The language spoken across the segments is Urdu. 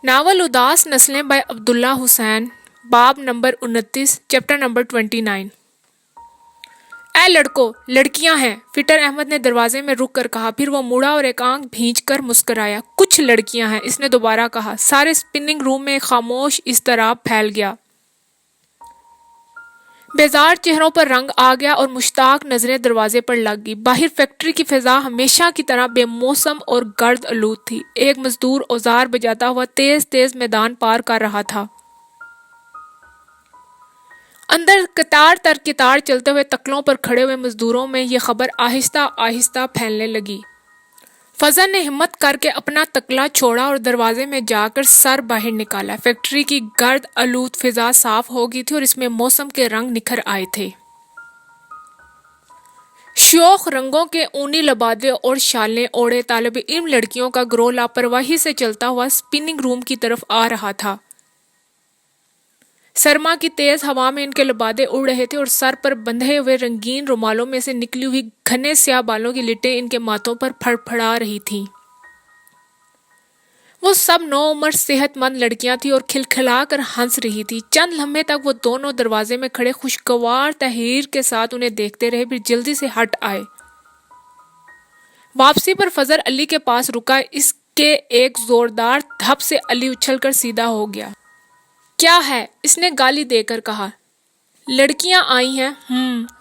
ناول اداس نسلیں بائی عبداللہ حسین، باب نمبر 29، چیپٹر نمبر 29۔ اے لڑکو، لڑکیاں ہیں، فٹر احمد نے دروازے میں رک کر کہا، پھر وہ مڑا اور ایک آنکھ بھینچ کر مسکرایا۔ کچھ لڑکیاں ہیں، اس نے دوبارہ کہا۔ سارے اسپننگ روم میں ایک خاموش اضطراب پھیل گیا۔ بیزار چہروں پر رنگ آ گیا اور مشتاق نظریں دروازے پر لگ گئی۔ باہر فیکٹری کی فضا ہمیشہ کی طرح بے موسم اور گرد آلود تھی۔ ایک مزدور اوزار بجاتا ہوا تیز تیز میدان پار کر رہا تھا۔ اندر قطار در قطار چلتے ہوئے تکلوں پر کھڑے ہوئے مزدوروں میں یہ خبر آہستہ آہستہ پھیلنے لگی۔ فضل نے ہمت کر کے اپنا تکلا چھوڑا اور دروازے میں جا کر سر باہر نکالا۔ فیکٹری کی گرد آلود فضا صاف ہو گئی تھی اور اس میں موسم کے رنگ نکھر آئے تھے۔ شیوخ رنگوں کے اونی لبادے اور شالیں اوڑھے طالب علم لڑکیوں کا گروہ لاپرواہی سے چلتا ہوا اسپننگ روم کی طرف آ رہا تھا۔ سرما کی تیز ہوا میں ان کے لبادے اڑ رہے تھے اور سر پر بندھے ہوئے رنگین رومالوں میں سے نکلی ہوئی گھنے سیاہ بالوں کی لٹیں ان کے ماتھوں پر پھڑ پھڑا رہی تھیں۔ وہ سب نوعمر صحت مند لڑکیاں تھیں اور کھلکھلا کر ہنس رہی تھیں۔ چند لمحے تک وہ دونوں دروازے میں کھڑے خوشگوار تحریر کے ساتھ انہیں دیکھتے رہے، پھر جلدی سے ہٹ آئے۔ واپسی پر فضل علی کے پاس رکا۔ اس کے ایک زوردار دھپ سے علی اچھل کر سیدھا ہو گیا۔ کیا ہے؟ اس نے گالی دے کر کہا۔ لڑکیاں آئی ہیں۔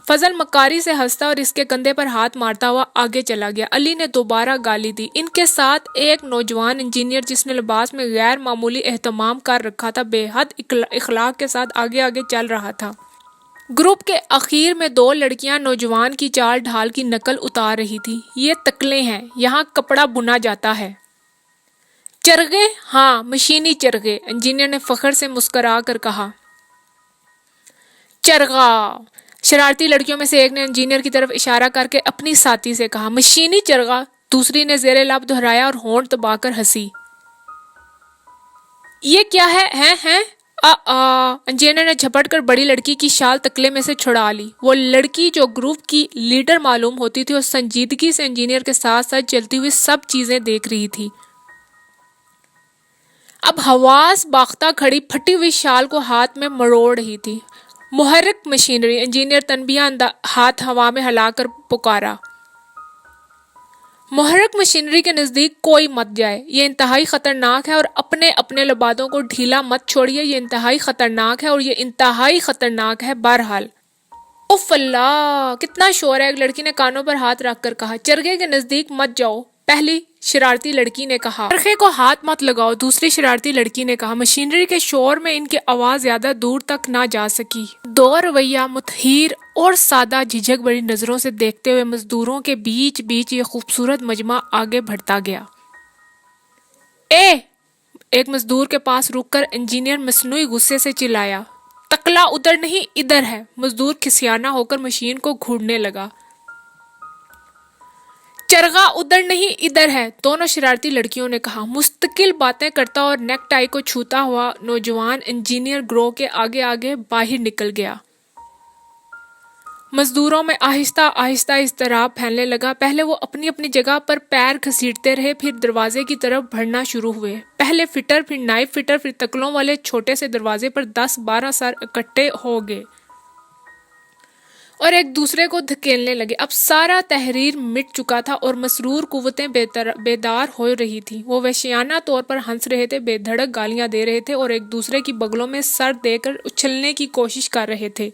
فضل مکاری سے ہنستا اور اس کے کندھے پر ہاتھ مارتا ہوا آگے چلا گیا۔ علی نے دوبارہ گالی دی۔ ان کے ساتھ ایک نوجوان انجینئر جس نے لباس میں غیر معمولی اہتمام کر رکھا تھا بے حد اخلاق کے ساتھ آگے آگے چل رہا تھا۔ گروپ کے اخیر میں دو لڑکیاں نوجوان کی چال ڈھال کی نقل اتار رہی تھیں۔ یہ تکلے ہیں، یہاں کپڑا بنا جاتا ہے۔ چرغے؟ ہاں، مشینی چرغے، انجینئر نے فخر سے مسکرا کر کہا۔ چرغا! شرارتی لڑکیوں میں سے ایک نے انجینئر کی طرف اشارہ کر کے اپنی ساتھی سے کہا۔ مشینی چرغا! دوسری نے زیر لب دہرایا اور ہونٹ دبا کر ہنسی۔ یہ کیا ہے؟ ہیں؟ انجینئر نے جھپٹ کر بڑی لڑکی کی شال تکلے میں سے چھڑا لی۔ وہ لڑکی جو گروپ کی لیڈر معلوم ہوتی تھی اور سنجیدگی سے انجینئر کے ساتھ ساتھ چلتی ہوئی سب چیزیں دیکھ رہی تھی، اب حواس باختہ کھڑی پھٹی ہوئی شال کو ہاتھ میں مروڑ رہی تھی۔ محرک مشینری! انجینئر تنبیہ ہاتھ ہوا میں ہلا کر پکارا۔ محرک مشینری کے نزدیک کوئی مت جائے، یہ انتہائی خطرناک ہے، اور اپنے اپنے لبادوں کو ڈھیلا مت چھوڑیے، یہ انتہائی خطرناک ہے، اور یہ انتہائی خطرناک ہے۔ بہرحال اف اللہ! کتنا شور ہے! ایک لڑکی نے کانوں پر ہاتھ رکھ کر کہا۔ چرغے کے نزدیک مت جاؤ، پہلی شرارتی لڑکی نے کہا۔ چرخے کو ہاتھ مت لگاؤ، دوسری شرارتی لڑکی نے کہا۔ مشینری کے شور میں ان کی آواز زیادہ دور تک نہ جا سکی۔ دو رویہ متحیر اور سادہ جھجک بڑی نظروں سے دیکھتے ہوئے مزدوروں کے بیچ بیچ یہ خوبصورت مجمع آگے بڑھتا گیا۔ ایک مزدور کے پاس رک کر انجینئر مصنوعی غصے سے چلایا۔ تکلا ادھر نہیں، ادھر ہے۔ مزدور کھسیانا ہو کر مشین کو گھوڑنے لگا۔ چرغا ادھر نہیں، ادھر ہے، دونوں شرارتی لڑکیوں نے کہا۔ مستقل باتیں کرتا اور نیک ٹائی کو چھوتا ہوا نوجوان انجینئر گروہ کے آگے آگے باہر نکل گیا۔ مزدوروں میں آہستہ آہستہ اضطراب پھیلنے لگا۔ پہلے وہ اپنی اپنی جگہ پر پیر گھسیٹتے رہے، پھر دروازے کی طرف بڑھنا شروع ہوئے۔ پہلے فٹر، پھر نائب فٹر، پھر تکلوں والے چھوٹے سے دروازے پر 10-12 سر اکٹھے ہو گئے اور ایک دوسرے کو دھکیلنے لگے۔ اب سارا تحریر مٹ چکا تھا اور مسرور قوتیں بیدار ہو رہی تھیں۔ وہ وحشیانہ طور پر ہنس رہے تھے، بے دھڑک گالیاں دے رہے تھے اور ایک دوسرے کی بغلوں میں سر دے کر اچھلنے کی کوشش کر رہے تھے۔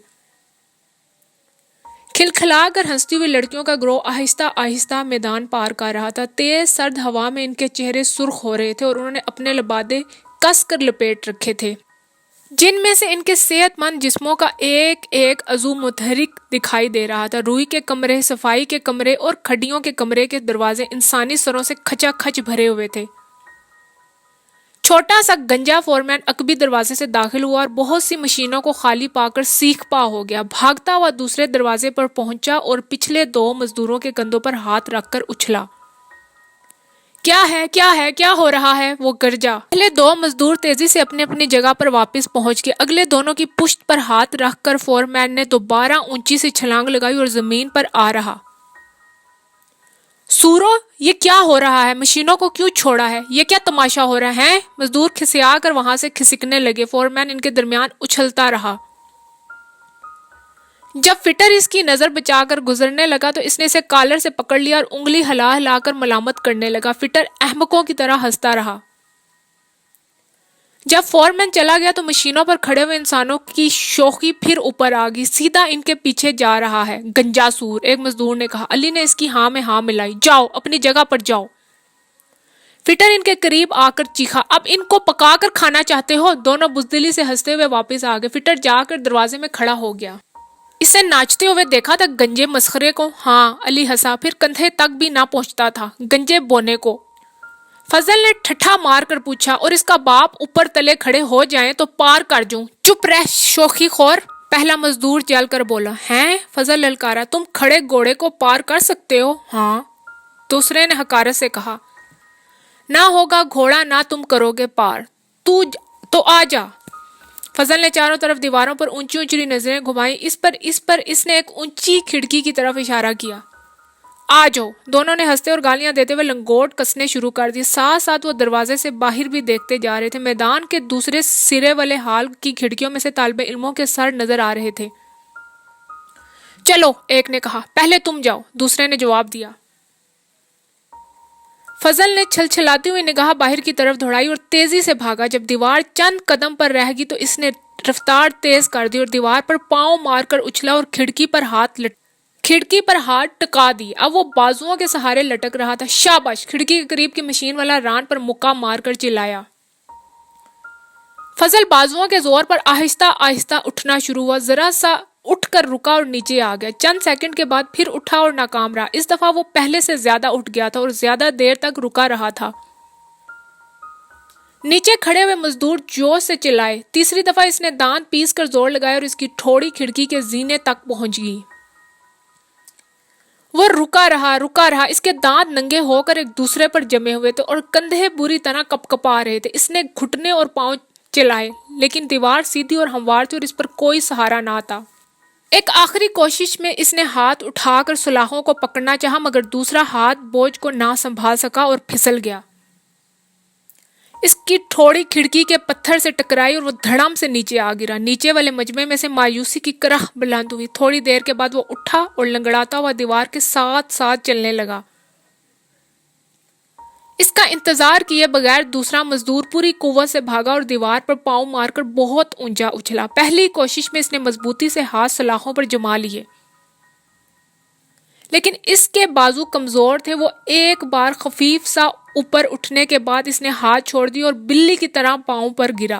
کھلکھلا کر ہنستی ہوئی لڑکیوں کا گروہ آہستہ آہستہ میدان پار کر رہا تھا۔ تیز سرد ہوا میں ان کے چہرے سرخ ہو رہے تھے اور انہوں نے اپنے لبادے کس کر لپیٹ رکھے تھے، جن میں سے ان کے صحت مند جسموں کا ایک ایک عضو متحرک دکھائی دے رہا تھا۔ روئی کے کمرے، صفائی کے کمرے اور کھڈیوں کے کمرے کے دروازے انسانی سروں سے کھچا کھچ بھرے ہوئے تھے۔ چھوٹا سا گنجا فورمین عقبی دروازے سے داخل ہوا اور بہت سی مشینوں کو خالی پا کر سیخ پا ہو گیا۔ بھاگتا ہوا دوسرے دروازے پر پہنچا اور پچھلے دو مزدوروں کے کندھوں پر ہاتھ رکھ کر اچھلا۔ کیا ہو رہا ہے؟ وہ گرجا۔ پہلے دو مزدور تیزی سے اپنی اپنی جگہ پر واپس پہنچ گئے۔ اگلے دونوں کی پشت پر ہاتھ رکھ کر فورمین نے دوبارہ اونچی سی چھلانگ لگائی اور زمین پر آ رہا سورو یہ کیا ہو رہا ہے؟ مشینوں کو کیوں چھوڑا ہے؟ یہ کیا تماشا ہو رہا ہے؟ مزدور کھسیا کر وہاں سے کھسکنے لگے۔ فورمین ان کے درمیان اچھلتا رہا۔ جب فٹر اس کی نظر بچا کر گزرنے لگا تو اس نے اسے کالر سے پکڑ لیا اور انگلی ہلا ہلا کر ملامت کرنے لگا۔ فٹر احمقوں کی طرح ہنستا رہا۔ جب فورمین چلا گیا تو مشینوں پر کھڑے ہوئے انسانوں کی شوخی پھر اوپر آ گئی۔ سیدھا ان کے پیچھے جا رہا ہے۔ گنجا سور، ایک مزدور نے کہا۔ علی نے اس کی ہاں میں ہاں ملائی۔ جاؤ اپنی جگہ پر جاؤ۔ فٹر ان کے قریب آ کر چیخا، اب ان کو پکا کر کھانا چاہتے ہو؟ دونوں بزدلی سے ہنستے ہوئے واپس آ گئے۔ فٹر جا کر دروازے میں کھڑا ہو گیا۔ اسے ناچتے ہوئے دیکھا تھا گنجے مسخرے کو؟ ہاں، علی ہنسا، پھر کندھے تک بھی نہ پہنچتا تھا گنجے بونے کو۔ فضل نے ٹھٹھا مار کر پوچھا، اور اس کا باپ اوپر تلے کھڑے ہو جائیں تو پار کر جوں؟ چپ رہ شوخی خور، پہلا مزدور جل کر بولا۔ ہیں؟ فضل للکارا، تم کھڑے گھوڑے کو پار کر سکتے ہو؟ ہاں، دوسرے نے حقارت سے کہا۔ نہ ہوگا گھوڑا نہ تم کرو گے پار، تو آ جا۔ فضل نے چاروں طرف دیواروں پر اونچی اونچی نظریں گھمائیں۔ اس نے ایک اونچی کھڑکی کی طرف اشارہ کیا۔ آ جاؤ۔ دونوں نے ہنستے اور گالیاں دیتے ہوئے لنگوٹ کسنے شروع کر دی۔ ساتھ ساتھ وہ دروازے سے باہر بھی دیکھتے جا رہے تھے۔ میدان کے دوسرے سرے والے ہال کی کھڑکیوں میں سے طالب علموں کے سر نظر آ رہے تھے۔ چلو، ایک نے کہا۔ پہلے تم جاؤ، دوسرے نے جواب دیا۔ فضل نے چھل چھلاتی ہوئی نگاہ باہر کی طرف دوڑائی اور تیزی سے بھاگا۔ جب دیوار چند قدم پر رہ گئی تو اس نے رفتار تیز کر دی اور دیوار پر پاؤں مار کر اچھلا اور کھڑکی پر ہاتھ ٹکا دی۔ اب وہ بازوؤں کے سہارے لٹک رہا تھا۔ شاباش! کھڑکی کے قریب کی مشین والا ران پر مکہ مار کر چلایا۔ فضل بازوؤں کے زور پر آہستہ آہستہ اٹھنا شروع ہوا۔ ذرا سا اٹھ کر رکا اور نیچے آ گیا۔ چند سیکنڈ کے بعد پھر اٹھا اور ناکام رہا۔ اس دفعہ وہ پہلے سے زیادہ اٹھ گیا تھا اور زیادہ دیر تک رکا رہا تھا۔ نیچے کھڑے ہوئے مزدور جوش سے چلائے۔ تیسری دفعہ اس نے دانت پیس کر زور لگایا اور اس کی ٹھوڑی کھڑکی کے زینے تک پہنچ گئی۔ وہ رکا رہا۔ اس کے دانت ننگے ہو کر ایک دوسرے پر جمے ہوئے تھے اور کندھے بری طرح کپ کپا رہے تھے۔ اس نے گھٹنے اور پاؤں چلائے، لیکن دیوار سیدھی اور ہموار تھی اور اس پر کوئی سہارا نہ تھا۔ ایک آخری کوشش میں اس نے ہاتھ اٹھا کر سلاخوں کو پکڑنا چاہا، مگر دوسرا ہاتھ بوجھ کو نہ سنبھال سکا اور پھسل گیا۔ اس کی ٹھوڑی کھڑکی کے پتھر سے ٹکرائی اور وہ دھڑام سے نیچے آ گرا۔ نیچے والے مجمع میں سے مایوسی کی کرہ بلند ہوئی۔ تھوڑی دیر کے بعد وہ اٹھا اور لنگڑاتا ہوا دیوار کے ساتھ ساتھ چلنے لگا۔ اس کا انتظار کیے بغیر دوسرا مزدور پوری قوت سے بھاگا اور دیوار پر پاؤں مار کر بہت اونچا اچھلا۔ پہلی کوشش میں اس نے مضبوطی سے ہاتھ سلاخوں پر جما لیے، لیکن اس کے بازو کمزور تھے۔ وہ ایک بار خفیف سا اوپر اٹھنے کے بعد اس نے ہاتھ چھوڑ دی اور بلی کی طرح پاؤں پر گرا۔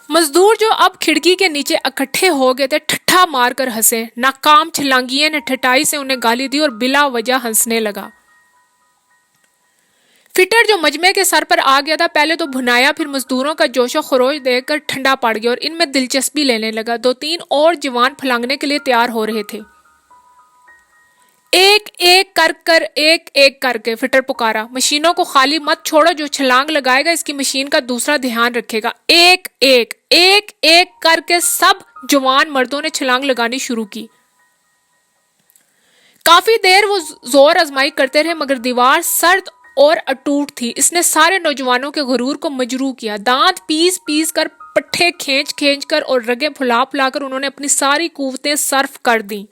مزدور جو اب کھڑکی کے نیچے اکٹھے ہو گئے تھے ٹھٹھا مار کر ہنسے۔ ناکام چھلانگیے نے ٹھٹائی سے انہیں گالی دی اور بلا وجہ ہنسنے لگا۔ فٹر جو مجمع کے سر پر آ گیا تھا پہلے تو بھنایا، پھر مزدوروں کا جوش و خروش دیکھ کر ٹھنڈا پڑ گیا اور ان میں دلچسپی لینے لگا۔ دو تین اور جوان پھلانگنے کے لیے تیار ہو رہے تھے۔ ایک ایک کر کے فٹر پکارا، مشینوں کو خالی مت چھوڑو، جو چھلانگ لگائے گا اس کی مشین کا دوسرا دھیان رکھے گا۔ ایک کر کے سب جوان مردوں نے چھلانگ لگانی شروع کی۔ کافی دیر وہ زور آزمائی کرتے رہے، مگر دیوار سرد اور اٹوٹ تھی۔ اس نے سارے نوجوانوں کے غرور کو مجروح کیا۔ دانت پیس کر، پٹھے کھینچ کر اور رگیں پھلا کر انہوں نے اپنی ساری قوتیں صرف کر دیں۔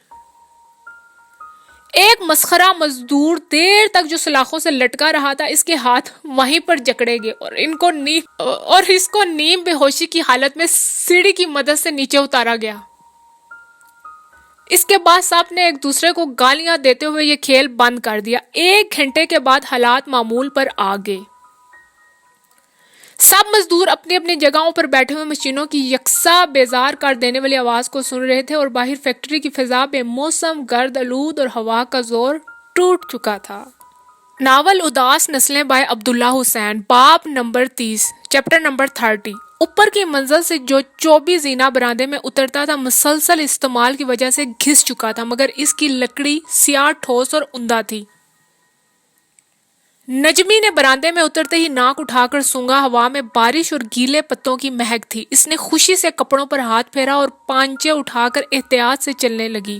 ایک مسخرہ مزدور دیر تک جو سلاخوں سے لٹکا رہا تھا، اس کے ہاتھ وہیں پر جکڑے گئے اور اس کو نیم بے ہوشی کی حالت میں سیڑھی کی مدد سے نیچے اتارا گیا۔ اس کے بعد سب نے ایک دوسرے کو گالیاں دیتے ہوئے یہ کھیل بند کر دیا۔ ایک گھنٹے کے بعد حالات معمول پر آ گئے۔ سب مزدور اپنی اپنی جگہوں پر بیٹھے ہوئے مشینوں کی یکساں بیزار کر دینے والی آواز کو سن رہے تھے اور باہر فیکٹری کی فضا بے موسم گرد آلود اور ہوا کا زور ٹوٹ چکا تھا۔ ناول اداس نسلیں بائے عبداللہ حسین، باب نمبر 30، چیپٹر نمبر 30۔ اوپر کی منزل سے جو چوبی زینہ برآمدے میں اترتا تھا مسلسل استعمال کی وجہ سے گھس چکا تھا، مگر اس کی لکڑی سیاہ ٹھوس اور عمدہ تھی۔ نجمی نے برآمدے میں اترتے ہی ناک اٹھا کر سونگا۔ ہوا میں بارش اور گیلے پتوں کی مہک تھی۔ اس نے خوشی سے کپڑوں پر ہاتھ پھیرا اور پانچے اٹھا کر احتیاط سے چلنے لگی۔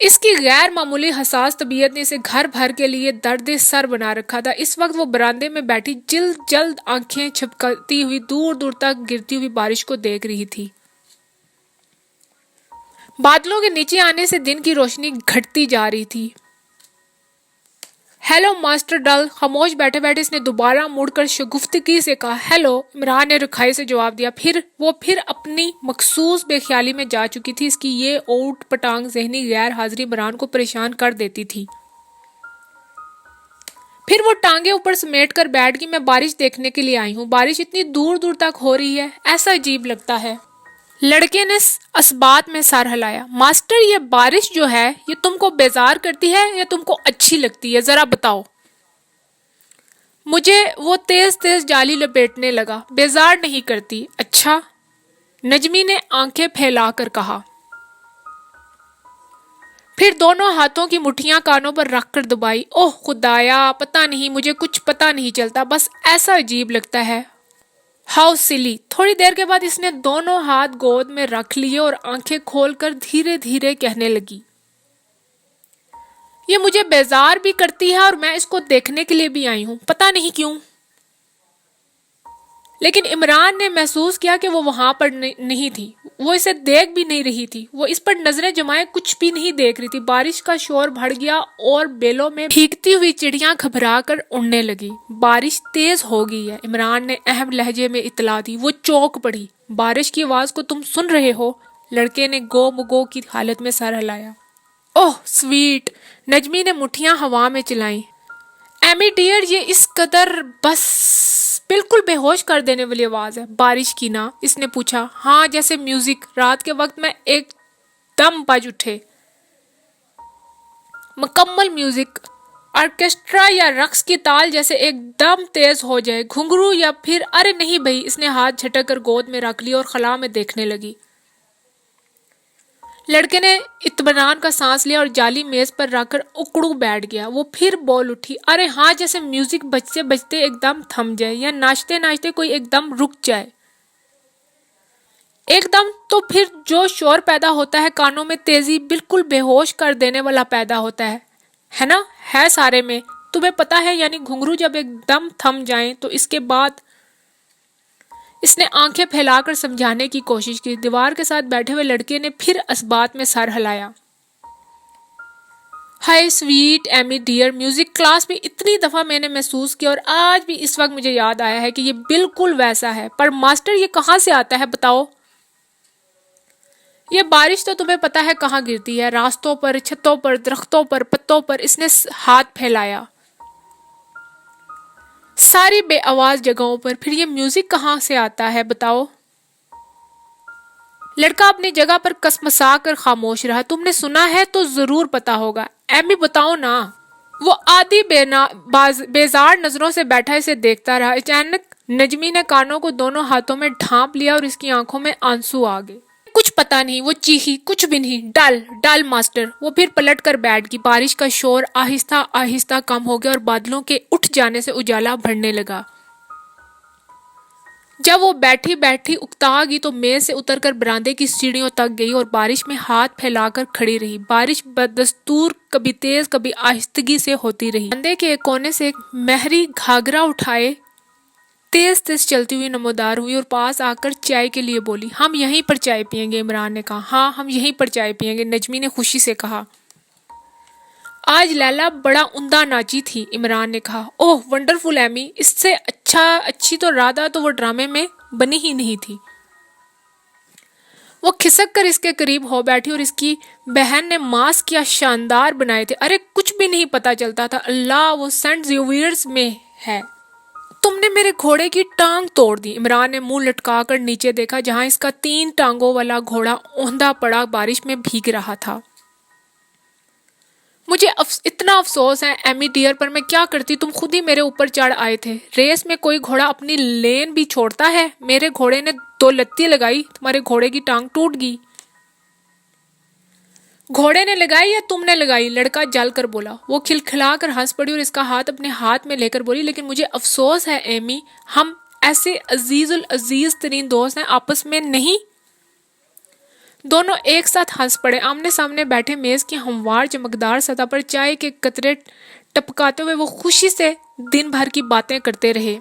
اس کی غیر معمولی حساس طبیعت نے اسے گھر بھر کے لیے درد سر بنا رکھا تھا۔ اس وقت وہ برآمدے میں بیٹھی جلد جلد آنکھیں چھپکتی ہوئی دور دور تک گرتی ہوئی بارش کو دیکھ رہی تھی۔ بادلوں کے نیچے آنے سے دن کی روشنی گھٹتی جا رہی تھی۔ ہیلو ماسٹر ڈل، خاموش بیٹھے بیٹھے اس نے دوبارہ مڑ کر شگفتگی سے کہا۔ ہیلو، عمران نے رکھائی سے جواب دیا۔ وہ پھر اپنی مخصوص بے خیالی میں جا چکی تھی۔ اس کی یہ اوٹ پٹانگ ذہنی غیر حاضری عمران کو پریشان کر دیتی تھی۔ پھر وہ ٹانگیں اوپر سمیٹ کر بیٹھ گئی۔ میں بارش دیکھنے کے لیے آئی ہوں۔ بارش اتنی دور دور تک ہو رہی ہے، ایسا عجیب لگتا ہے۔ لڑکے نے اثبات میں سر ہلایا۔ ماسٹر، یہ بارش جو ہے یہ تم کو بیزار کرتی ہے یا تم کو اچھی لگتی ہے، ذرا بتاؤ۔ مجھے وہ تیز تیز جالی لپیٹنے لگا۔ بیزار نہیں کرتی۔ اچھا، نجمی نے آنکھیں پھیلا کر کہا۔ پھر دونوں ہاتھوں کی مٹھیاں کانوں پر رکھ کر دبائی۔ اوہ خدایا، پتہ نہیں، مجھے کچھ پتہ نہیں چلتا، بس ایسا عجیب لگتا ہے۔ ہاؤ سلی۔ تھوڑی دیر کے بعد اس نے دونوں ہاتھ گود میں رکھ لیے اور آنکھیں کھول کر دھیرے دھیرے کہنے لگی۔ یہ مجھے بیزار بھی کرتی ہے اور میں اس کو دیکھنے کے لیے بھی آئی ہوں، پتہ نہیں کیوں۔ لیکن عمران نے محسوس کیا کہ وہ وہاں پر نہیں تھی۔ وہ اسے دیکھ بھی نہیں رہی تھی۔ وہ اس پر نظریں جمائے کچھ بھی نہیں دیکھ رہی تھی۔ بارش کا شور بڑھ گیا اور بیلوں میں بھیگتی ہوئی چڑیاں گھبرا کر اڑنے لگی۔ بارش تیز ہو گئی ہے، عمران نے اہم لہجے میں اطلاع دی۔ وہ چونک پڑی۔ بارش کی آواز کو تم سن رہے ہو؟ لڑکے نے گو مگو کی حالت میں سر ہلایا۔ اوہ سویٹ، نجمی نے مٹھیاں ہوا میں چلائیں۔ ایمی ڈیئر، یہ اس قدر بس بالکل بے ہوش کر دینے والی آواز ہے۔ بارش کی نا؟ اس نے پوچھا۔ ہاں، جیسے میوزک رات کے وقت میں ایک دم بج اٹھے۔ مکمل میوزک، آرکیسٹرا یا رقص کی تال جیسے ایک دم تیز ہو جائے۔ گھنگرو یا پھر ارے نہیں بھئی، اس نے ہاتھ جھٹک کر گود میں رکھ لی اور خلا میں دیکھنے لگی۔ لڑکے نے اطمینان کا سانس لیا اور جالی میز پر رکھ کر اکڑو بیٹھ گیا۔ وہ پھر بول اٹھی۔ ارے ہاں، جیسے میوزک بجتے بجتے ایک دم تھم جائے یا ناچتے ناچتے کوئی ایک دم رک جائے۔ ایک دم تو پھر جو شور پیدا ہوتا ہے کانوں میں تیزی بالکل بے ہوش کر دینے والا پیدا ہوتا ہے نا؟ ہے سارے میں تمہیں پتا ہے، یعنی گھنگرو جب ایک دم تھم جائیں تو اس کے بعد۔ اس نے آنکھیں پھیلا کر سمجھانے کی کوشش کی۔ دیوار کے ساتھ بیٹھے ہوئے لڑکے نے پھر اثبات میں سر ہلایا۔ ہائے سویٹ ایمی ڈیئر، میوزک کلاس میں اتنی دفعہ میں نے محسوس کیا اور آج بھی اس وقت مجھے یاد آیا ہے کہ یہ بالکل ویسا ہے۔ پر ماسٹر، یہ کہاں سے آتا ہے بتاؤ؟ یہ بارش تو تمہیں پتا ہے کہاں گرتی ہے، راستوں پر، چھتوں پر، درختوں پر، پتوں پر۔ اس نے ہاتھ پھیلایا۔ ساری بے آواز جگہوں پر۔ پھر یہ میوزک کہاں سے آتا ہے بتاؤ؟ لڑکا اپنی جگہ پر کسمسا کر خاموش رہا۔ تم نے سنا ہے تو ضرور پتا ہوگا۔ ایمی بتاؤ نا۔ وہ آدھی بیزار نظروں سے بیٹھا اسے دیکھتا رہا۔ اچانک نجمی نے کانوں کو دونوں ہاتھوں میں ڈھانپ لیا اور اس کی آنکھوں میں آنسو آ گئے۔ کچھ پتا نہیں، وہ چیخی۔ کچھ بھی نہیں، ڈل ڈل ماسٹر۔ وہ پھر پلٹ کر بیٹھ گئی۔ بارش کا شور آہستہ آہستہ کم ہو گیا اور بادلوں کے اٹھ جانے سے اجالا بڑھنے لگا۔ جب وہ بیٹھی بیٹھی اکتا گئی تو میز سے اتر کر برآمدے کی سیڑھیوں تک گئی اور بارش میں ہاتھ پھیلا کر کھڑی رہی۔ بارش بدستور کبھی تیز کبھی آہستگی سے ہوتی رہی۔ برآمدے کے ایک کونے سے ایک مہری گھاگھرا اٹھائے تیز تیز چلتی ہوئی نمودار ہوئی اور پاس آ کر چائے کے لیے بولی۔ ہم یہیں پر چائے پئیں گے، عمران نے کہا۔ ہاں، ہم یہیں پر چائے پئیں گے، نجمی نے خوشی سے کہا۔ آج لیلا بڑا عمدہ ناچی تھی، عمران نے کہا۔ اوہ ونڈرفل ایمی، اس سے اچھی تو رادا تو وہ ڈرامے میں بنی ہی نہیں تھی۔ وہ کھسک کر اس کے قریب ہو بیٹھی اور اس کی بہن نے ماسک کیا شاندار بنائے تھے۔ ارے کچھ بھی نہیں پتا چلتا تھا۔ اللہ، وہ سینٹ زیویئرز میں ہے۔ تم نے میرے گھوڑے کی ٹانگ توڑ دی۔ عمران نے منہ لٹکا کر نیچے دیکھا جہاں اس کا 3 ٹانگوں والا گھوڑا اوندا پڑا بارش میں بھیگ رہا تھا۔ مجھے اتنا افسوس ہے ایمی ڈیئر، پر میں کیا کرتی، تم خود ہی میرے اوپر چڑھ آئے تھے۔ ریس میں کوئی گھوڑا اپنی لین بھی چھوڑتا ہے؟ میرے گھوڑے نے 2 لتی لگائی، تمہارے گھوڑے کی ٹانگ ٹوٹ گئی۔ گھوڑے نے لگائی یا تم نے لگائی؟ لڑکا جل کر بولا۔ وہ کھلکھلا کر ہنس پڑی اور اس کا ہاتھ اپنے ہاتھ میں لے کر بولی، لیکن مجھے افسوس ہے ایمی، ہم ایسے عزیز العزیز ترین دوست ہیں، آپس میں نہیں۔ دونوں ایک ساتھ ہنس پڑے. آمنے سامنے بیٹھے میز کی ہموار چمکدار سطح پر چائے کے قطرے ٹپکاتے ہوئے وہ خوشی سے دن بھر کی باتیں کرتے رہے.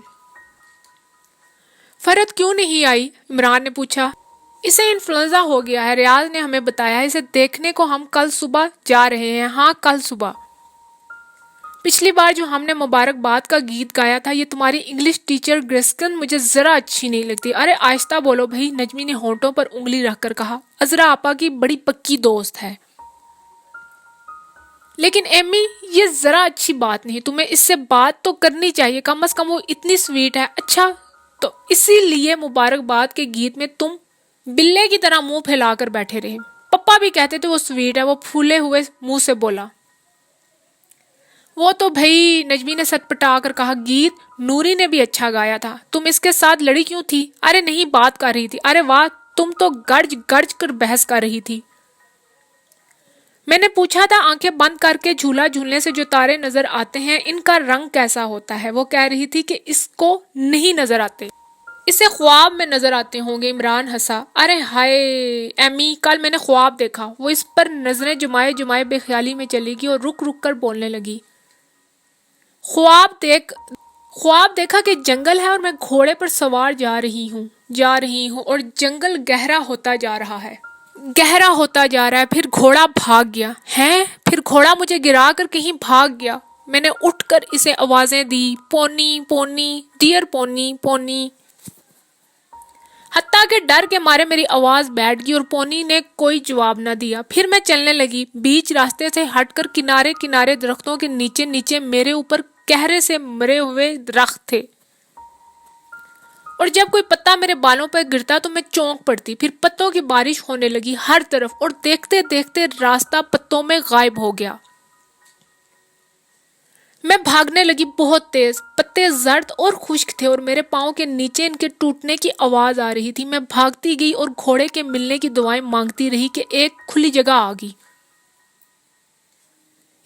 فرحت کیوں نہیں آئی؟ عمران نے پوچھا. اسے انفلوئنزا ہو گیا ہے، ریاض نے ہمیں بتایا ہے. اسے دیکھنے کو ہم کل صبح جا رہے ہیں. ہاں کل صبح. پچھلی بار جو ہم نے مبارکباد کا گیت گایا تھا، یہ تمہاری انگلش ٹیچر گریسکن مجھے ذرا اچھی نہیں لگتی. ارے آہستہ بولو بھائی، نجمی نے ہونٹوں پر انگلی رکھ کر کہا. عذرا آپا کی بڑی پکی دوست ہے. لیکن ایمی یہ ذرا اچھی بات نہیں، تمہیں اس سے بات تو کرنی چاہیے، کم از کم وہ اتنی سویٹ ہے. اچھا تو اسی لیے مبارکباد کے گیت میں تم بلے کی طرح منہ پھیلا کر بیٹھے رہے. پپا بھی کہتے تھے وہ سویٹ ہے. وہ پھولے ہوئے منہ سے بولا. وہ تو بھائی، نجمی نے سٹ پٹا کر کہا، گیت نوری نے بھی اچھا گایا تھا. تم اس کے ساتھ لڑی کیوں تھی؟ ارے نہیں، بات کر رہی تھی. ارے واہ، تم تو گرج گرج کر بحث کر رہی تھی. میں نے پوچھا تھا آنکھیں بند کر کے جھولا جھولنے سے جو تارے نظر آتے ہیں ان کا رنگ کیسا ہوتا ہے. وہ کہہ رہی تھی کہ اس کو نہیں نظر آتے، اسے خواب میں نظر آتے ہوں گے. عمران ہنسا. ارے ہائے ایمی، کل میں نے خواب دیکھا. وہ اس پر نظریں جمائے جمائے بے خیالی میں چلی گئی اور رک رک کر بولنے لگی. خواب دیکھا کہ جنگل ہے اور میں گھوڑے پر سوار جا رہی ہوں اور جنگل گہرا ہوتا جا رہا ہے. پھر گھوڑا بھاگ گیا. ہیں؟ پھر گھوڑا مجھے گرا کر کہیں بھاگ گیا. میں نے اٹھ کر اسے آوازیں دی، پونی پونی، ڈیئر پونی پونی. حتیٰ کہ ڈر کے مارے میری آواز بیٹھ گئی اور پونی نے کوئی جواب نہ دیا. پھر میں چلنے لگی. بیچ راستے سے ہٹ کر کنارے کنارے درختوں کے نیچے نیچے میرے اوپر کہرے سے مرے ہوئے درخت تھے، اور جب کوئی پتا میرے بالوں پر گرتا تو میں چونک پڑتی. پھر پتوں کی بارش ہونے لگی ہر طرف، اور دیکھتے دیکھتے راستہ پتوں میں غائب ہو گیا. میں بھاگنے لگی بہت تیز. پتے زرد اور خشک تھے اور میرے پاؤں کے نیچے ان کے ٹوٹنے کی آواز آ رہی تھی. میں بھاگتی گئی اور گھوڑے کے ملنے کی دعائیں مانگتی رہی کہ ایک کھلی جگہ آ گئی.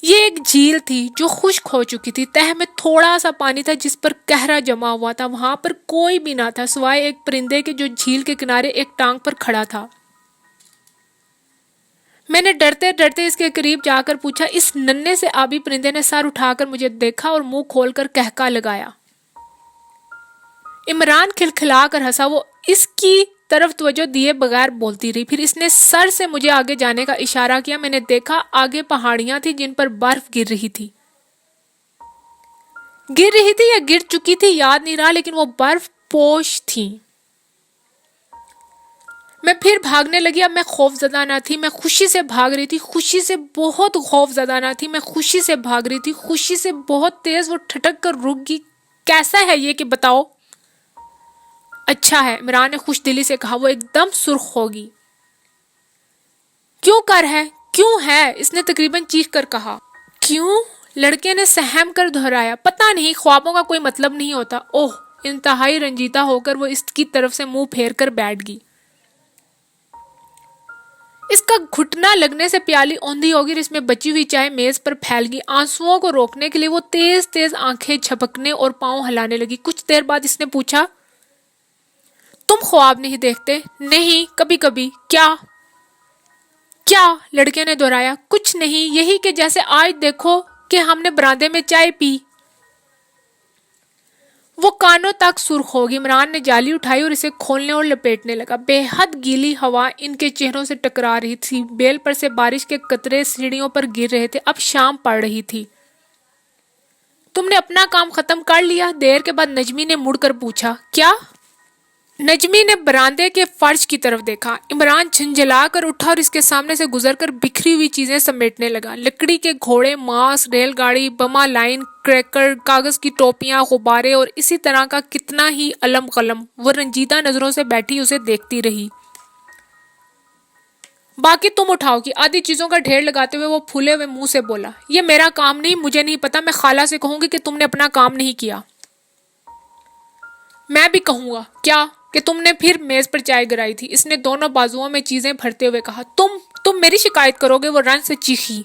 یہ ایک جھیل تھی جو خشک ہو چکی تھی. تہہ میں تھوڑا سا پانی تھا جس پر کہرا جمع ہوا تھا. وہاں پر کوئی بھی نہ تھا سوائے ایک پرندے کے جو جھیل کے کنارے ایک ٹانگ پر کھڑا تھا. میں نے ڈرتے ڈرتے اس کے قریب جا کر پوچھا. اس ننھے سے آبی پرندے نے سر اٹھا کر مجھے دیکھا اور منہ کھول کر کہکا لگایا. عمران کھلکھلا کر ہنسا. وہ اس کی طرف توجہ دیے بغیر بولتی رہی. پھر اس نے سر سے مجھے آگے جانے کا اشارہ کیا. میں نے دیکھا آگے پہاڑیاں تھیں جن پر برف گر رہی تھی یا گر چکی تھی یاد نہیں رہا، لیکن وہ برف پوش تھیں. میں پھر بھاگنے لگی. اب میں خوف زدہ نہ تھی، میں خوشی سے بھاگ رہی تھی. خوشی سے بہت خوف زدہ نہ تھی، میں خوشی سے بھاگ رہی تھی. خوشی سے بہت تیز. وہ ٹھٹک کر رک گئی. کیسا ہے یہ کہ بتاؤ؟ اچھا ہے، عمران نے خوش دلی سے کہا. وہ ایک دم سرخ ہوگی. کیوں ہے؟ اس نے تقریباً چیخ کر کہا. کیوں؟ لڑکے نے سہم کر دہرایا. پتہ نہیں، خوابوں کا کوئی مطلب نہیں ہوتا. اوہ! انتہائی رنجیدہ ہو کر وہ اس کی طرف سے منہ پھیر کر بیٹھ گئی. اس کا گھٹنا لگنے سے پیالی اوندھی ہوگی اور اس میں بچی ہوئی چائے میز پر پھیل گئی. آنسوؤں کو روکنے کے لیے وہ تیز تیز آنکھیں جھپکنے اور پاؤں ہلانے لگی. کچھ دیر بعد اس نے پوچھا، تم خواب نہیں دیکھتے؟ نہیں، کبھی کبھی. کیا؟ لڑکے نے دہرایا. کچھ نہیں، یہی کہ جیسے آج دیکھو کہ ہم نے برآمدے میں چائے پی. وہ کانوں تک سرخ ہوگی. عمران نے جالی اٹھائی اور اسے کھولنے اور لپیٹنے لگا. بے حد گیلی ہوا ان کے چہروں سے ٹکرا رہی تھی. بیل پر سے بارش کے قطرے سیڑھیوں پر گر رہے تھے. اب شام پڑ رہی تھی. تم نے اپنا کام ختم کر لیا؟ دیر کے بعد نجمی نے مڑ کر پوچھا. کیا؟ نجمی نے برآمدے کے فرش کی طرف دیکھا. عمران جھنجھلا کر اٹھا اور اس کے سامنے سے گزر کر بکھری ہوئی چیزیں سمیٹنے لگا. لکڑی کے گھوڑے، ماس، ریل گاڑی، بما لائن، کریکر، کاغذ کی ٹوپیاں، غبارے اور اسی طرح کا کتنا ہی علم قلم. وہ رنجیدہ نظروں سے بیٹھی اسے دیکھتی رہی. باقی تم اٹھاؤ کی آدھی چیزوں کا ڈھیر لگاتے ہوئے وہ پھولے ہوئے منہ سے بولا. یہ میرا کام نہیں، مجھے نہیں پتا. میں خالہ سے کہوں گی کہ تم نے اپنا کام نہیں کیا. میں بھی کہوں گا. کیا؟ کہ تم نے پھر میز پر چائے گرائی تھی. اس نے دونوں بازوؤں میں چیزیں بھرتے ہوئے کہا. تم میری شکایت کرو گے؟ وہ رن سے چیخی.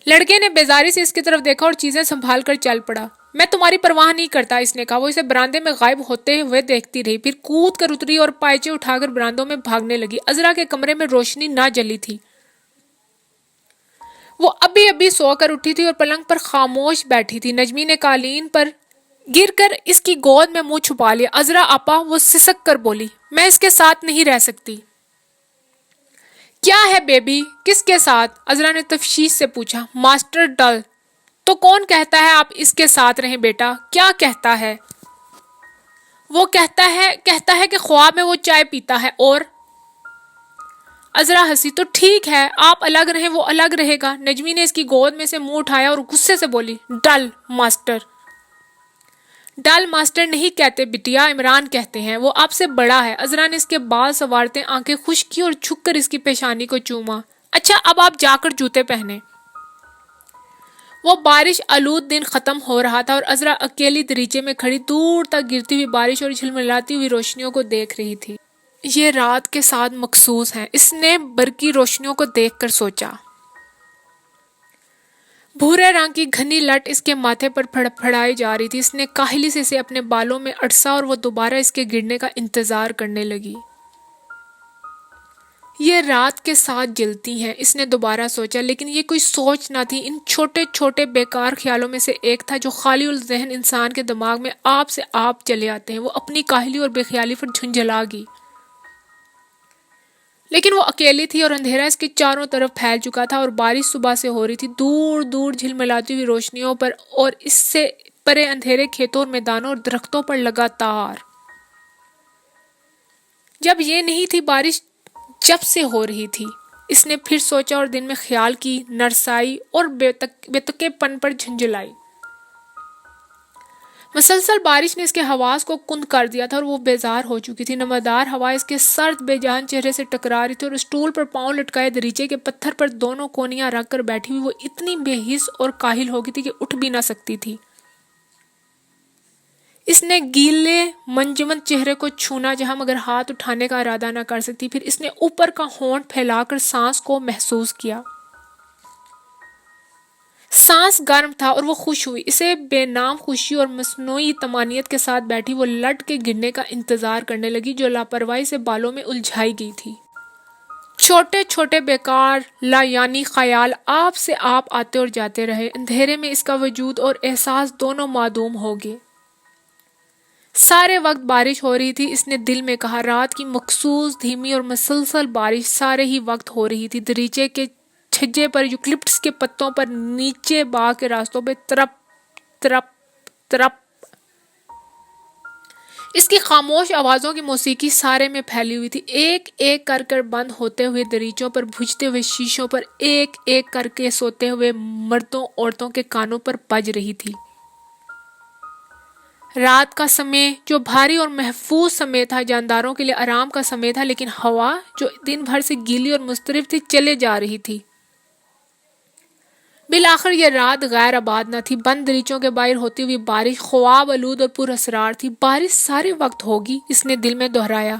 لڑکے نے بیزاری سے اس کی طرف دیکھا اور چیزیں سنبھال کر چل پڑا. میں تمہاری پرواہ نہیں کرتا، اس نے کہا۔ وہ اسے برآمدے میں غائب ہوتے ہوئے دیکھتی رہی، پھر کود کر اتری اور پائچے اٹھا کر برآمدوں میں بھاگنے لگی۔ عذرا کے کمرے میں روشنی نہ جلی تھی۔ وہ ابھی ابھی سو کر اٹھی تھی اور پلنگ پر خاموش بیٹھی تھی۔ نجمی نے قالین پر گر کر اس کی گود میں منہ چھپا لیا۔ عذرا آپا، وہ سسک کر بولی، میں اس کے ساتھ نہیں رہ سکتی۔ کیا ہے بیبی، کس کے ساتھ؟ عذرا نے تفشیش سے پوچھا۔ ماسٹر ڈل۔ تو کون کہتا ہے آپ اس کے ساتھ رہیں بیٹا؟ کیا کہتا ہے؟ وہ کہتا ہے کہ خواب میں وہ چائے پیتا ہے اور عذرا ہنسی۔ تو ٹھیک ہے، آپ الگ رہیں، وہ الگ رہے گا۔ نجمی نے اس کی گود میں سے منہ اٹھایا اور غصے سے بولی، ڈل ماسٹر۔ ڈل ماسٹر نہیں کہتے بٹیا، عمران کہتے ہیں، وہ آپ سے بڑا ہے۔ عذرا نے اس کے بال سنوارتے آنکھیں خشک کی اور جھک کر اس کی پیشانی کو چوما۔ اچھا، اب آپ جا کر جوتے پہنیں۔ وہ بارش آلود دن ختم ہو رہا تھا اور عذرا اکیلی دریچے میں کھڑی دور تک گرتی ہوئی بارش اور جھلملاتی ہوئی روشنیوں کو دیکھ رہی تھی۔ یہ رات کے ساتھ مخصوص ہیں، اس نے برقی روشنیوں کو دیکھ کر سوچا۔ بھورے رنگ کی گھنی لٹ اس کے ماتھے پر پھڑائی جا رہی تھی۔ اس نے کاہلی سے اسے اپنے بالوں میں اٹسا اور وہ دوبارہ اس کے گرنے کا انتظار کرنے لگی۔ یہ رات کے ساتھ جلتی ہیں، اس نے دوبارہ سوچا، لیکن یہ کوئی سوچ نہ تھی، ان چھوٹے چھوٹے بیکار خیالوں میں سے ایک تھا جو خالی الذہن انسان کے دماغ میں آپ سے آپ چلے آتے ہیں۔ وہ اپنی کاہلی اور بے خیالی پر جھنجھلا گئی، لیکن وہ اکیلی تھی اور اندھیرا اس کے چاروں طرف پھیل چکا تھا اور بارش صبح سے ہو رہی تھی، دور دور جھلملاتی ہوئی روشنیوں پر اور اس سے پرے اندھیرے کھیتوں اور میدانوں اور درختوں پر لگاتار۔ جب یہ نہیں تھی بارش، جب سے ہو رہی تھی۔ اس نے پھر سوچا اور دن میں خیال کی، نرسائی اور بے تکے پن پر جھنجھلائی۔ مسلسل بارش نے اس کے حواس کو کند کر دیا تھا اور وہ بیزار ہو چکی تھی۔ نمودار ہوا اس کے سرد بے جان چہرے سے ٹکرا رہی تھی اور اسٹول پر پاؤں لٹکائے دریچے کے پتھر پر دونوں کونیاں رکھ کر بیٹھی ہوئی وہ اتنی بے حس اور کاہل ہو گئی تھی کہ اٹھ بھی نہ سکتی تھی۔ اس نے گیلے منجمد چہرے کو چھونا جہاں مگر ہاتھ اٹھانے کا ارادہ نہ کر سکتی۔ پھر اس نے اوپر کا ہونٹ پھیلا کر سانس کو محسوس کیا۔ سانس گرم تھا اور وہ خوش ہوئی۔ اسے بے نام خوشی اور مصنوعی طمانینت کے ساتھ بیٹھی وہ لٹ کے گرنے کا انتظار کرنے لگی جو لاپرواہی سے بالوں میں الجھائی گئی تھی۔ چھوٹے چھوٹے بیکار لا یعنی خیال آپ سے آپ آتے اور جاتے رہے۔ اندھیرے میں اس کا وجود اور احساس دونوں معدوم ہو گئے۔ سارے وقت بارش ہو رہی تھی، اس نے دل میں کہا۔ رات کی مخصوص دھیمی اور مسلسل بارش سارے ہی وقت ہو رہی تھی۔ دریچے کے چھجے پر یوکلپٹس کے پتوں پر نیچے باغ کے راستوں پہ ترپ ترپ ترپ۔ اس کی خاموش آوازوں کی موسیقی سارے میں پھیلی ہوئی تھی، ایک ایک کر کر بند ہوتے ہوئے دریچوں پر بجھتے ہوئے شیشوں پر ایک ایک کر کے سوتے ہوئے مردوں عورتوں کے کانوں پر بج رہی تھی۔ رات کا سمے جو بھاری اور محفوظ سمے تھا، جانداروں کے لیے آرام کا سمے تھا، لیکن ہوا جو دن بھر سے گیلی اور مضطرب تھی چلے جا رہی تھی۔ بالآخر یہ رات غیر آباد نہ تھی۔ بند دریچوں کے باہر ہوتی ہوئی بارش خواب آلود اور پر اسرار تھی۔ بارش سارے وقت ہوگی، اس نے دل میں دہرایا۔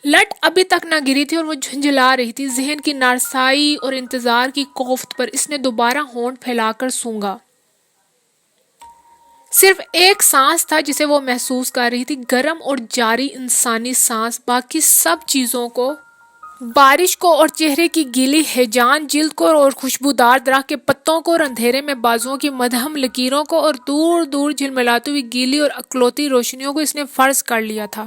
لٹ ابھی تک نہ گری تھی اور وہ جھنجھلا رہی تھی۔ ذہن کی نارسائی اور انتظار کی کوفت پر اس نے دوبارہ ہونٹ پھیلا کر سونگھا۔ صرف ایک سانس تھا جسے وہ محسوس کر رہی تھی، گرم اور جاری انسانی سانس۔ باقی سب چیزوں کو، بارش کو اور چہرے کی گیلی ہیجان جلد کو اور خوشبودار درخت کے پتوں کو اور اندھیرے میں بازوؤں کی مدھم لکیروں کو اور دور دور جھلملاتی ہوئی گیلی اور اکلوتی روشنیوں کو اس نے فرض کر لیا تھا۔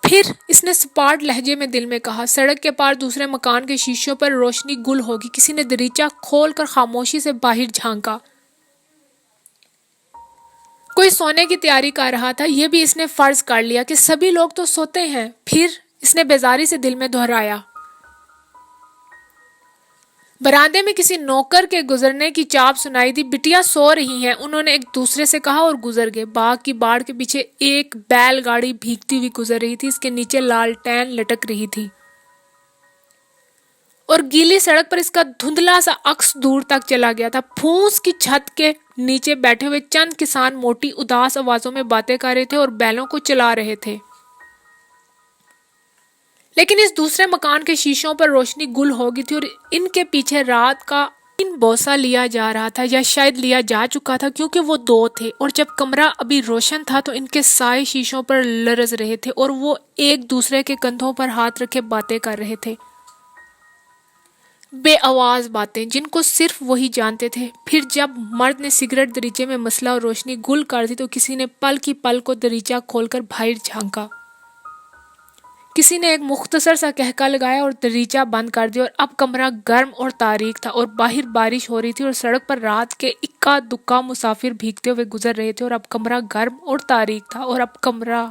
پھر اس نے سپاٹ لہجے میں دل میں کہا، سڑک کے پار دوسرے مکان کے شیشوں پر روشنی گل ہوگی۔ کسی نے دریچہ کھول کر خاموشی سے باہر جھانکا۔ کوئی سونے کی تیاری کر رہا تھا۔ یہ بھی اس نے فرض کر لیا کہ سبھی لوگ تو سوتے ہیں۔ پھر اس نے بیزاری سے دل میں دہرایا۔ برآمدے میں کسی نوکر کے گزرنے کی چاپ سنائی دی۔ بٹیا سو رہی ہیں، انہوں نے ایک دوسرے سے کہا اور گزر گئے۔ باغ کی باڑ کے پیچھے ایک بیل گاڑی بھیگتی ہوئی گزر رہی تھی، اس کے نیچے لالٹین لٹک رہی تھی اور گیلی سڑک پر اس کا دھندلا سا عکس دور تک چلا گیا تھا۔ پھوس کی چھت کے نیچے بیٹھے ہوئے چند کسان موٹی اداس آوازوں میں باتیں کر رہے تھے اور بیلوں کو چلا رہے تھے، لیکن اس دوسرے مکان کے شیشوں پر روشنی گل ہو گئی تھی اور ان کے پیچھے رات کا بوسہ لیا جا رہا تھا یا شاید لیا جا چکا تھا کیونکہ وہ دو تھے اور جب کمرہ ابھی روشن تھا تو ان کے سائے شیشوں پر لرز رہے تھے اور وہ ایک دوسرے کے کندھوں پر ہاتھ رکھے باتیں کر رہے تھے، بے آواز باتیں جن کو صرف وہی جانتے تھے۔ پھر جب مرد نے سگریٹ دریچے میں مسئلہ اور روشنی گل کر دی تو کسی نے پل کی پل کو دریچہ کھول کر باہر جھانکا، کسی نے ایک مختصر سا کہکا لگایا اور دریچہ بند کر دیا، اور اب کمرہ گرم اور تاریک تھا اور باہر بارش ہو رہی تھی اور سڑک پر رات کے اکا دکا مسافر بھیگتے ہوئے گزر رہے تھے، اور اب کمرہ گرم اور تاریک تھا اور اب کمرہ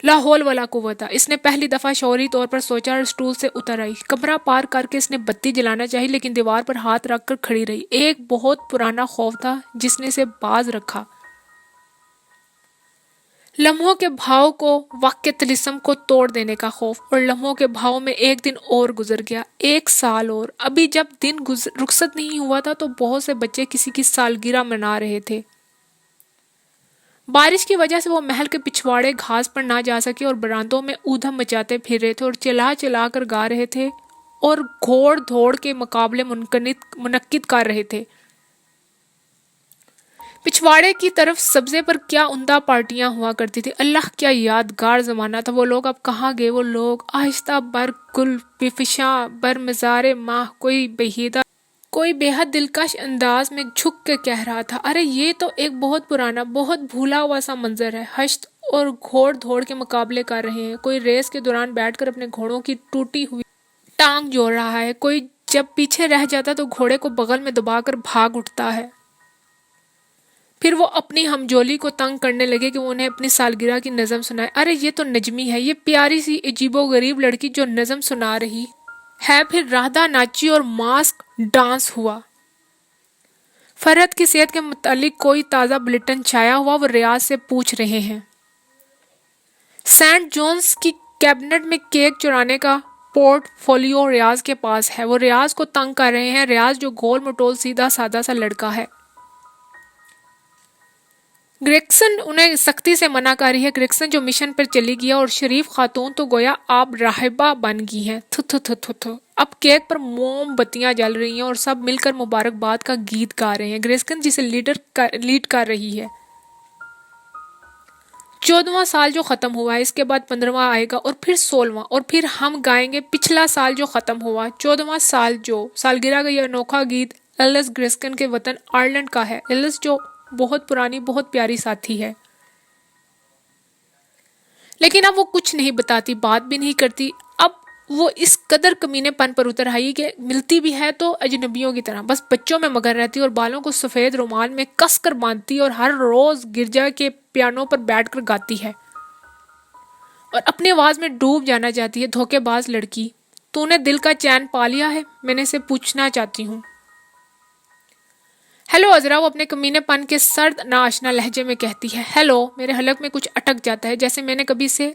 لا حول ولا قوت۔ اس نے پہلی دفعہ شعوری طور پر سوچا اور اسٹول سے اتر آئی۔ کمرہ پار کر کے اس نے بتی جلانا چاہی لیکن دیوار پر ہاتھ رکھ کر کھڑی رہی۔ ایک بہت پرانا خوف تھا جس نے اسے باز رکھا، لمحوں کے بھاؤ کو، وقت کے طلسم کو توڑ دینے کا خوف، اور لمحوں کے بھاؤ میں ایک دن اور گزر گیا، 1 سال اور۔ ابھی جب دن رخصت نہیں ہوا تھا تو بہت سے بچے کسی کی سالگرہ منا رہے تھے۔ بارش کی وجہ سے وہ محل کے پچھواڑے گھاس پر نہ جا سکے اور براندوں میں اودھم مچاتے پھر رہے تھے اور چلا چلا کر گا رہے تھے اور گھوڑ دوڑ کے مقابلے منعقد کر رہے تھے۔ پچھواڑے کی طرف سبزے پر کیا عمدہ پارٹیاں ہوا کرتی تھی، اللہ کیا یادگار زمانہ تھا۔ وہ لوگ اب کہاں گئے؟ وہ لوگ آہستہ بر گل بفشاں بر مزار ماہ، کوئی بے حد دلکش انداز میں جھک کے کہہ رہا تھا، ارے یہ تو ایک بہت پرانا، بہت بھولا ہوا سا منظر ہے۔ ہشت اور گھوڑ دھوڑ کے مقابلے کر رہے ہیں، کوئی ریس کے دوران بیٹھ کر اپنے گھوڑوں کی ٹوٹی ہوئی ٹانگ جوڑ رہا ہے، کوئی جب پیچھے رہ جاتا تو گھوڑے کو بغل میں دبا کر بھاگ اٹھتا ہے۔ پھر وہ اپنی ہمجولی کو تنگ کرنے لگے کہ وہ انہیں اپنی سالگرہ کی نظم سنائے۔ ارے یہ تو نجمی ہے، یہ پیاری سی عجیب و غریب لڑکی جو نظم سنا رہی ہے۔ پھر راہدہ ناچی اور ماسک ڈانس ہوا۔ فرحت کی صحت کے متعلق کوئی تازہ بلیٹن چھایا ہوا، وہ ریاض سے پوچھ رہے ہیں۔ سینٹ جونز کی کیبنٹ میں کیک چرانے کا پورٹ فولیو ریاض کے پاس ہے، وہ ریاض کو تنگ کر رہے ہیں، ریاض جو گول مٹول سیدھا سادہ سا لڑکا ہے۔ گریگسن انہیں سختی سے منع کر رہی ہے، گریگسن جو مشن پر چلی گیا اور شریف خاتون تو گویا آپ راہبہ بن گئی ہیں۔ تھو۔ اب کیک پر موم بتیاں جل رہی ہیں اور سب مل کر مبارکباد کا گیت گا رہے ہیں۔ گریگسن جسے لیڈ کر رہی ہے۔ 14واں سال جو ختم ہوا ہے، اس کے بعد 15واں آئے گا اور پھر 16واں، اور پھر ہم گائیں گے پچھلا سال جو ختم ہوا، 14واں سال جو سالگرہ کا یہ انوکھا گیت ایلس گریگسن کے وطن آئرلینڈ کا ہے، ایلس جو بہت پرانی بہت پیاری ساتھی ہے۔ لیکن اب وہ کچھ نہیں بتاتی، بات بھی نہیں کرتی، اب وہ اس قدر کمینے پن پر اتر آئی کہ ملتی بھی ہے تو اجنبیوں کی طرح، بس بچوں میں مگن رہتی اور بالوں کو سفید رومال میں کس کر باندھتی اور ہر روز گرجا کے پیانو پر بیٹھ کر گاتی ہے اور اپنی آواز میں ڈوب جانا چاہتی ہے۔ دھوکے باز لڑکی، تو نے دل کا چین پا لیا ہے؟ میں نے اسے پوچھنا چاہتی ہوں۔ ہیلو عذرا، وہ اپنے کمینے پن کے سرد ناآشنا لہجے میں کہتی ہے۔ ہیلو، میرے حلق میں کچھ اٹک جاتا ہے، جیسے میں نے کبھی اسے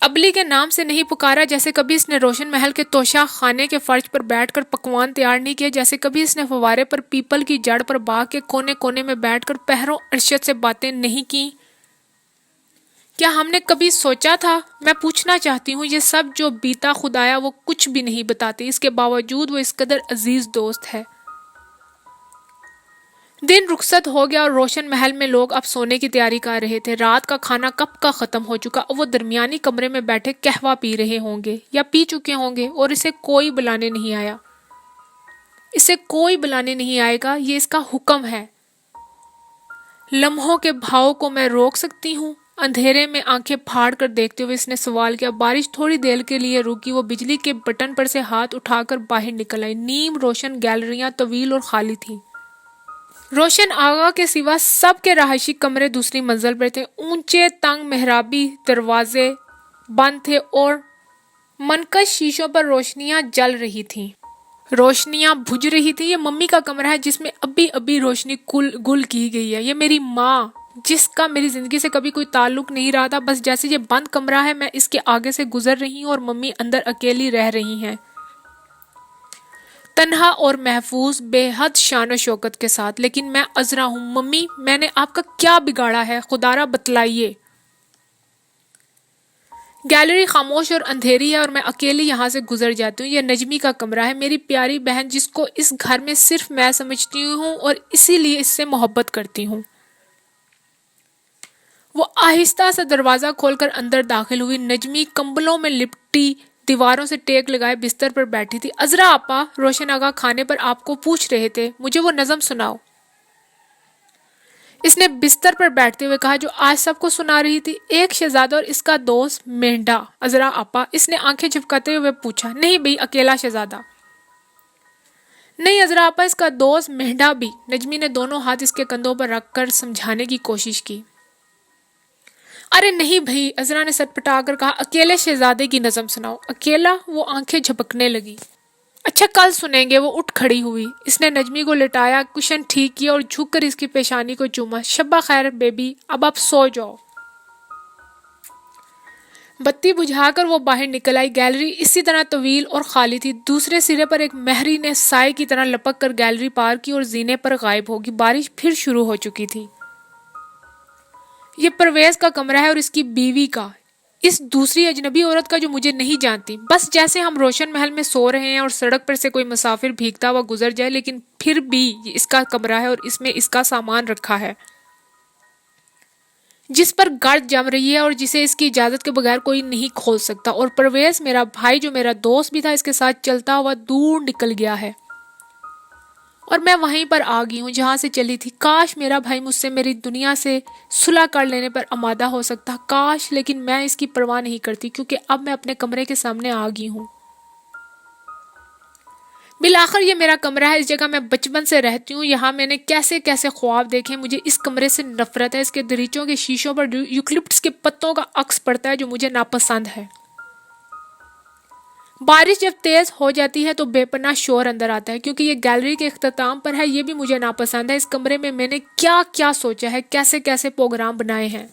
ابلی کے نام سے نہیں پکارا، جیسے کبھی اس نے روشن محل کے توشہ خانے کے فرش پر بیٹھ کر پکوان تیار نہیں کیے، جیسے کبھی اس نے فوارے پر پیپل کی جڑ پر باغ کے کونے کونے میں بیٹھ کر پہروں ارشد سے باتیں نہیں کی۔ کیا ہم نے کبھی سوچا تھا؟ میں پوچھنا چاہتی ہوں، یہ سب جو بیتا خدایا وہ کچھ بھی نہیں بتاتی، اس کے باوجود وہ اس قدر عزیز دوست ہے۔ دن رخصت ہو گیا اور روشن محل میں لوگ اب سونے کی تیاری کر رہے تھے۔ رات کا کھانا کب کا ختم ہو چکا اور وہ درمیانی کمرے میں بیٹھے قہوہ پی رہے ہوں گے یا پی چکے ہوں گے، اور اسے کوئی بلانے نہیں آیا، اسے کوئی بلانے نہیں آئے گا، یہ اس کا حکم ہے۔ لمحوں کے بھاؤ کو میں روک سکتی ہوں؟ اندھیرے میں آنکھیں پھاڑ کر دیکھتے ہوئے اس نے سوال کیا۔ بارش تھوڑی دیر کے لیے رکی، وہ بجلی کے بٹن پر سے ہاتھ اٹھا کر باہر نکل آئی۔ نیم روشن گیلریاں طویل اور خالی تھیں۔ روشن آغا کے سوا سب کے رہائشی کمرے دوسری منزل پر تھے۔ اونچے تنگ محرابی دروازے بند تھے اور منقش شیشوں پر روشنیاں جل رہی تھیں، روشنیاں بجھ رہی تھیں۔ یہ ممی کا کمرہ ہے جس میں ابھی روشنی گل کی گئی ہے۔ یہ میری ماں جس کا میری زندگی سے کبھی کوئی تعلق نہیں رہا تھا، بس جیسے یہ بند کمرہ ہے، میں اس کے آگے سے گزر رہی ہوں اور ممی اندر اکیلی رہ رہی ہیں، تنہا اور محفوظ، بے حد شان و شوکت کے ساتھ۔ لیکن میں عذرا ہوں ممی، میں نے آپ کا کیا بگاڑا ہے؟ خدا را بتلائیے۔ گیلری خاموش اور اندھیری ہے اور میں اکیلی یہاں سے گزر جاتی ہوں. یہ نجمی کا کمرہ ہے، میری پیاری بہن جس کو اس گھر میں صرف میں سمجھتی ہوں اور اسی لیے اس سے محبت کرتی ہوں. وہ آہستہ سے دروازہ کھول کر اندر داخل ہوئی. نجمی کمبلوں میں لپٹی دیواروں سے ٹیک لگائے بستر پر بیٹھی تھی. عذرا آپا، روشن آغا کھانے پر آپ کو پوچھ رہے تھے، مجھے وہ نظم سناؤ. اس نے بستر پر بیٹھتے ہوئے کہا جو آج سب کو سنا رہی تھی. ایک شہزادہ اور اس کا دوست مہنڈا. عذرا آپا، اس نے آنکھیں جھپکاتے ہوئے پوچھا. نہیں بھئی، اکیلا شہزادہ. نہیں عذرا آپا، اس کا دوست مہنڈا بھی. نجمی نے دونوں ہاتھ اس کے کندھوں پر رکھ کر سمجھانے کی کوشش کی. ارے نہیں بھئی، عذرا نے سٹ پٹا کر کہا. اکیلے شہزادے کی نظم سناؤ. اکیلا؟ وہ آنکھیں جھپکنے لگی. اچھا کل سنیں گے. وہ اٹھ کھڑی ہوئی. اس نے نجمی کو لٹایا، کشن ٹھیک کیا اور جھک کر اس کی پیشانی کو چوما. شبہ خیر بیبی، اب آپ سو جاؤ. بتی بجھا کر وہ باہر نکل آئی. گیلری اسی طرح طویل اور خالی تھی. دوسرے سرے پر ایک مہری نے سائے کی طرح لپک کر گیلری پار کی اور زینے پر غائب ہوگی. بارش پھر شروع ہو چکی تھی. یہ پرویز کا کمرہ ہے اور اس کی بیوی کا، اس دوسری اجنبی عورت کا جو مجھے نہیں جانتی. بس جیسے ہم روشن محل میں سو رہے ہیں اور سڑک پر سے کوئی مسافر بھیگتا ہوا گزر جائے، لیکن پھر بھی یہ اس کا کمرہ ہے اور اس میں اس کا سامان رکھا ہے جس پر گرد جم رہی ہے اور جسے اس کی اجازت کے بغیر کوئی نہیں کھول سکتا. اور پرویز میرا بھائی جو میرا دوست بھی تھا اس کے ساتھ چلتا ہوا دور نکل گیا ہے اور میں وہیں پر آ گئی ہوں جہاں سے چلی تھی. کاش میرا بھائی مجھ سے میری دنیا سے صلح کر لینے پر آمادہ ہو سکتا. کاش، لیکن میں اس کی پرواہ نہیں کرتی کیونکہ اب میں اپنے کمرے کے سامنے آ گئی ہوں. بالآخر یہ میرا کمرہ ہے. اس جگہ میں بچپن سے رہتی ہوں. یہاں میں نے کیسے کیسے خواب دیکھے. مجھے اس کمرے سے نفرت ہے. اس کے دریچوں کے شیشوں پر یوکلپٹس کے پتوں کا عکس پڑتا ہے جو مجھے ناپسند ہے. بارش جب تیز ہو جاتی ہے تو بے پناہ شور اندر آتا ہے کیونکہ یہ گیلری کے اختتام پر ہے. یہ بھی مجھے ناپسند ہے. اس کمرے میں نے کیا کیا سوچا ہے، کیسے کیسے پروگرام بنائے ہیں.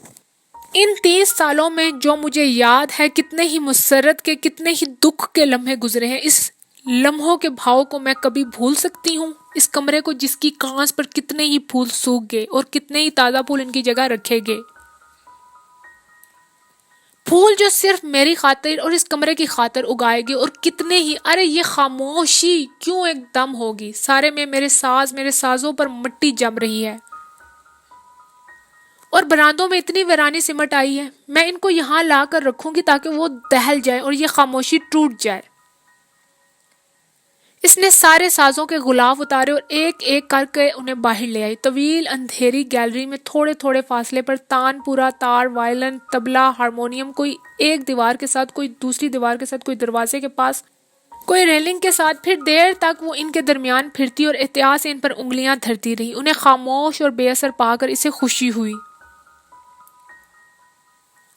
ان 30 سالوں میں جو مجھے یاد ہے کتنے ہی مسرت کے، کتنے ہی دکھ کے لمحے گزرے ہیں. اس لمحوں کے بھاؤ کو میں کبھی بھول سکتی ہوں؟ اس کمرے کو جس کی کانچ پر کتنے ہی پھول سوکھ گئے اور کتنے ہی تازہ پھول ان کی جگہ رکھے گئے. پھول جو صرف میری خاطر اور اس کمرے کی خاطر اگائے گئے اور کتنے ہی. ارے یہ خاموشی کیوں ایک دم ہوگی؟ سارے میں میرے سازوں پر مٹی جم رہی ہے اور براندوں میں اتنی ویرانی سمٹ آئی ہے. میں ان کو یہاں لا کر رکھوں گی تاکہ وہ دہل جائیں اور یہ خاموشی ٹوٹ جائے. اس نے سارے سازوں کے غلاف اتارے اور ایک ایک کر کے انہیں باہر لے آئی. طویل اندھیری گیلری میں تھوڑے تھوڑے فاصلے پر تان پورا، تار، وائلن، طبلہ، ہارمونیم، کوئی ایک دیوار کے ساتھ، کوئی دوسری دیوار کے ساتھ، کوئی دروازے کے پاس، کوئی ریلنگ کے ساتھ. پھر دیر تک وہ ان کے درمیان پھرتی اور احتیاط سے ان پر انگلیاں دھرتی رہی. انہیں خاموش اور بے اثر پا کر اسے خوشی ہوئی.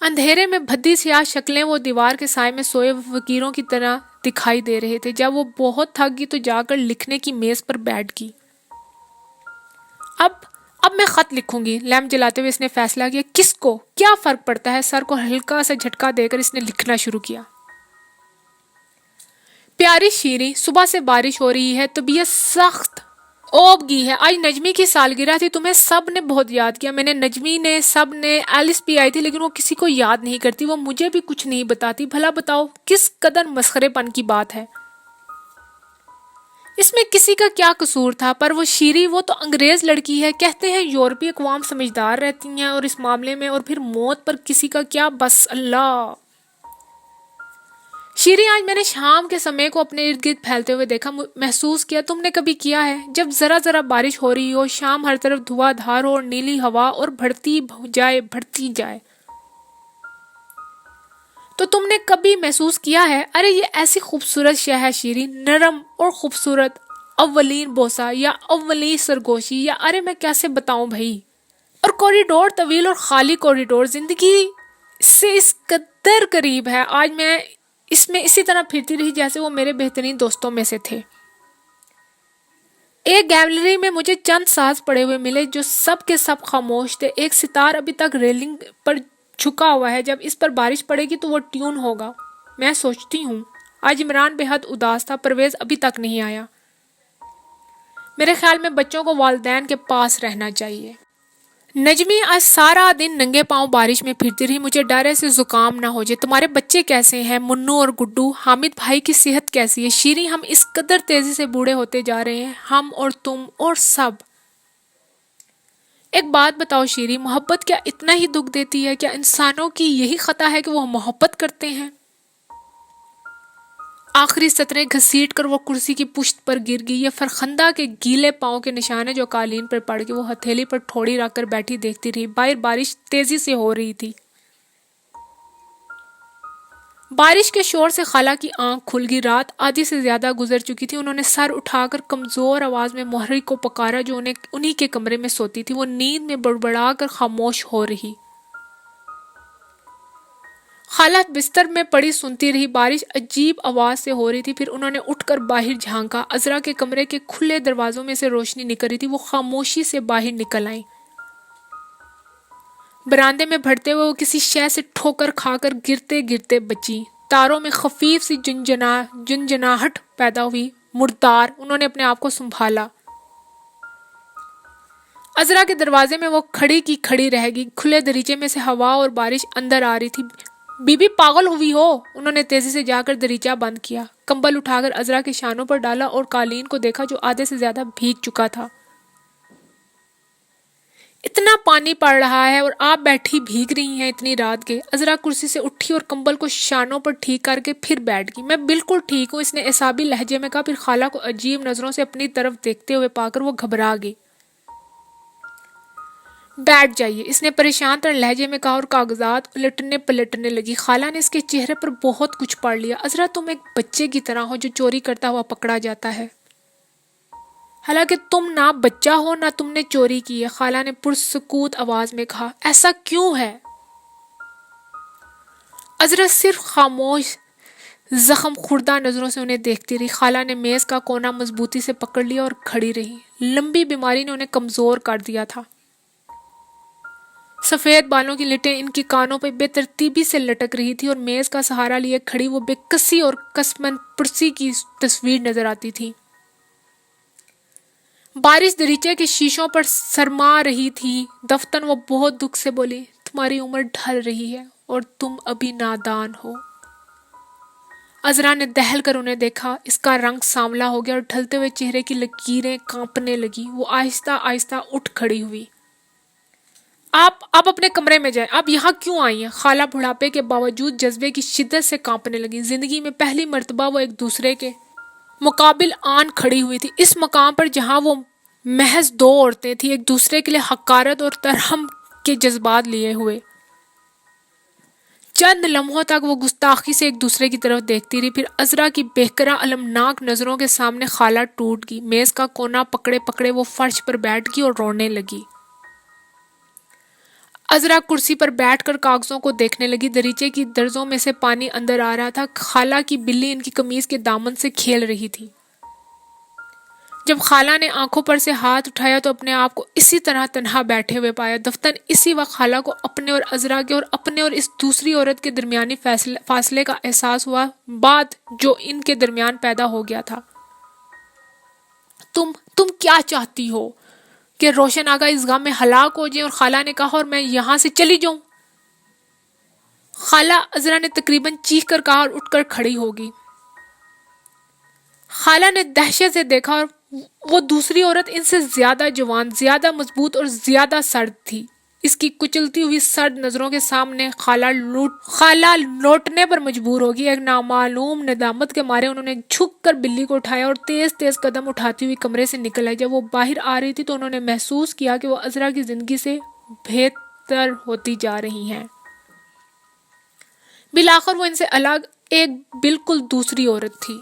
اندھیرے میں بھدی سیاہ شکلیں وہ دیوار کے سائے میں سوئے فقیروں کی طرح دکھائی دے رہے تھے. جب وہ بہت تھک گئی تو جا کر لکھنے کی میز پر بیٹھ گئی. اب میں خط لکھوں گی. لیمپ جلاتے ہوئے اس نے فیصلہ کیا. کس کو کیا فرق پڑتا ہے؟ سر کو ہلکا سا جھٹکا دے کر اس نے لکھنا شروع کیا. پیاری شیریں، صبح سے بارش ہو رہی ہے. طبیعت سخت اوب گئی ہے. آج نجمی کی سالگرہ تھی. تمہیں سب نے بہت یاد کیا. میں نے، نجمی نے، سب نے. ایلس بھی آئی تھی لیکن وہ کسی کو یاد نہیں کرتی. وہ مجھے بھی کچھ نہیں بتاتی. بھلا بتاؤ کس قدر مسخرے پن کی بات ہے. اس میں کسی کا کیا قصور تھا؟ پر وہ شیریں، وہ تو انگریز لڑکی ہے. کہتے ہیں یورپی اقوام سمجھدار رہتی ہیں اور اس معاملے میں، اور پھر موت پر کسی کا کیا. بس اللہ. شیریں، آج میں نے شام کے سمے کو اپنے ارد گرد پھیلتے ہوئے دیکھا، محسوس کیا. تم نے کبھی کیا ہے جب ذرا ذرا بارش ہو رہی ہو، شام ہر طرف دھواں دھار ہو اور نیلی ہوا اور بڑھتی جائے تو تم نے کبھی محسوس کیا ہے؟ ارے یہ ایسی خوبصورت شے ہے شیریں، نرم اور خوبصورت. اولین بوسہ یا اولین سرگوشی، یا ارے میں کیسے بتاؤں بھائی. اور کوریڈور، طویل اور خالی کوریڈور، زندگی سے اس قدر قریب ہے. آج میں اس میں اسی طرح پھرتی رہی جیسے وہ میرے بہترین دوستوں میں سے تھے. ایک گیلری میں مجھے چند ساز پڑے ہوئے ملے جو سب کے سب خاموش تھے. ایک ستار ابھی تک ریلنگ پر جھکا ہوا ہے. جب اس پر بارش پڑے گی تو وہ ٹیون ہوگا. میں سوچتی ہوں آج عمران بے حد اداس تھا. پرویز ابھی تک نہیں آیا. میرے خیال میں بچوں کو والدین کے پاس رہنا چاہیے. نجمی آج سارا دن ننگے پاؤں بارش میں پھرتی رہی، مجھے ڈر ہے اسے زکام نہ ہو جائے۔ تمہارے بچے کیسے ہیں؟ منو اور گڈو؟ حامد بھائی کی صحت کیسی ہے؟ شیریں، ہم اس قدر تیزی سے بوڑھے ہوتے جا رہے ہیں، ہم اور تم اور سب۔ ایک بات بتاؤ شیریں، محبت کیا اتنا ہی دکھ دیتی ہے؟ کیا انسانوں کی یہی خطا ہے کہ وہ محبت کرتے ہیں؟ آخری سطریں گھسیٹ کر وہ کرسی کی پشت پر گر گئی۔ یہ فرخندہ کے گیلے پاؤں کے نشان ہے جو قالین پر پڑ گئے۔ وہ ہتھیلی پر ٹھوڑی رکھ کر بیٹھی دیکھتی رہی۔ باہر بارش تیزی سے ہو رہی تھی۔ بارش کے شور سے خالہ کی آنکھ کھل گئی۔ رات آدھی سے زیادہ گزر چکی تھی۔ انہوں نے سر اٹھا کر کمزور آواز میں محرک کو پکارا جو انہی کے کمرے میں سوتی تھی۔ وہ نیند میں بڑبڑا کر خاموش ہو رہی۔ خالہ بستر میں پڑی سنتی رہی۔ بارش عجیب آواز سے ہو رہی تھی۔ پھر انہوں نے اٹھ کر باہر جھانکا۔ عذرا کے کمرے کے کھلے دروازوں میں سے روشنی نکل رہی تھی۔ وہ خاموشی سے باہر نکل آئیں۔ برآمدے میں بڑھتے ہوئے وہ کسی شے سے ٹھوکر کھا کر گرتے گرتے بچی۔ تاروں میں خفیف سی جنجناہٹ پیدا ہوئی۔ مردار! انہوں نے اپنے آپ کو سنبھالا۔ عذرا کے دروازے میں وہ کھڑی کی کھڑی رہ گئی۔ کھلے دریچے میں سے ہوا اور بارش اندر آ رہی تھی۔ بی بی پاگل ہوئی ہو؟ انہوں نے تیزی سے جا کر دریچہ بند کیا، کمبل اٹھا کر عذرا کے شانوں پر ڈالا اور قالین کو دیکھا جو آدھے سے زیادہ بھیگ چکا تھا۔ اتنا پانی پڑ رہا ہے اور آپ بیٹھی بھیگ رہی ہیں اتنی رات کے۔ عذرا کرسی سے اٹھی اور کمبل کو شانوں پر ٹھیک کر کے پھر بیٹھ گئی۔ میں بالکل ٹھیک ہوں، اس نے اعصابی لہجے میں کہا۔ پھر خالہ کو عجیب نظروں سے اپنی طرف دیکھتے ہوئے پا کر وہ گھبرا گئی۔ بیٹھ جائیے، اس نے پریشان تر لہجے میں کہا اور کاغذات الٹنے پلٹنے لگی۔ خالہ نے اس کے چہرے پر بہت کچھ پڑھ لیا۔ عذرا، تم ایک بچے کی طرح ہو جو چوری کرتا ہوا پکڑا جاتا ہے، حالانکہ تم نہ بچہ ہو نہ تم نے چوری کی ہے، خالہ نے پرسکوت آواز میں کہا۔ ایسا کیوں ہے؟ عذرا صرف خاموش زخم خوردہ نظروں سے انہیں دیکھتی رہی۔ خالہ نے میز کا کونا مضبوطی سے پکڑ لیا اور کھڑی رہی۔ لمبی بیماری نے انہیں کمزور کر دیا تھا۔ سفید بالوں کی لٹیں ان کی کانوں پہ بے ترتیبی سے لٹک رہی تھی اور میز کا سہارا لیے کھڑی وہ بے کسی اور قسمن پرسی کی تصویر نظر آتی تھی۔ بارش دریچے کے شیشوں پر سرما رہی تھی۔ دفتن وہ بہت دکھ سے بولی، تمہاری عمر ڈھل رہی ہے اور تم ابھی نادان ہو۔ عذرا نے دہل کر انہیں دیکھا۔ اس کا رنگ سانولا ہو گیا اور ڈھلتے ہوئے چہرے کی لکیریں کانپنے لگی۔ وہ آہستہ آہستہ اٹھ کھڑی ہوئی۔ آپ اپنے کمرے میں جائیں، آپ یہاں کیوں آئی ہیں؟ خالہ بڑھاپے کے باوجود جذبے کی شدت سے کانپنے لگی۔ زندگی میں پہلی مرتبہ وہ ایک دوسرے کے مقابل آن کھڑی ہوئی تھی، اس مقام پر جہاں وہ محض دو عورتیں تھیں، ایک دوسرے کے لیے حقارت اور ترحم کے جذبات لیے ہوئے۔ چند لمحوں تک وہ گستاخی سے ایک دوسرے کی طرف دیکھتی رہی۔ پھر عذرا کی بہکرا المناک نظروں کے سامنے خالہ ٹوٹ گئی۔ میز کا کونا پکڑے پکڑے وہ فرش پر بیٹھ گئی اور رونے لگی۔ عذرا کرسی پر بیٹھ کر کاغذوں کو دیکھنے لگی۔ دریچے کی درزوں میں سے پانی اندر آ رہا تھا۔ خالہ کی بلی ان کی قمیض کے دامن سے کھیل رہی تھی۔ جب خالہ نے آنکھوں پر سے ہاتھ اٹھایا تو اپنے آپ کو اسی طرح تنہا بیٹھے ہوئے پایا۔ دفتن اسی وقت خالہ کو اپنے اور عذرا کے اور اپنے اور اس دوسری عورت کے درمیانی فاصلے کا احساس ہوا، بات جو ان کے درمیان پیدا ہو گیا تھا۔ تم کیا چاہتی ہو کہ روشن آگا اس غم میں ہلاک ہو جائیں؟ اور خالہ نے کہا، اور میں یہاں سے چلی جاؤں؟ خالہ، عذرا نے تقریباً چیخ کر کہا اور اٹھ کر کھڑی ہو گئی۔ خالہ نے دہشت سے دیکھا اور وہ دوسری عورت ان سے زیادہ جوان، زیادہ مضبوط اور زیادہ سرد تھی۔ اس کی کچلتی ہوئی سرد نظروں کے سامنے خالہ لوٹنے پر مجبور ہوگی۔ ایک نامعلوم ندامت کے مارے انہوں نے جھک کر بلی کو اٹھایا اور تیز تیز قدم اٹھاتی ہوئی کمرے سے نکل آئی۔ جب وہ باہر آ رہی تھی تو انہوں نے محسوس کیا کہ وہ عذرا کی زندگی سے بہتر ہوتی جا رہی ہیں۔ بالآخر وہ ان سے الگ ایک بالکل دوسری عورت تھی۔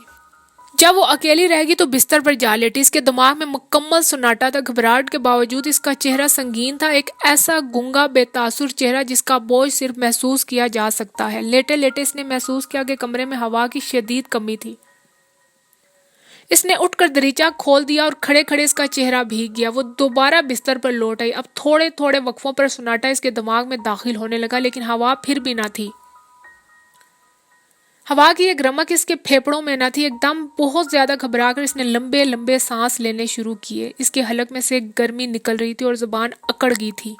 جب وہ اکیلی رہ گئی تو بستر پر جا لیٹی۔ اس کے دماغ میں مکمل سناٹا تھا۔ گھبراہٹ کے باوجود اس کا چہرہ سنگین تھا، ایک ایسا گنگا بے تاثر چہرہ جس کا بوجھ صرف محسوس کیا جا سکتا ہے۔ لیٹے لیٹے اس نے محسوس کیا کہ کمرے میں ہوا کی شدید کمی تھی۔ اس نے اٹھ کر دریچہ کھول دیا اور کھڑے کھڑے اس کا چہرہ بھیگ گیا۔ وہ دوبارہ بستر پر لوٹ آئی۔ اب تھوڑے تھوڑے وقفوں پر سناٹا اس کے دماغ میں داخل ہونے لگا، لیکن ہوا پھر بھی نہ تھی۔ ہوا کی ایک رمق اس کے پھیپھڑوں میں نہ تھی۔ ایک دم بہت زیادہ گھبرا کر اس نے لمبے لمبے سانس لینے شروع کیے۔ اس کے حلق میں سے گرمی نکل رہی تھی اور زبان اکڑ گئی تھی۔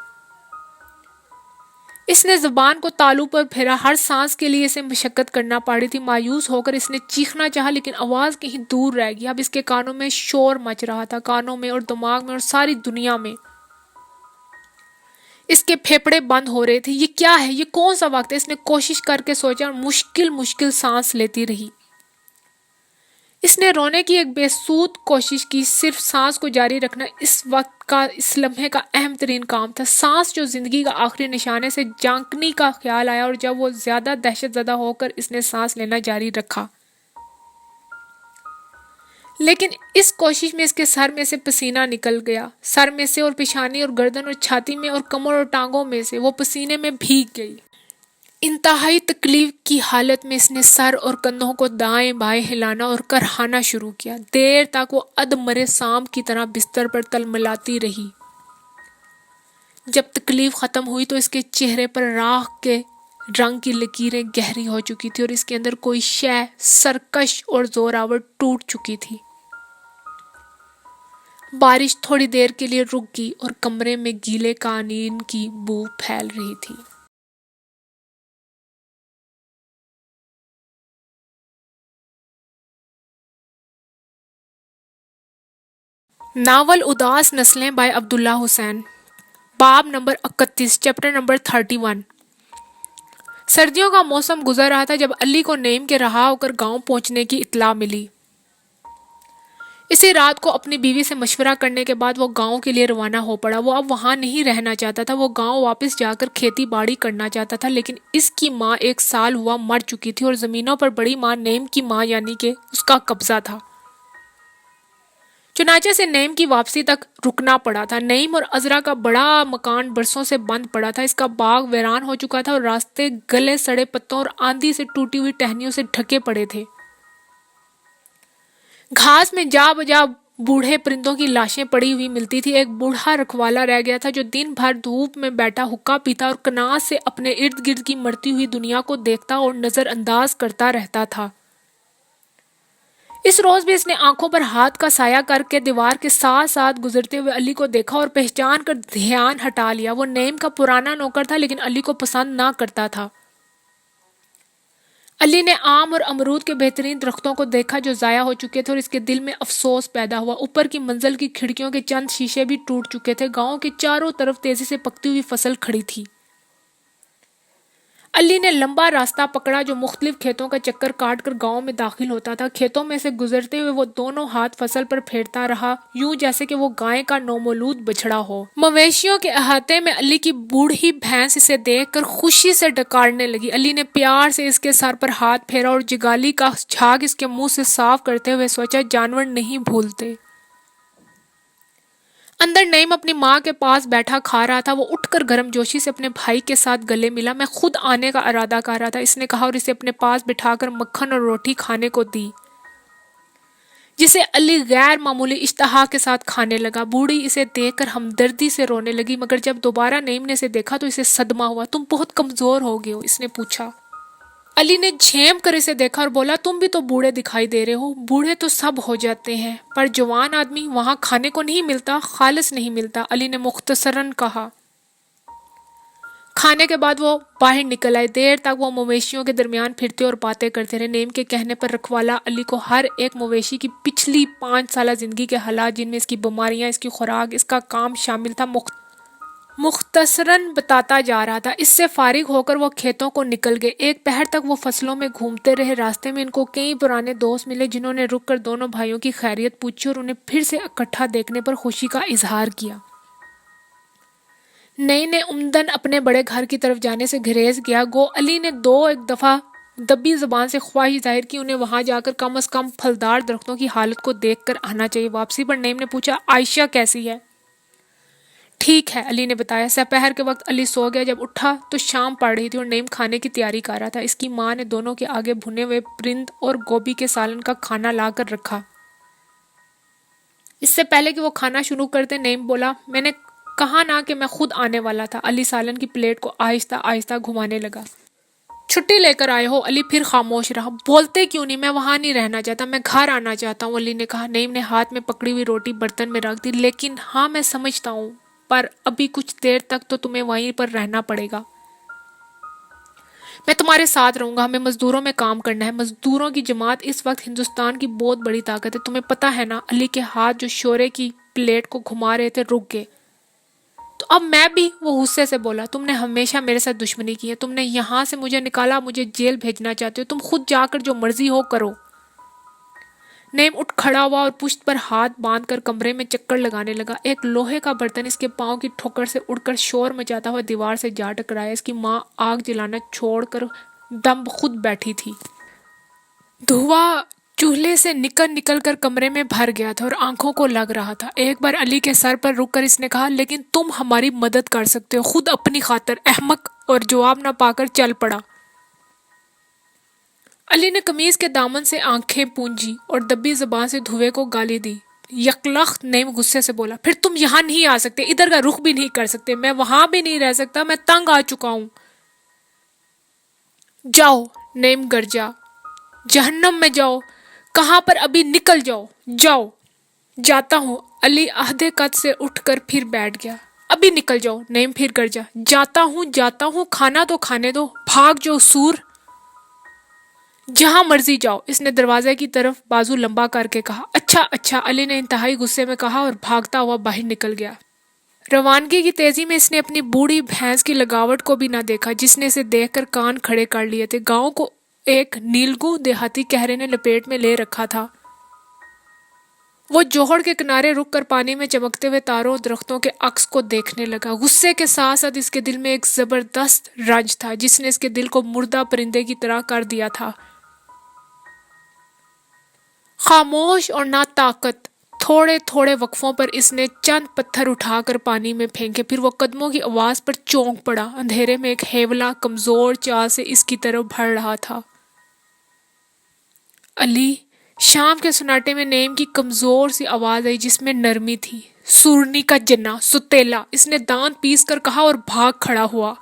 اس نے زبان کو تالو پر پھیرا، ہر سانس کے لیے اسے مشقت کرنا پڑی تھی۔ مایوس ہو کر اس نے چیخنا چاہا لیکن آواز کہیں دور رہ گئی۔ اب اس کے کانوں میں شور مچ رہا تھا، کانوں میں اور دماغ میں اور ساری دنیا میں۔ اس کے پھیپھڑے بند ہو رہے تھے۔ یہ کیا ہے؟ یہ کون سا وقت ہے؟ اس نے کوشش کر کے سوچا اور مشکل سانس لیتی رہی۔ اس نے رونے کی ایک بے سود کوشش کی، صرف سانس کو جاری رکھنا اس وقت کا، اس لمحے کا اہم ترین کام تھا۔ سانس جو زندگی کا آخری نشانے سے جھانکنے کا خیال آیا اور جب وہ زیادہ دہشت زدہ ہو کر اس نے سانس لینا جاری رکھا، لیکن اس کوشش میں اس کے سر میں سے پسینہ نکل گیا، سر میں سے اور پیشانی اور گردن اور چھاتی میں اور کمر اور ٹانگوں میں سے وہ پسینے میں بھیگ گئی۔ انتہائی تکلیف کی حالت میں اس نے سر اور کندھوں کو دائیں بائیں ہلانا اور کرہانا شروع کیا۔ دیر تک وہ ادمرے سانپ کی طرح بستر پر تلملاتی رہی۔ جب تکلیف ختم ہوئی تو اس کے چہرے پر راکھ کے رنگ کی لکیریں گہری ہو چکی تھی اور اس کے اندر کوئی شے سرکش اور زوراور ٹوٹ چکی تھی۔ بارش تھوڑی دیر کے لیے رک گئی اور کمرے میں گیلے قالین کی بو پھیل رہی تھی۔ ناول اداس نسلیں بائی عبداللہ حسین، باب نمبر 31، چیپٹر نمبر 31۔ سردیوں کا موسم گزر رہا تھا جب علی کو نعیم کے رہا ہو کر گاؤں پہنچنے کی اطلاع ملی۔ اسی رات کو اپنی بیوی سے مشورہ کرنے کے بعد وہ گاؤں کے لیے روانہ ہو پڑا۔ وہ اب وہاں نہیں رہنا چاہتا تھا، وہ گاؤں واپس جا کر کھیتی باڑی کرنا چاہتا تھا، لیکن اس کی ماں 1 سال ہوا مر چکی تھی اور زمینوں پر بڑی ماں نعیم کی ماں یعنی کہ اس کا قبضہ تھا۔ چنانچہ سے نعیم کی واپسی تک رکنا پڑا تھا۔ نعیم اور عذرا کا بڑا مکان برسوں سے بند پڑا تھا، اس کا باغ ویران ہو چکا تھا اور راستے گلے سڑے پتوں اور آندھی سے ٹوٹی ہوئی ٹہنیوں سے ڈھکے پڑے تھے۔ گھاس میں جا بجا بوڑھے پرندوں کی لاشیں پڑی ہوئی ملتی تھی۔ ایک بوڑھا رکھوالا رہ گیا تھا جو دن بھر دھوپ میں بیٹھا حقہ پیتا اور کناز سے اپنے ارد گرد کی مرتی ہوئی دنیا کو دیکھتا اور نظر انداز کرتا رہتا تھا۔ اس روز بھی اس نے آنکھوں پر ہاتھ کا سایہ کر کے دیوار کے ساتھ ساتھ گزرتے ہوئے علی کو دیکھا اور پہچان کر دھیان ہٹا لیا۔ وہ نعیم کا پرانا نوکر تھا لیکن علی کو پسند نہ کرتا تھا۔ علی نے آم اور امرود کے بہترین درختوں کو دیکھا جو ضائع ہو چکے تھے اور اس کے دل میں افسوس پیدا ہوا۔ اوپر کی منزل کی کھڑکیوں کے چند شیشے بھی ٹوٹ چکے تھے۔ گاؤں کے چاروں طرف تیزی سے پکتی ہوئی فصل کھڑی تھی۔ علی نے لمبا راستہ پکڑا جو مختلف کھیتوں کا چکر کاٹ کر گاؤں میں داخل ہوتا تھا۔ کھیتوں میں سے گزرتے ہوئے وہ دونوں ہاتھ فصل پر پھیرتا رہا، یوں جیسے کہ وہ گائے کا نومولود بچھڑا ہو۔ مویشیوں کے احاطے میں علی کی بوڑھی بھینس اسے دیکھ کر خوشی سے ڈکارنے لگی۔ علی نے پیار سے اس کے سر پر ہاتھ پھیرا اور جگالی کا جھاگ اس کے منہ سے صاف کرتے ہوئے سوچا، جانور نہیں بھولتے۔ اندر نعیم اپنی ماں کے پاس بیٹھا کھا رہا تھا۔ وہ اٹھ کر گرم جوشی سے اپنے بھائی کے ساتھ گلے ملا۔ میں خود آنے کا ارادہ کر رہا تھا، اس نے کہا اور اسے اپنے پاس بٹھا کر مکھن اور روٹی کھانے کو دی، جسے علی غیر معمولی اشتہا کے ساتھ کھانے لگا۔ بوڑھی اسے دیکھ کر ہمدردی سے رونے لگی، مگر جب دوبارہ نعیم نے اسے دیکھا تو اسے صدمہ ہوا۔ تم بہت کمزور ہو گئے ہو، اس نے پوچھا۔ علی نے جھیم کر اسے دیکھا اور بولا، تم بھی تو بوڑھے دکھائی دے رہے ہو۔ بوڑھے تو سب ہو جاتے ہیں، پر جوان آدمی وہاں کھانے کو نہیں ملتا، خالص نہیں ملتا، علی نے مختصراً کہا۔ کھانے کے بعد وہ باہر نکل آئے۔ دیر تک وہ مویشیوں کے درمیان پھرتے اور باتیں کرتے رہے۔ نعیم کے کہنے پر رکھوالا علی کو ہر ایک مویشی کی پچھلی 5 سالہ زندگی کے حالات، جن میں اس کی بیماریاں، اس کی خوراک، اس کا کام شامل تھا، مختصراً بتاتا جا رہا تھا۔ اس سے فارغ ہو کر وہ کھیتوں کو نکل گئے۔ ایک پہر تک وہ فصلوں میں گھومتے رہے۔ راستے میں ان کو کئی پرانے دوست ملے جنہوں نے رک کر دونوں بھائیوں کی خیریت پوچھی اور انہیں پھر سے اکٹھا دیکھنے پر خوشی کا اظہار کیا۔ نئی نے عمدن اپنے بڑے گھر کی طرف جانے سے گریز کیا، گو علی نے 2-1 دفعہ دبی زبان سے خواہش ظاہر کی انہیں وہاں جا کر کم از کم پھلدار درختوں کی حالت کو دیکھ کر آنا چاہیے۔ واپسی پر نعیم نے پوچھا، عائشہ کیسی ہے؟ ٹھیک ہے، علی نے بتایا۔ سپہر کے وقت علی سو گیا۔ جب اٹھا تو شام پڑ رہی تھی اور نعیم کھانے کی تیاری کر رہا تھا۔ اس کی ماں نے دونوں کے آگے بھنے ہوئے پرند اور گوبھی کے سالن کا کھانا لا کر رکھا۔ اس سے پہلے کہ وہ کھانا شروع کرتے، نعیم بولا، میں نے کہا نا کہ میں خود آنے والا تھا۔ علی سالن کی پلیٹ کو آہستہ آہستہ گھمانے لگا۔ چھٹی لے کر آئے ہو؟ علی پھر خاموش رہا۔ بولتے کیوں نہیں؟ میں وہاں نہیں رہنا چاہتا، میں گھر آنا چاہتا ہوں، علی نے کہا۔ نعیم نے ہاتھ میں پکڑی ہوئی روٹی برتن میں رکھ دی۔ لیکن ہاں میں سمجھتا ہوں، پر ابھی کچھ دیر تک تو تمہیں وہیں پر رہنا پڑے گا۔ میں تمہارے ساتھ رہوں گا، ہمیں مزدوروں میں کام کرنا ہے، مزدوروں کی جماعت اس وقت ہندوستان کی بہت بڑی طاقت ہے، تمہیں پتہ ہے نا۔ علی کے ہاتھ جو شورے کی پلیٹ کو گھما رہے تھے رک گئے۔ تو اب میں بھی، وہ غصے سے بولا، تم نے ہمیشہ میرے ساتھ دشمنی کی ہے، تم نے یہاں سے مجھے نکالا، مجھے جیل بھیجنا چاہتے ہو، تم خود جا کر جو مرضی ہو کرو۔ نیم اٹھ کھڑا ہوا اور پشت پر ہاتھ باندھ کر کمرے میں چکر لگانے لگا۔ ایک لوہے کا برتن اس کے پاؤں کی ٹھوکر سے اڑ کر شور مچاتا ہوا دیوار سے جا ٹکرایا۔ اس کی ماں آگ جلانا چھوڑ کر دم خود بیٹھی تھی۔ دھواں چولہے سے نکل نکل کر کمرے میں بھر گیا تھا اور آنکھوں کو لگ رہا تھا۔ ایک بار علی کے سر پر رک کر اس نے کہا، لیکن تم ہماری مدد کر سکتے ہو، خود اپنی خاطر۔ احمق! اور جواب نہ پا کر چل پڑا۔ علی نے قمیض کے دامن سے آنکھیں پونجی اور دبی زبان سے دھوے کو گالی دی۔ یکلخت نیم غصے سے بولا، پھر تم یہاں نہیں آ سکتے، ادھر کا رخ بھی نہیں کر سکتے، میں وہاں بھی نہیں رہ سکتا، میں تنگ آ چکا ہوں۔ جاؤ، نیم گرجا، جہنم میں جاؤ، کہاں پر ابھی نکل جاؤ، جاؤ۔ جاتا ہوں۔ علی آدھے قد سے اٹھ کر پھر بیٹھ گیا۔ ابھی نکل جاؤ، نیم پھر گرجا۔ جاتا ہوں، کھانا تو کھانے دو، بھاگ جو سور۔ جہاں مرضی جاؤ، اس نے دروازے کی طرف بازو لمبا کر کے کہا۔ اچھا اچھا، علی نے انتہائی غصے میں کہا اور بھاگتا ہوا باہر نکل گیا۔ روانگی کی تیزی میں اس نے اپنی بوڑھی بھینس کی لگاوٹ کو بھی نہ دیکھا جس نے اسے دیکھ کر کان کھڑے کر لیے تھے۔ گاؤں کو ایک نیلگو دیہاتی قہرے نے لپیٹ میں لے رکھا تھا۔ وہ جوہڑ کے کنارے رک کر پانی میں چمکتے ہوئے تاروں اور درختوں کے عکس کو دیکھنے لگا۔ غصے کے ساتھ ساتھ اس کے دل میں ایک زبردست رنج تھا جس نے اس کے دل کو مردہ پرندے کی طرح کر دیا تھا۔ خاموش اور نا طاقت، تھوڑے تھوڑے وقفوں پر اس نے چند پتھر اٹھا کر پانی میں پھینکے، پھر وہ قدموں کی آواز پر چونک پڑا۔ اندھیرے میں ایک ہیولا کمزور چال سے اس کی طرف بڑھ رہا تھا۔ علی! شام کے سناٹے میں نیم کی کمزور سی آواز آئی جس میں نرمی تھی۔ سورنی کا جنا، ستیلا! اس نے دانت پیس کر کہا اور بھاگ کھڑا ہوا۔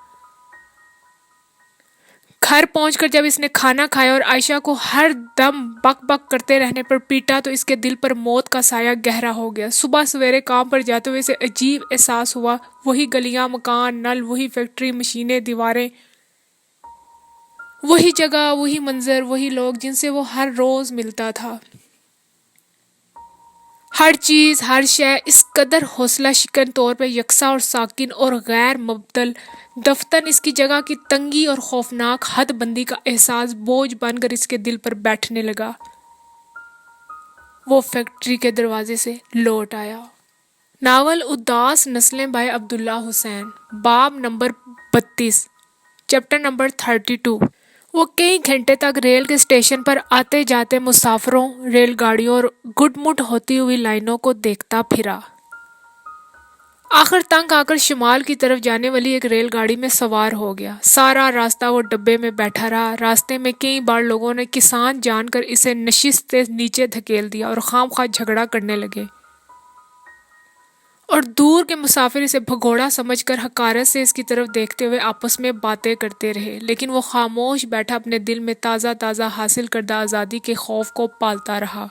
گھر پہنچ کر جب اس نے کھانا کھایا اور عائشہ کو ہر دم بک بک کرتے رہنے پر پیٹا تو اس کے دل پر موت کا سایہ گہرا ہو گیا۔ صبح سویرے کام پر جاتے ہوئے اسے عجیب احساس ہوا، وہی گلیاں، مکان، نل، وہی فیکٹری، مشینیں، دیواریں، وہی جگہ، وہی منظر، وہی لوگ جن سے وہ ہر روز ملتا تھا۔ ہر چیز، ہر شے اس قدر حوصلہ شکن طور پہ یکساں اور ساکن اور غیر مبدل۔ دفتن اس کی جگہ کی تنگی اور خوفناک حد بندی کا احساس بوجھ بن کر اس کے دل پر بیٹھنے لگا۔ وہ فیکٹری کے دروازے سے لوٹ آیا۔ ناول اداس نسلیں بائے عبداللہ حسین، باب نمبر 32، چیپٹر نمبر 32۔ وہ کئی گھنٹے تک ریل کے اسٹیشن پر آتے جاتے مسافروں، ریل گاڑیوں اور گڈ مڈ ہوتی ہوئی لائنوں کو دیکھتا پھرا۔ آخر تنگ آ کر شمال کی طرف جانے والی ایک ریل گاڑی میں سوار ہو گیا۔ سارا راستہ وہ ڈبے میں بیٹھا رہا۔ راستے میں کئی بار لوگوں نے کسان جان کر اسے نشست سے نیچے دھکیل دیا اور خواہ مخواہ جھگڑا کرنے لگے، اور دور کے مسافر اسے بھگوڑا سمجھ کر حقارت سے اس کی طرف دیکھتے ہوئے آپس میں باتیں کرتے رہے، لیکن وہ خاموش بیٹھا اپنے دل میں تازہ تازہ حاصل کردہ آزادی کے خوف کو پالتا رہا۔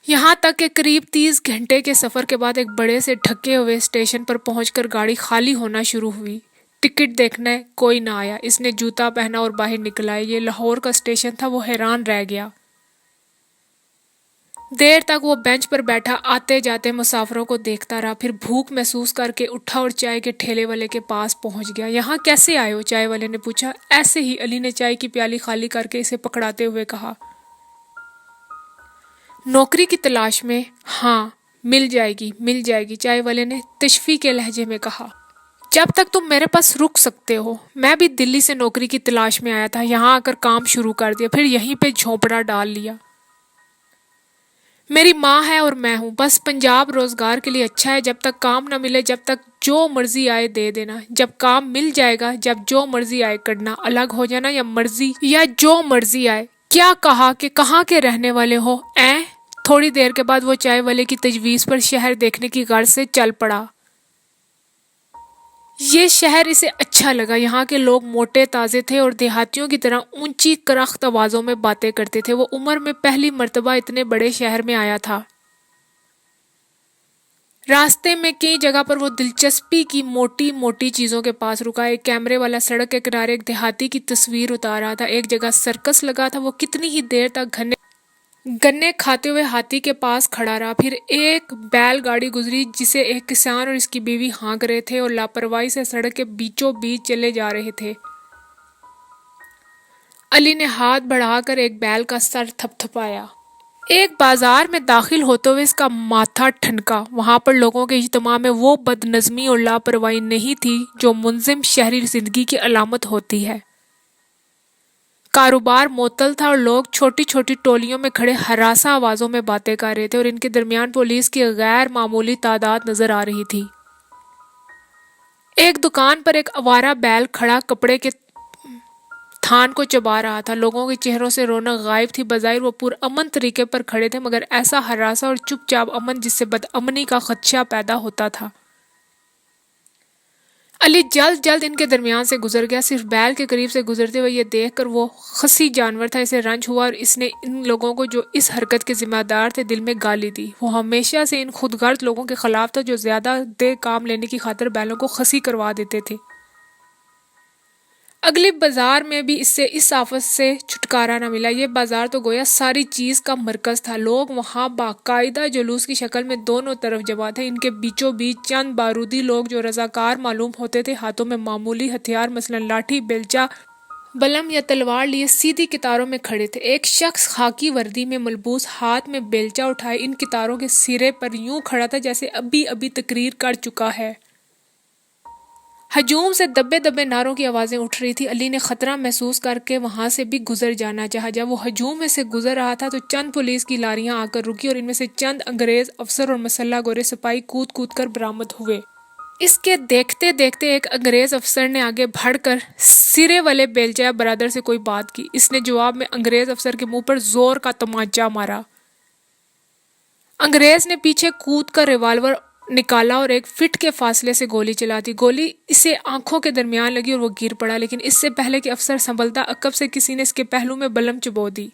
یہاں تک کہ قریب 30 گھنٹے کے سفر کے بعد ایک بڑے سے ڈھکے ہوئے اسٹیشن پر پہنچ کر گاڑی خالی ہونا شروع ہوئی۔ ٹکٹ دیکھنے کوئی نہ آیا۔ اس نے جوتا پہنا اور باہر نکل آیا۔ یہ لاہور کا اسٹیشن تھا۔ وہ حیران رہ گیا۔ دیر تک وہ بینچ پر بیٹھا آتے جاتے مسافروں کو دیکھتا رہا، پھر بھوک محسوس کر کے اٹھا اور چائے کے ٹھیلے والے کے پاس پہنچ گیا۔ یہاں کیسے آئے ہو؟ چائے والے نے پوچھا۔ ایسے ہی، علی نے چائے کی پیالی خالی کر کے اسے پکڑاتے ہوئے کہا۔ نوکری کی تلاش میں؟ ہاں، مل جائے گی، چائے والے نے تشفی کے لہجے میں کہا۔ جب تک تم میرے پاس رک سکتے ہو۔ میں بھی دلی سے نوکری کی تلاش میں آیا تھا، یہاں آ کر کام شروع کر دیا، پھر یہیں پہ جھونپڑا ڈال لیا۔ میری ماں ہے اور میں ہوں، بس پنجاب روزگار کے لیے اچھا ہے، جب تک کام نہ ملے، جب تک جو مرضی آئے دے دینا، جب کام مل جائے گا، جب جو مرضی آئے کرنا، الگ ہو جانا یا جو مرضی آئے۔ کیا کہا کہ کہاں کے رہنے والے ہو؟ تھوڑی دیر کے بعد وہ چائے والے کی تجویز پر شہر دیکھنے کی غرض سے چل پڑا۔ یہ شہر اسے اچھا لگا۔ یہاں کے لوگ موٹے تازے تھے اور دیہاتیوں کی طرح اونچی کرخت آوازوں میں باتیں کرتے تھے۔ وہ عمر میں پہلی مرتبہ اتنے بڑے شہر میں آیا تھا۔ راستے میں کئی جگہ پر وہ دلچسپی کی موٹی موٹی چیزوں کے پاس رکا. ایک کیمرے والا سڑک کے کنارے ایک دیہاتی کی تصویر اتار رہا تھا. ایک جگہ سرکس لگا تھا. وہ کتنی ہی دیر تک گنے کھاتے ہوئے ہاتھی کے پاس کھڑا رہا. پھر ایک بیل گاڑی گزری جسے ایک کسان اور اس کی بیوی ہانک رہے تھے اور لاپرواہی سے سڑک کے بیچوں بیچ چلے جا رہے تھے. علی نے ہاتھ بڑھا کر ایک بیل کا سر تھپ تھپایا. ایک بازار میں داخل ہوتے ہوئے اس کا ماتھا ٹھنکا. وہاں پر لوگوں کے اجتماع میں وہ بد نظمی اور لاپرواہی نہیں تھی جو منظم شہری زندگی کی علامت ہوتی ہے. کاروبار معطل تھا اور لوگ چھوٹی چھوٹی ٹولیوں میں کھڑے ہراساں آوازوں میں باتیں کر رہے تھے اور ان کے درمیان پولیس کی غیر معمولی تعداد نظر آ رہی تھی. ایک دکان پر ایک آوارہ بیل کھڑا کپڑے کے تھان کو چبا رہا تھا. لوگوں کے چہروں سے رونق غائب تھی. بظاہر وہ پرامن طریقے پر کھڑے تھے مگر ایسا ہراساں اور چپ چاپ امن جس سے بدامنی کا خدشہ پیدا ہوتا تھا. علی جلد جلد ان کے درمیان سے گزر گیا. صرف بیل کے قریب سے گزرتے ہوئے یہ دیکھ کر وہ خصی جانور تھا اسے رنج ہوا اور اس نے ان لوگوں کو جو اس حرکت کے ذمہ دار تھے دل میں گالی دی. وہ ہمیشہ سے ان خود غرض لوگوں کے خلاف تھا جو زیادہ دے کام لینے کی خاطر بیلوں کو خصی کروا دیتے تھے. اگلی بازار میں بھی اس آفت سے چھٹکارا نہ ملا. یہ بازار تو گویا ساری چیز کا مرکز تھا. لوگ وہاں باقاعدہ جلوس کی شکل میں دونوں طرف جمع تھے. ان کے بیچوں بیچ چند بارودی لوگ جو رضاکار معلوم ہوتے تھے ہاتھوں میں معمولی ہتھیار مثلاً لاٹھی بیلچہ بلم یا تلوار لیے سیدھی قطاروں میں کھڑے تھے. ایک شخص خاکی وردی میں ملبوس ہاتھ میں بیلچہ اٹھائے ان قطاروں کے سرے پر یوں کھڑا تھا جیسے ابھی تقریر کر چکا ہے. ہجوم سے دبے دبے نعروں کی آوازیں اٹھ رہی تھی. علی نے خطرہ محسوس کر کے وہاں سے بھی گزر جانا چاہا. جب وہ ہجوم میں سے گزر رہا تھا تو چند پولیس کی لاریاں آ کر رکی اور ان میں سے چند انگریز افسر اور مسلح گورے سپاہی کود کود کر برآمد ہوئے. اس کے دیکھتے دیکھتے ایک انگریز افسر نے آگے بڑھ کر سرے والے بیلچہ برادر سے کوئی بات کی. اس نے جواب میں انگریز افسر کے منہ پر زور کا تمانچہ مارا. انگریز نے پیچھے کود کر ریوالور نکالا اور ایک فٹ کے فاصلے سے گولی چلا دی. گولی اسے آنکھوں کے درمیان لگی اور وہ گر پڑا لیکن اس سے پہلے کہ افسر سنبھلتا عقب سے کسی نے اس کے پہلو میں بلم چبو دی.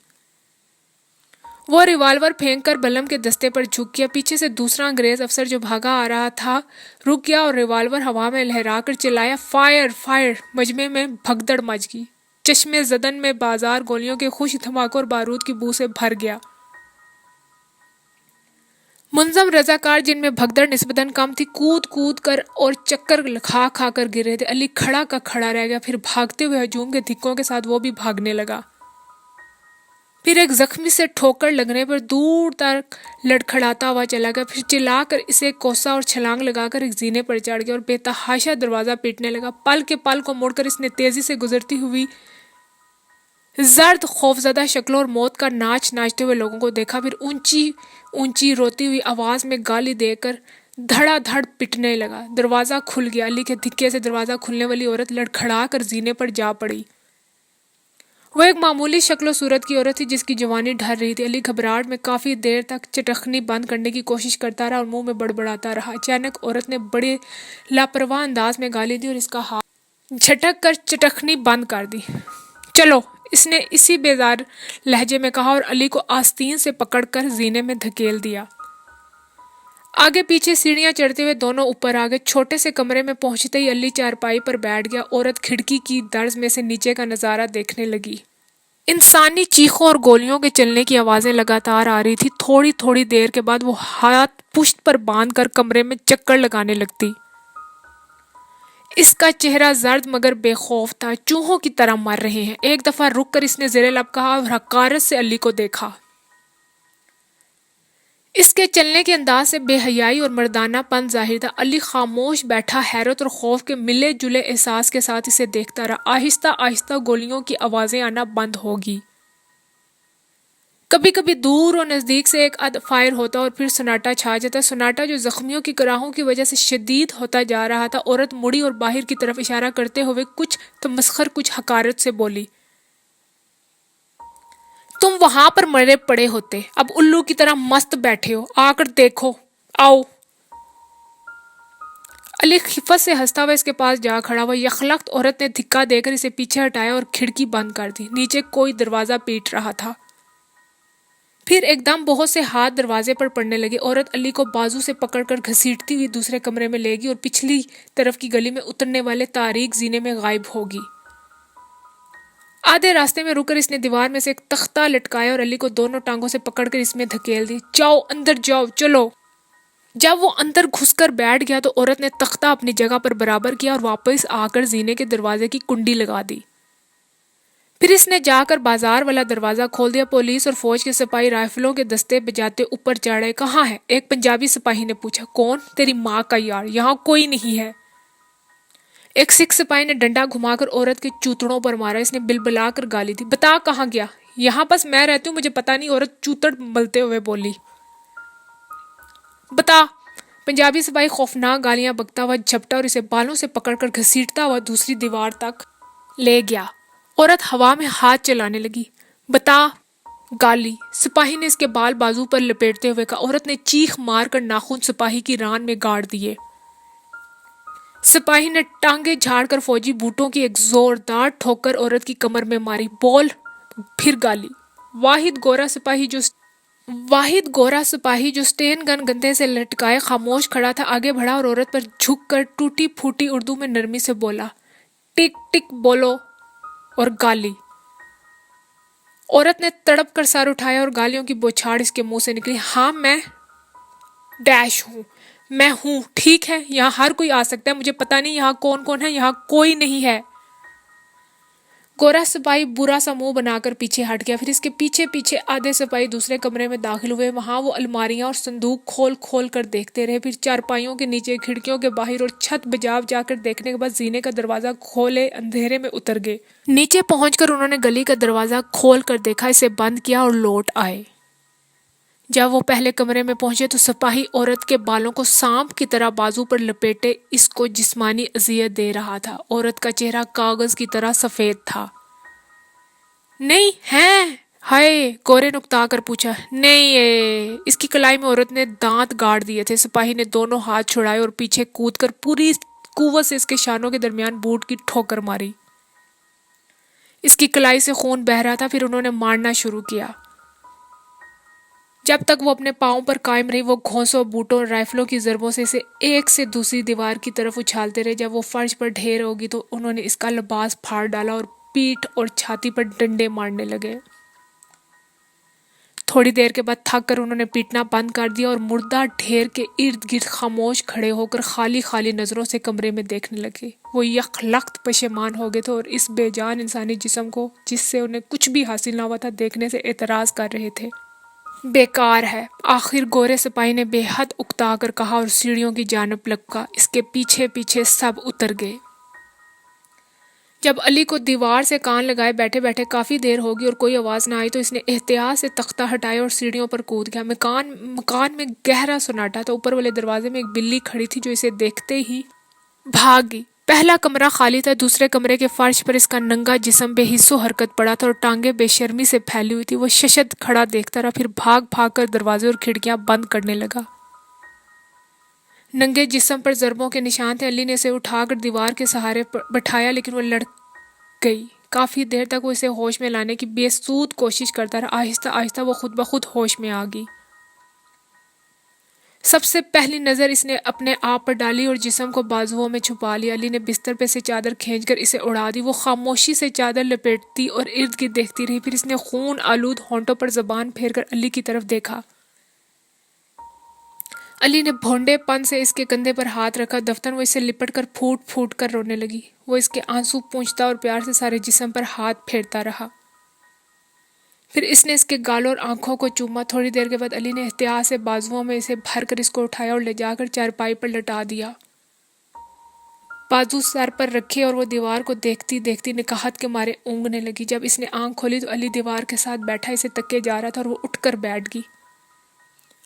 وہ ریوالور پھینک کر بلم کے دستے پر جھک گیا. پیچھے سے دوسرا انگریز افسر جو بھاگا آ رہا تھا رک گیا اور ریوالور ہوا میں لہرا کر چلایا فائر فائر. مجمع میں بھگدڑ مچ گئی. چشمے زدن میں بازار گولیوں کے خوش دھماکوں اور بارود کی بو سے بھر گیا. منظم رضاکار جن میں بھگدڑ نسبتاً کم تھی کود کود کر اور چکر کھا کھا کر گر رہے تھے. علی کھڑا کا کھڑا رہ گیا. پھر بھاگتے ہوئے ہجوم کے دھکوں کے ساتھ وہ بھی بھاگنے لگا. پھر ایک زخمی سے ٹھوکر لگنے پر دور تک لڑکھڑاتا ہوا چلا گیا. پھر چلا کر اسے کوسا اور چھلانگ لگا کر ایک زینے پر چڑھ گیا اور بے تحاشا دروازہ پیٹنے لگا. پل کے پل کو مڑ کر اس نے تیزی سے گزرتی ہوئی زرد خوفزدہ شکلوں اور موت کا ناچ ناچتے ہوئے لوگوں کو دیکھا. پھر اونچی اونچی روتی ہوئی آواز میں گالی دے کر دھڑا دھڑ پٹنے لگا. دروازہ کھل گیا. علی کے دھکے سے دروازہ کھلنے والی عورت لڑکھڑا کر زینے پر جا پڑی. وہ ایک معمولی شکل و صورت کی عورت تھی جس کی جوانی ڈھل رہی تھی. علی گھبراہٹ میں کافی دیر تک چٹخنی بند کرنے کی کوشش کرتا رہا اور منہ میں بڑبڑاتا رہا. اچانک عورت نے بڑے لاپرواہ انداز میں گالی دی اور اس کا ہاتھ جھٹک کر چٹخنی بند کر دی. چلو اس نے اسی بیزار لہجے میں کہا اور علی کو آستین سے پکڑ کر زینے میں دھکیل دیا. آگے پیچھے سیڑھیاں چڑھتے ہوئے دونوں اوپر آ گئے. چھوٹے سے کمرے میں پہنچتے ہی علی چارپائی پر بیٹھ گیا. عورت کھڑکی کی درز میں سے نیچے کا نظارہ دیکھنے لگی. انسانی چیخوں اور گولیوں کے چلنے کی آوازیں لگاتار آ رہی تھی. تھوڑی تھوڑی دیر کے بعد وہ ہاتھ پشت پر باندھ کر کمرے میں چکر لگانے لگتی. اس کا چہرہ زرد مگر بے خوف تھا. چوہوں کی طرح مر رہے ہیں. ایک دفعہ رک کر اس نے زیر لب کہا اور حقارت سے علی کو دیکھا. اس کے چلنے کے انداز سے بے حیائی اور مردانہ پن ظاہر تھا. علی خاموش بیٹھا حیرت اور خوف کے ملے جلے احساس کے ساتھ اسے دیکھتا رہا. آہستہ آہستہ گولیوں کی آوازیں آنا بند ہوگی. کبھی کبھی دور اور نزدیک سے ایک اد فائر ہوتا اور پھر سناٹا چھا جاتا. سناٹا جو زخمیوں کی کراہوں کی وجہ سے شدید ہوتا جا رہا تھا. عورت مڑی اور باہر کی طرف اشارہ کرتے ہوئے کچھ تمسخر کچھ حقارت سے بولی. تم وہاں پر مرے پڑے ہوتے. اب الو کی طرح مست بیٹھے ہو. آ کر دیکھو. آؤ. علی خفت سے ہنستا ہوا اس کے پاس جا کھڑا ہوا. یخلخت عورت نے دھکا دے کر اسے پیچھے ہٹایا اور کھڑکی بند کر دی. نیچے کوئی دروازہ پیٹ رہا تھا. پھر ایک دم بہت سے ہاتھ دروازے پر پڑنے لگے. عورت علی کو بازو سے پکڑ کر گھسیٹتی ہوئی دوسرے کمرے میں لے گی اور پچھلی طرف کی گلی میں اترنے والے تاریک زینے میں غائب ہوگی. آدھے راستے میں رک کر اس نے دیوار میں سے ایک تختہ لٹکایا اور علی کو دونوں ٹانگوں سے پکڑ کر اس میں دھکیل دی. جاؤ اندر جاؤ, چلو. جب وہ اندر گھس کر بیٹھ گیا تو عورت نے تختہ اپنی جگہ پر برابر کیا اور واپس آ کر زینے کے دروازے کی کنڈی لگا دی. پھر اس نے جا کر بازار والا دروازہ کھول دیا. پولیس اور فوج کے سپاہی رائفلوں کے دستے بجاتے اوپر چڑھے. کہاں ہے؟ ایک پنجابی سپاہی نے پوچھا. کون؟ تیری ماں کا یار, یہاں کوئی نہیں ہے. ایک سکھ سپاہی نے ڈنڈا گھما کر عورت کے چوتڑوں پر مارا. اس نے بلبلا کر گالی دی. بتا کہاں گیا؟ یہاں بس میں رہتی ہوں, مجھے پتا نہیں. عورت چوتڑ ملتے ہوئے بولی. بتا. پنجابی سپاہی خوفناک گالیاں بکتا ہوا جھپٹا اور اسے بالوں سے پکڑ کر گھسیٹتا ہوا دوسری دیوار تک لے گیا. عورت ہوا میں ہاتھ چلانے لگی. بتا. گالی. سپاہی نے اس کے بال بازو پر لپیٹتے ہوئے کہا. عورت نے چیخ مار کر ناخن سپاہی کی ران میں گاڑ دیے. سپاہی نے ٹانگیں جھاڑ کر فوجی بوٹوں کی ایک زوردار ٹھوکر عورت کی کمر میں ماری. بول. پھر گالی. واحد گورا سپاہی جو سٹین گن گندے سے لٹکائے خاموش کھڑا تھا آگے بڑھا اور عورت پر جھک کر ٹوٹی پھوٹی اردو میں نرمی سے بولا. ٹک ٹک بولو. اور گالی. عورت نے تڑپ کر سر اٹھایا اور گالیوں کی بوچھاڑ اس کے منہ سے نکلی. ہاں میں ڈیش ہوں. میں ہوں, ٹھیک ہے. یہاں ہر کوئی آ سکتا ہے. مجھے پتا نہیں یہاں کون کون ہے. یہاں کوئی نہیں ہے. گورا سپاہی برا سا منہ بنا کر پیچھے ہٹ گیا. پھر اس کے پیچھے پیچھے آدھے سپاہی دوسرے کمرے میں داخل ہوئے. وہاں وہ الماریاں اور صندوق کھول کھول کر دیکھتے رہے. پھر چارپائیوں کے نیچے, کھڑکیوں کے باہر اور چھت بجا جا کر دیکھنے کے بعد زینے کا دروازہ کھولے اندھیرے میں اتر گئے. نیچے پہنچ کر انہوں نے گلی کا دروازہ کھول کر دیکھا, اسے بند کیا اور لوٹ آئے. جب وہ پہلے کمرے میں پہنچے تو سپاہی عورت کے بالوں کو سانپ کی طرح بازو پر لپیٹے اس کو جسمانی اذیت دے رہا تھا. عورت کا چہرہ کاغذ کی طرح سفید تھا. نہیں ہیں؟ ہائے, گورے نے اکتا کر پوچھا. نہیں. اس کی کلائی میں عورت نے دانت گاڑ دیے تھے. سپاہی نے دونوں ہاتھ چھڑائے اور پیچھے کود کر پوری قوت سے اس کے شانوں کے درمیان بوٹ کی ٹھوکر ماری. اس کی کلائی سے خون بہہ رہا تھا. پھر انہوں نے مارنا شروع کیا. جب تک وہ اپنے پاؤں پر قائم رہی وہ گھونسوں, بوٹوں اور رائفلوں کی ضربوں سے اسے ایک سے دوسری دیوار کی طرف اچھالتے رہے. جب وہ فرش پر ڈھیر ہوگی تو انہوں نے اس کا لباس پھاڑ ڈالا اور پیٹھ اور چھاتی پر ڈنڈے مارنے لگے. تھوڑی دیر کے بعد تھک کر انہوں نے پیٹنا بند کر دیا اور مردہ ڈھیر کے ارد گرد خاموش کھڑے ہو کر خالی خالی نظروں سے کمرے میں دیکھنے لگے. وہ یک لخت پشیمان ہو گئے تھے اور اس بے جان انسانی جسم کو, جس سے انہیں کچھ بھی حاصل نہ ہوا تھا, دیکھنے سے اعتراض کر رہے تھے. بیکار ہے. آخر گورے سپاہی نے بے حد اکتا کر کہا اور سیڑھیوں کی جانب لپکا. اس کے پیچھے پیچھے سب اتر گئے. جب علی کو دیوار سے کان لگائے بیٹھے بیٹھے کافی دیر ہوگی اور کوئی آواز نہ آئی تو اس نے احتیاط سے تختہ ہٹایا اور سیڑھیوں پر کود گیا. مکان میں گہرا سناٹا تھا. اوپر والے دروازے میں ایک بلی کھڑی تھی جو اسے دیکھتے ہی بھاگ گئی. پہلا کمرہ خالی تھا. دوسرے کمرے کے فرش پر اس کا ننگا جسم بے حس و حرکت پڑا تھا اور ٹانگیں بے شرمی سے پھیلی ہوئی تھی. وہ ششد کھڑا دیکھتا رہا, پھر بھاگ بھاگ کر دروازے اور کھڑکیاں بند کرنے لگا. ننگے جسم پر ضربوں کے نشان تھے. علی نے اسے اٹھا کر دیوار کے سہارے بٹھایا لیکن وہ لڑ گئی. کافی دیر تک وہ اسے ہوش میں لانے کی بے سود کوشش کرتا رہا. آہستہ آہستہ وہ خود بخود ہوش میں آ گئی. سب سے پہلی نظر اس نے اپنے آپ پر ڈالی اور جسم کو بازوؤں میں چھپا لیا. علی نے بستر پہ سے چادر کھینچ کر اسے اڑا دی. وہ خاموشی سے چادر لپیٹتی اور ارد گرد دیکھتی رہی. پھر اس نے خون آلود ہونٹوں پر زبان پھیر کر علی کی طرف دیکھا. علی نے بھونڈے پن سے اس کے کندھے پر ہاتھ رکھا. دفتر وہ اسے لپٹ کر پھوٹ پھوٹ کر رونے لگی. وہ اس کے آنسو پونچھتا اور پیار سے سارے جسم پر ہاتھ پھیرتا رہا. پھر اس نے اس کے گالوں اور آنکھوں کو چوما. تھوڑی دیر کے بعد علی نے احتیاط سے بازوؤں میں اسے بھر کر اس کو اٹھایا اور لے جا کر چارپائی پر لٹا دیا. بازو سر پر رکھے اور وہ دیوار کو دیکھتی دیکھتی نکاہت کے مارے اونگنے لگی. جب اس نے آنکھ کھولی تو علی دیوار کے ساتھ بیٹھا اسے تکے جا رہا تھا اور وہ اٹھ کر بیٹھ گئی.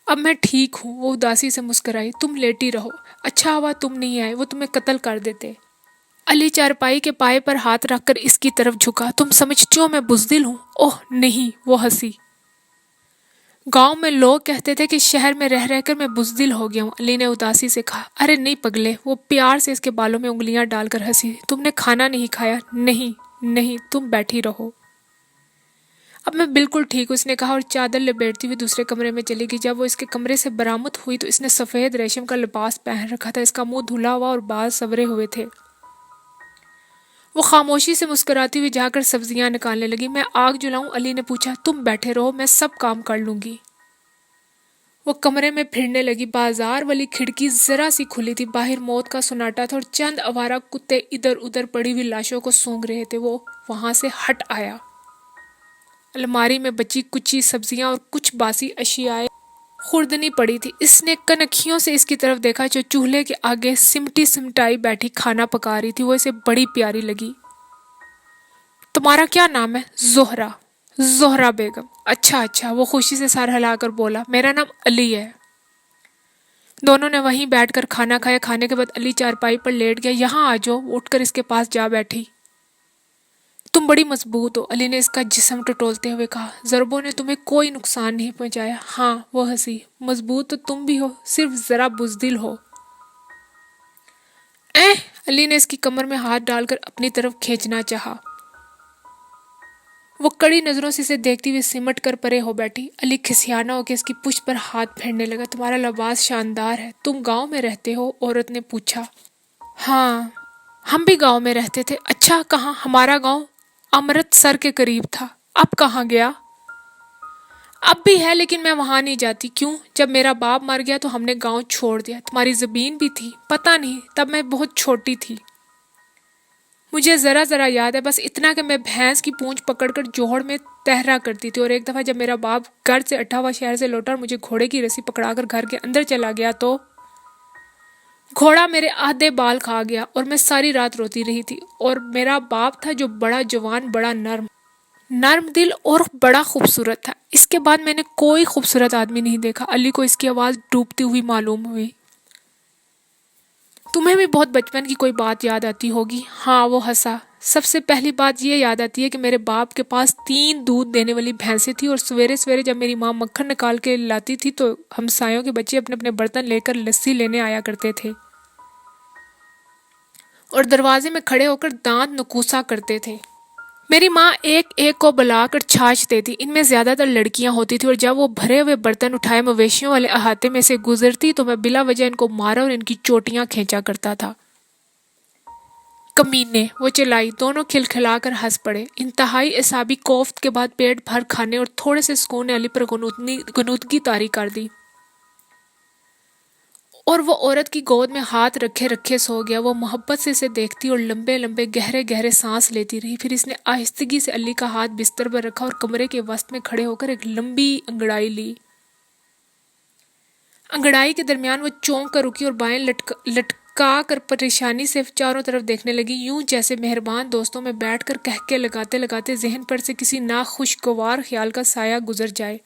اب میں ٹھیک ہوں. وہ اداسی سے مسکرائی. تم لیٹی رہو. اچھا ہوا تم نہیں آئے, وہ تمہیں قتل کر دیتے. علی چارپائی کے پائے پر ہاتھ رکھ کر اس کی طرف جھکا. تم سمجھتی ہو میں بزدل ہوں؟ اوہ نہیں. وہ ہنسی. گاؤں میں لوگ کہتے تھے کہ شہر میں رہ رہ کر میں بزدل ہو گیا ہوں. علی نے اداسی سے کہا. ارے نہیں پگلے. وہ پیار سے اس کے بالوں میں انگلیاں ڈال کر ہنسی. تم نے کھانا نہیں کھایا؟ نہیں. تم بیٹھی رہو. اب میں بالکل ٹھیک ہوں، اس نے کہا اور چادر لپیٹتی ہوئی دوسرے کمرے میں چلی گئی۔ جب وہ اس کے کمرے سے برآمد ہوئی تو اس نے سفید ریشم کا لباس پہن رکھا تھا، اس کا منہ دھلا ہوا اور بال سنورے ہوئے تھے۔ وہ خاموشی سے مسکراتی ہوئی جا کر سبزیاں نکالنے لگی۔ میں آگ جلاؤں؟ علی نے پوچھا۔ تم بیٹھے رہو، میں سب کام کر لوں گی۔ وہ کمرے میں پھرنے لگی۔ بازار والی کھڑکی ذرا سی کھلی تھی، باہر موت کا سناٹا تھا اور چند آوارہ کتے ادھر ادھر پڑی ہوئی لاشوں کو سونگھ رہے تھے۔ وہ وہاں سے ہٹ آیا۔ الماری میں بچی کچی سبزیاں اور کچھ باسی اشیاء خوردنی پڑی تھی۔ اس نے کنکھیوں سے اس کی طرف دیکھا جو چولہے کے آگے سمٹی سمٹائی بیٹھی کھانا پکا رہی تھی۔ وہ اسے بڑی پیاری لگی۔ تمہارا کیا نام ہے؟ زہرہ۔ زہرہ بیگم۔ اچھا، وہ خوشی سے سر ہلا کر بولا۔ میرا نام علی ہے۔ دونوں نے وہیں بیٹھ کر کھانا کھایا۔ کھانے کے بعد علی چارپائی پر لیٹ گیا۔ یہاں آ جاؤ، وہ اٹھ کر اس کے پاس جا بیٹھی۔ تم بڑی مضبوط ہو، علی نے اس کا جسم ٹٹولتے ہوئے کہا۔ ضربوں نے تمہیں کوئی نقصان نہیں پہنچایا؟ ہاں، وہ ہنسی۔ مضبوط تو تم بھی ہو، صرف ذرا بزدل ہو۔ علی نے اس کی کمر میں ہاتھ ڈال کر اپنی طرف کھینچنا چاہا۔ وہ کڑی نظروں سے اسے دیکھتی ہوئی سمٹ کر پرے ہو بیٹھی۔ علی کھسیانا ہو کے اس کی پشت پر ہاتھ پھیرنے لگا۔ تمہارا لباس شاندار ہے۔ تم گاؤں میں رہتے ہو؟ عورت نے پوچھا۔ ہاں، ہم بھی گاؤں میں رہتے تھے۔ اچھا، کہاں؟ ہمارا گاؤں امرتسر کے قریب تھا۔ اب کہاں گیا؟ اب بھی ہے لیکن میں وہاں نہیں جاتی۔ کیوں؟ جب میرا باپ مر گیا تو ہم نے گاؤں چھوڑ دیا۔ تمہاری زمین بھی تھی؟ پتہ نہیں، تب میں بہت چھوٹی تھی۔ مجھے ذرا یاد ہے، بس اتنا کہ میں بھینس کی پونچھ پکڑ کر جوہڑ میں تہرا کرتی تھی، اور ایک دفعہ جب میرا باپ گھر سے اٹھا ہوا شہر سے لوٹا اور مجھے گھوڑے کی رسی پکڑا کر گھر کے اندر چلا گیا تو گھوڑا میرے آدھے بال کھا گیا اور میں ساری رات روتی رہی تھی۔ اور میرا باپ تھا جو بڑا جوان، بڑا نرم دل اور بڑا خوبصورت تھا۔ اس کے بعد میں نے کوئی خوبصورت آدمی نہیں دیکھا۔ علی کو اس کی آواز ڈوبتی ہوئی معلوم ہوئی۔ تمہیں بھی بہت بچپن کی کوئی بات یاد آتی ہوگی؟ ہاں، وہ ہنسا۔ سب سے پہلی بات یہ یاد آتی ہے کہ میرے باپ کے پاس 3 دودھ دینے والی بھینسیں تھیں، اور سویرے سویرے جب میری ماں مکھن نکال کے لاتی تھی تو ہمسایوں کے بچے اپنے اپنے برتن لے کر لسی لینے آیا کرتے تھے اور دروازے میں کھڑے ہو کر دانت نکوسا کرتے تھے۔ میری ماں ایک ایک کو بلا کر چھاچ دیتی۔ ان میں زیادہ تر لڑکیاں ہوتی تھیں، اور جب وہ بھرے ہوئے برتن اٹھائے مویشیوں والے احاطے میں سے گزرتی تو میں بلا وجہ ان کو مارا اور ان کی چوٹیاں کھینچا کرتا تھا۔ کمینے، وہ چلائی۔ دونوں کھلکھلا کر ہنس پڑے۔ انتہائی اعصابی کوفت کے بعد پیٹ بھر کھانے اور تھوڑے سے سکون نے علی پر غنودگی طاری کر دی، اور وہ عورت کی گود میں ہاتھ رکھے رکھے سو گیا۔ وہ محبت سے اسے دیکھتی اور لمبے لمبے گہرے گہرے سانس لیتی رہی۔ پھر اس نے آہستگی سے علی کا ہاتھ بستر پر رکھا اور کمرے کے وسط میں کھڑے ہو کر ایک لمبی انگڑائی لی۔ انگڑائی کے درمیان وہ چونک کر رکی اور بائیں لٹکا کر پریشانی سے چاروں طرف دیکھنے لگی، یوں جیسے مہربان دوستوں میں بیٹھ کر قہقہے لگاتے لگاتے ذہن پر سے کسی ناخوشگوار خیال کا سایہ گزر جائے۔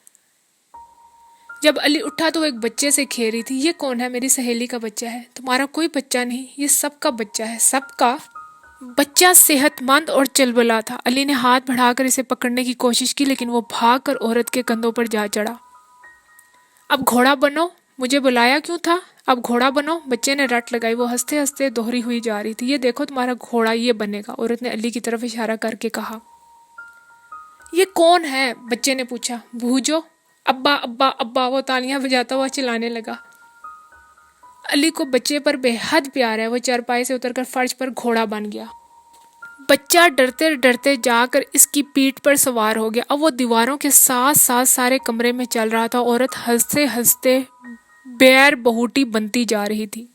جب علی اٹھا تو وہ ایک بچے سے کھیل رہی تھی۔ یہ کون ہے؟ میری سہیلی کا بچہ ہے۔ تمہارا کوئی بچہ نہیں، یہ سب کا بچہ ہے۔ سب کا؟ بچہ صحت مند اور چلبلا تھا۔ علی نے ہاتھ بڑھا کر اسے پکڑنے کی کوشش کی لیکن وہ بھاگ کر عورت کے کندھوں پر جا چڑھا۔ اب گھوڑا بنو، مجھے بلایا کیوں تھا؟ اب گھوڑا بنو، بچے نے رٹ لگائی۔ وہ ہنستے ہنستے دوہری ہوئی جا رہی تھی۔ یہ دیکھو تمہارا گھوڑا یہ بنے گا، عورت نے علی کی طرف اشارہ کر کے کہا۔ یہ کون ہے؟ بچے نے پوچھا۔ بھوجو۔ ابا ابا ابا، وہ تالیاں بجاتا ہوا چلانے لگا۔ علی کو بچے پر بے حد پیار ہے۔ وہ چارپائی سے اتر کر فرش پر گھوڑا بن گیا۔ بچہ ڈرتے ڈرتے جا کر اس کی پیٹھ پر سوار ہو گیا۔ اب وہ دیواروں کے ساتھ ساتھ سارے کمرے میں چل رہا تھا۔ عورت ہنستے ہنستے بیر بہوٹی بنتی جا رہی تھی۔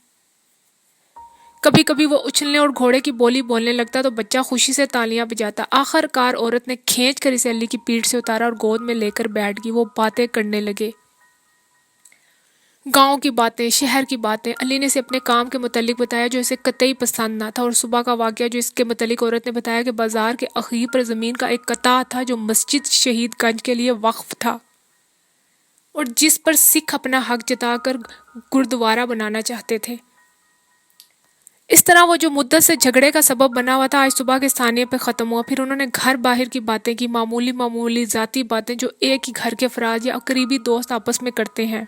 کبھی کبھی وہ اچھلنے اور گھوڑے کی بولی بولنے لگتا تو بچہ خوشی سے تالیاں بجاتا۔ آخر کار عورت نے کھینچ کر اسے علی کی پیٹھ سے اتارا اور گود میں لے کر بیٹھ گئی۔ وہ باتیں کرنے لگے، گاؤں کی باتیں، شہر کی باتیں۔ علی نے اسے اپنے کام کے متعلق بتایا جو اسے قطعی پسند نہ تھا، اور صبح کا واقعہ جو اس کے متعلق عورت نے بتایا کہ بازار کے اخیر پر زمین کا ایک قطعہ تھا جو مسجد شہید گنج کے لیے وقف تھا اور جس پر سکھ اپنا حق جتا کر گردوارہ بنانا چاہتے تھے۔ اس طرح وہ جو مدت سے جھگڑے کا سبب بنا ہوا تھا آج صبح کے ثانیے پہ ختم ہوا۔ پھر انہوں نے گھر باہر کی باتیں کی، معمولی ذاتی باتیں جو ایک ہی گھر کے افراد یا قریبی دوست آپس میں کرتے ہیں۔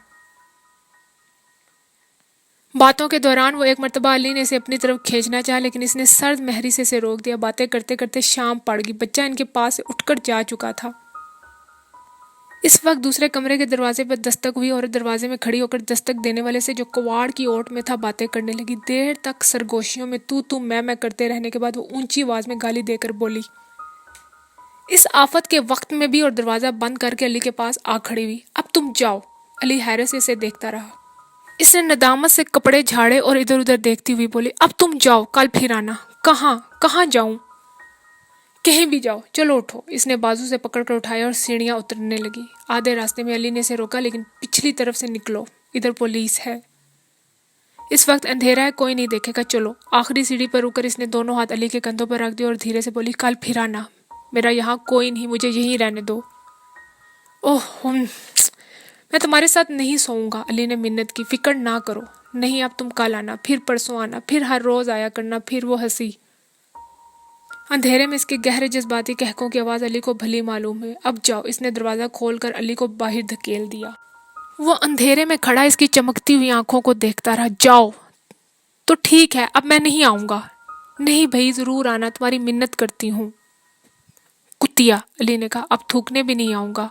باتوں کے دوران وہ ایک مرتبہ علی نے اسے اپنی طرف کھینچنا چاہا لیکن اس نے سرد مہری سے اسے روک دیا۔ باتیں کرتے کرتے شام پڑ گئی۔ بچہ ان کے پاس سے اٹھ کر جا چکا تھا۔ اس وقت دوسرے کمرے کے دروازے پر دستک ہوئی اور دروازے میں کھڑی ہو کر دستک دینے والے سے جو کواڑ کی اوٹ میں تھا باتیں کرنے لگی۔ دیر تک سرگوشیوں میں تو میں کرتے رہنے کے بعد وہ اونچی آواز میں گالی دے کر بولی۔ اس آفت کے وقت میں بھی اور دروازہ بند کر کے علی کے پاس آ کھڑی ہوئی۔ اب تم جاؤ۔ علی حیرت سے اسے دیکھتا رہا۔ اس نے ندامت سے کپڑے جھاڑے اور ادھر ادھر دیکھتی ہوئی بولی، اب تم جاؤ، کل پھر آنا۔ کہاں جاؤں؟ کہیں بھی جاؤ، چلو اٹھو۔ اس نے بازو سے پکڑ کر اٹھایا اور سیڑھیاں اترنے لگی۔ آدھے راستے میں علی نے اسے روکا، لیکن پچھلی طرف سے نکلو، ادھر پولیس ہے۔ اس وقت اندھیرا ہے، کوئی نہیں دیکھے گا، چلو۔ آخری سیڑھی پر رک کر اس نے دونوں ہاتھ علی کے کندھوں پر رکھ دیے اور دھیرے سے بولی، کل پھر آنا، میرا یہاں کوئی نہیں، مجھے یہیں رہنے دو۔ میں تمہارے ساتھ نہیں سوؤں گا۔ علی نے منت کی۔ فکر نہ کرو، نہیں، اب تم کل آنا، پھر پرسوں آنا، پھر ہر روز آیا کرنا۔ پھر وہ ہنسی۔ اندھیرے میں اس کے گہرے جذباتی کہکوں کی آواز علی کو بھلی معلوم ہے۔ اب جاؤ۔ اس نے دروازہ کھول کر علی کو باہر دھکیل دیا۔ وہ اندھیرے میں کھڑا اس کی چمکتی ہوئی آنکھوں کو دیکھتا رہا۔ جاؤ تو ٹھیک ہے، اب میں نہیں آؤں گا۔ نہیں بھائی، ضرور آنا، تمہاری منت کرتی ہوں۔ کتیا، علی نے کہا، اب تھوکنے بھی نہیں آؤں گا۔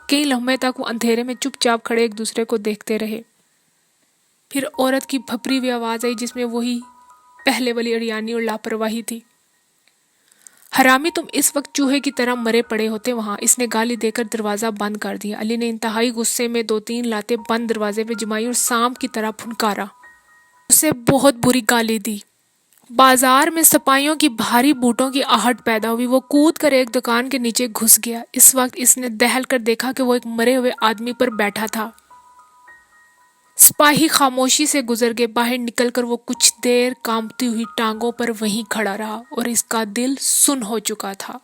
کئی لمحے تک وہ اندھیرے میں چپ چاپ کھڑے ایک دوسرے کو دیکھتے رہے۔ پھر عورت کی بھپری ہوئی آواز آئی جس میں وہی پہلے والی اڑیانی اور لاپرواہی تھی۔ حرامی، تم اس وقت چوہے کی طرح مرے پڑے ہوتے وہاں۔ اس نے گالی دے کر دروازہ بند کر دیا۔ علی نے انتہائی غصے میں 2-3 لاتیں بند دروازے پہ جمائی اور سانپ کی طرح پھنکارا۔ اسے بہت بری گالی دی۔ بازار میں سپاہیوں کی بھاری بوٹوں کی آہٹ پیدا ہوئی۔ وہ کود کر ایک دکان کے نیچے گھس گیا۔ اس وقت اس نے دہل کر دیکھا کہ وہ ایک مرے ہوئے آدمی پر بیٹھا تھا۔ سپاہی خاموشی سے گزر گئے۔ باہر نکل کر وہ کچھ دیر کانپتی ہوئی ٹانگوں پر وہیں کھڑا رہا اور اس کا دل سن ہو چکا تھا۔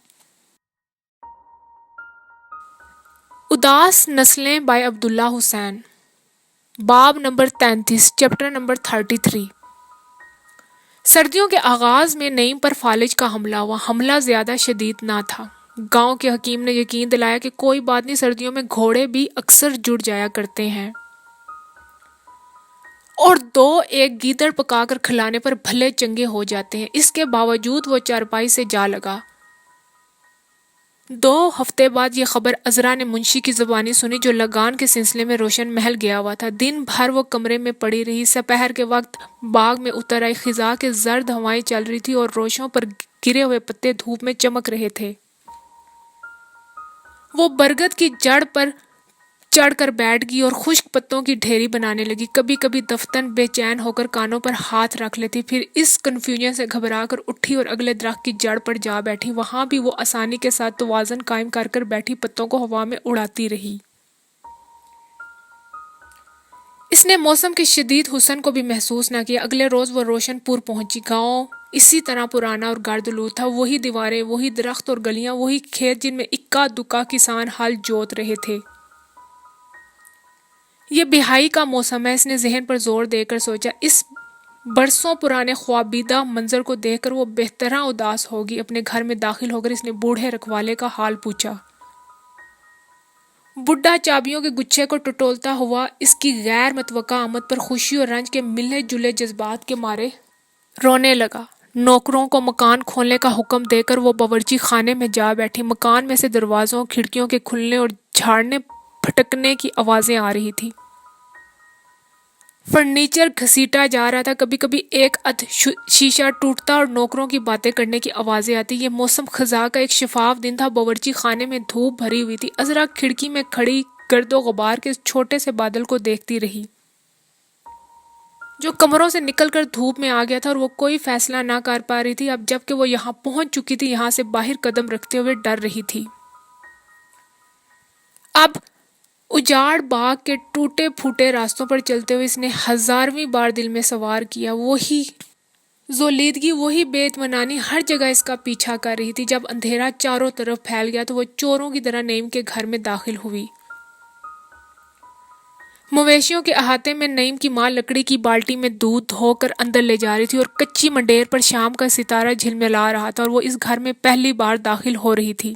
اداس نسلیں بائی عبداللہ حسین، باب نمبر 33، چیپٹر نمبر 33۔ سردیوں کے آغاز میں نعیم پر فالج کا حملہ ہوا۔ حملہ زیادہ شدید نہ تھا۔ گاؤں کے حکیم نے یقین دلایا کہ کوئی بات نہیں، سردیوں میں گھوڑے بھی اکثر جڑ جایا کرتے ہیں اور 2-1 گیدڑ پکا کر کھلانے پر بھلے چنگے ہو جاتے ہیں۔ اس کے باوجود وہ چارپائی سے جا لگا۔ 2 ہفتے بعد یہ خبر عذرا نے منشی کی زبانی سنی جو لگان کے سلسلے میں روشن محل گیا ہوا تھا۔ دن بھر وہ کمرے میں پڑی رہی۔ سپہر کے وقت باغ میں اتر آئی۔ خزاں کے زرد ہوائیں چل رہی تھی اور روشوں پر گرے ہوئے پتے دھوپ میں چمک رہے تھے۔ وہ برگد کی جڑ پر چڑھ کر بیٹھ گئی اور خشک پتوں کی ڈھیری بنانے لگی۔ کبھی کبھی دفتن بے چین ہو کر کانوں پر ہاتھ رکھ لیتی، پھر اس کنفیوژن سے گھبرا کر اٹھی اور اگلے درخت کی جڑ پر جا بیٹھی۔ وہاں بھی وہ آسانی کے ساتھ توازن قائم کر کر بیٹھی پتوں کو ہوا میں اڑاتی رہی۔ اس نے موسم کے شدید حسن کو بھی محسوس نہ کیا۔ اگلے روز وہ روشن پور پہنچی۔ گاؤں اسی طرح پرانا اور گردآلود تھا۔ وہی دیواریں، وہی درخت اور گلیاں، وہی کھیت جن میں اکا دکا کسان ہل جوت رہے تھے۔ یہ بہائی کا موسم ہے، اس نے ذہن پر زور دے کر سوچا۔ اس برسوں پرانے خوابیدہ منظر کو دیکھ کر وہ بہترا اداس ہوگی۔ اپنے گھر میں داخل ہو کر اس نے بوڑھے رکھوالے کا حال پوچھا۔ بڈھا چابیوں کے گچھے کو ٹٹولتا ہوا اس کی غیر متوقع آمد پر خوشی اور رنج کے ملے جلے جذبات کے مارے رونے لگا۔ نوکروں کو مکان کھولنے کا حکم دے کر وہ باورچی خانے میں جا بیٹھی۔ مکان میں سے دروازوں کھڑکیوں کے کھلنے اور جھاڑنے پھٹکنے کی آوازیں آ رہی تھی۔ فرنیچر گھسیٹا جا رہا تھا۔ کبھی کبھی ایک شیشہ ٹوٹتا اور نوکروں کی باتیں کرنے کی آوازیں آتی۔ یہ موسم خزاں کا ایک شفاف دن تھا۔ باورچی خانے میں دھوپ بھری ہوئی تھی۔ عذرا کھڑکی میں کھڑی گرد و غبار کے چھوٹے سے بادل کو دیکھتی رہی جو کمروں سے نکل کر دھوپ میں آ گیا تھا، اور وہ کوئی فیصلہ نہ کر پا رہی تھی۔ اب جب کہ وہ یہاں پہنچ چکی تھی، یہاں سے باہر قدم رکھتے ہوئے ڈر رہی تھی۔ اب اجاڑ باغ کے ٹوٹے پھوٹے راستوں پر چلتے ہوئے اس نے 1000ویں بار دل میں سوار کیا۔ وہی زولیدگی، وہی بے اطمینانی ہر جگہ اس کا پیچھا کر رہی تھی۔ جب اندھیرا چاروں طرف پھیل گیا تو وہ چوروں کی طرح نعیم کے گھر میں داخل ہوئی۔ مویشیوں کے احاطے میں نعیم کی ماں لکڑی کی بالٹی میں دودھ دھو کر اندر لے جا رہی تھی اور کچی منڈیر پر شام کا ستارہ جھلملا رہا تھا، اور وہ اس گھر میں پہلی بار داخل ہو رہی تھی۔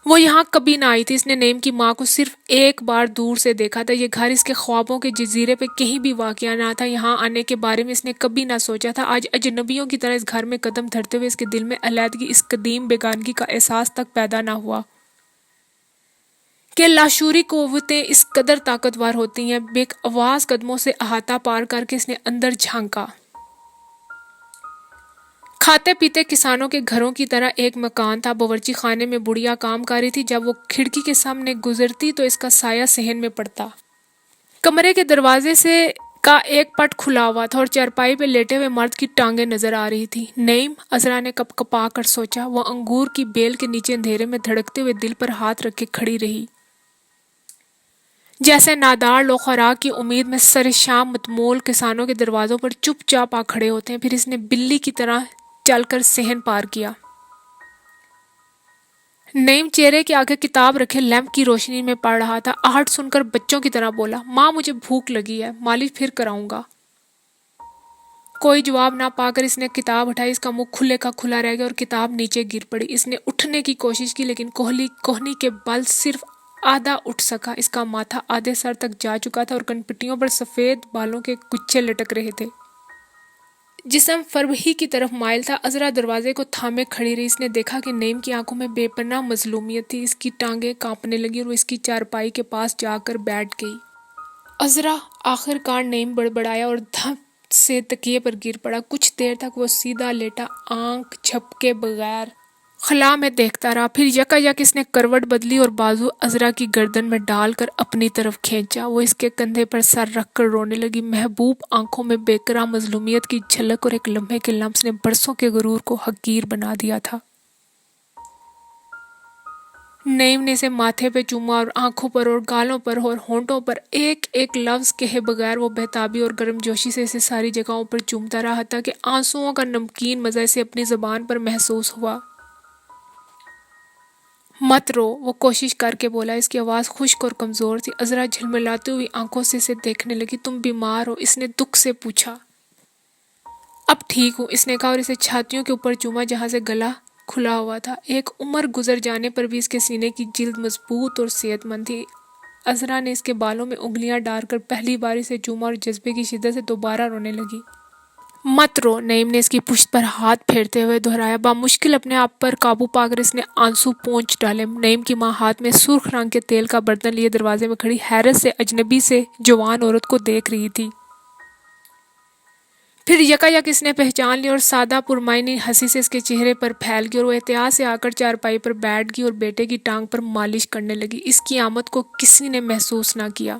وہ یہاں کبھی نہ آئی تھی۔ اس نے نعیم کی ماں کو صرف ایک بار دور سے دیکھا تھا۔ یہ گھر اس کے خوابوں کے جزیرے پہ کہیں بھی واقع نہ تھا۔ یہاں آنے کے بارے میں اس نے کبھی نہ سوچا تھا۔ آج اجنبیوں کی طرح اس گھر میں قدم دھرتے ہوئے اس کے دل میں علیحدگی، اس قدیم بیگانگی کا احساس تک پیدا نہ ہوا۔ کہ لاشعوری قوتیں اس قدر طاقتور ہوتی ہیں۔ بے آواز قدموں سے احاطہ پار کر کے اس نے اندر جھانکا۔ کھاتے پیتے کسانوں کے گھروں کی طرح ایک مکان تھا۔ باورچی خانے میں بڑھیا کام کر رہی تھی۔ جب وہ کھڑکی کے سامنے گزرتی تو اس کا سایہ صحن میں پڑتا۔ کمرے کے دروازے سے کا ایک پٹ کھلا ہوا تھا اور چارپائی پہ لیٹے ہوئے مرد کی ٹانگیں نظر آ رہی تھی۔ نعیم، عذرا نے کپ کپا کر سوچا۔ وہ انگور کی بیل کے نیچے اندھیرے میں دھڑکتے ہوئے دل پر ہاتھ رکھے کھڑی رہی، جیسے نادار لوگ خوراک کی امید میں سر شام متمول کسانوں کے دروازوں پر چپ چاپ آ کھڑے ہوتے ہیں۔ پھر اس نے بلی کی طرح چل کر صحن پار کیا۔ نعیم چہرے کے آگے کتاب رکھے لیمپ کی روشنی میں پڑھ رہا تھا۔ آہٹ سن کر بچوں کی طرح بولا، ماں مجھے بھوک لگی ہے، مالش پھر کراؤں گا۔ کوئی جواب نہ پا کر اس نے کتاب اٹھائی۔ اس کا منہ کھلے کا کھلا رہ گیا اور کتاب نیچے گر پڑی۔ اس نے اٹھنے کی کوشش کی لیکن کوہنی کے بل صرف آدھا اٹھ سکا۔ اس کا ماتھا آدھے سر تک جا چکا تھا اور کنپٹیوں پر سفید بالوں کے گچھے لٹک رہے تھے۔ جسم فربہی کی طرف مائل تھا۔ عذرا دروازے کو تھامے کھڑی رہی۔ اس نے دیکھا کہ نعیم کی آنکھوں میں بے پناہ مظلومیت تھی۔ اس کی ٹانگیں کانپنے لگی اور وہ اس کی چارپائی کے پاس جا کر بیٹھ گئی۔ عذرا، آخر کار نعیم بڑبڑایا اور دھم سے تکیے پر گر پڑا۔ کچھ دیر تک وہ سیدھا لیٹا، آنکھ جھپکے بغیر خلا میں دیکھتا رہا۔ پھر یکایک اس نے کروٹ بدلی اور بازو عذرا کی گردن میں ڈال کر اپنی طرف کھینچا۔ وہ اس کے کندھے پر سر رکھ کر رونے لگی۔ محبوب آنکھوں میں بے کرا مظلومیت کی جھلک اور ایک لمحے کے لمس نے برسوں کے غرور کو حقیر بنا دیا تھا۔ نعیم نے اسے ماتھے پہ چوما اور آنکھوں پر اور گالوں پر اور ہونٹوں پر ایک ایک لفظ کہے بغیر وہ بہتابی اور گرم جوشی سے اسے ساری جگہوں پر چومتا رہا، حتیٰ کہ آنسوؤں کا نمکین مزہ اسے اپنی زبان پر محسوس ہوا۔ مت رو، وہ کوشش کر کے بولا۔ اس کی آواز خشک اور کمزور تھی۔ عذرا جھلملاتی ہوئی آنکھوں سے اسے دیکھنے لگی۔ تم بیمار ہو؟ اس نے دکھ سے پوچھا۔ اب ٹھیک ہوں، اس نے کہا اور اسے چھاتیوں کے اوپر چوما جہاں سے گلا کھلا ہوا تھا۔ ایک عمر گزر جانے پر بھی اس کے سینے کی جلد مضبوط اور صحت مند تھی۔ عذرا نے اس کے بالوں میں انگلیاں ڈال کر پہلی بار اسے چوما اور جذبے کی شدت سے دوبارہ رونے لگی۔ مت رو، نعیم نے اس کی پشت پر ہاتھ پھیرتے ہوئے دہرایا۔ بامشکل اپنے آپ پر قابو پا کر اس نے آنسو پونچھ ڈالے۔ نعیم کی ماں ہاتھ میں سرخ رنگ کے تیل کا برتن لیے دروازے میں کھڑی حیرت سے اجنبی سے جوان عورت کو دیکھ رہی تھی۔ پھر یکایک اس نے پہچان لیا اور سادہ پرمعنی ہنسی سے اس کے چہرے پر پھیل گئی اور وہ احتیاط سے آ کر چارپائی پر بیٹھ گئی اور بیٹے کی ٹانگ پر مالش کرنے لگی۔ اس کی آمد کو کسی نے محسوس نہ کیا۔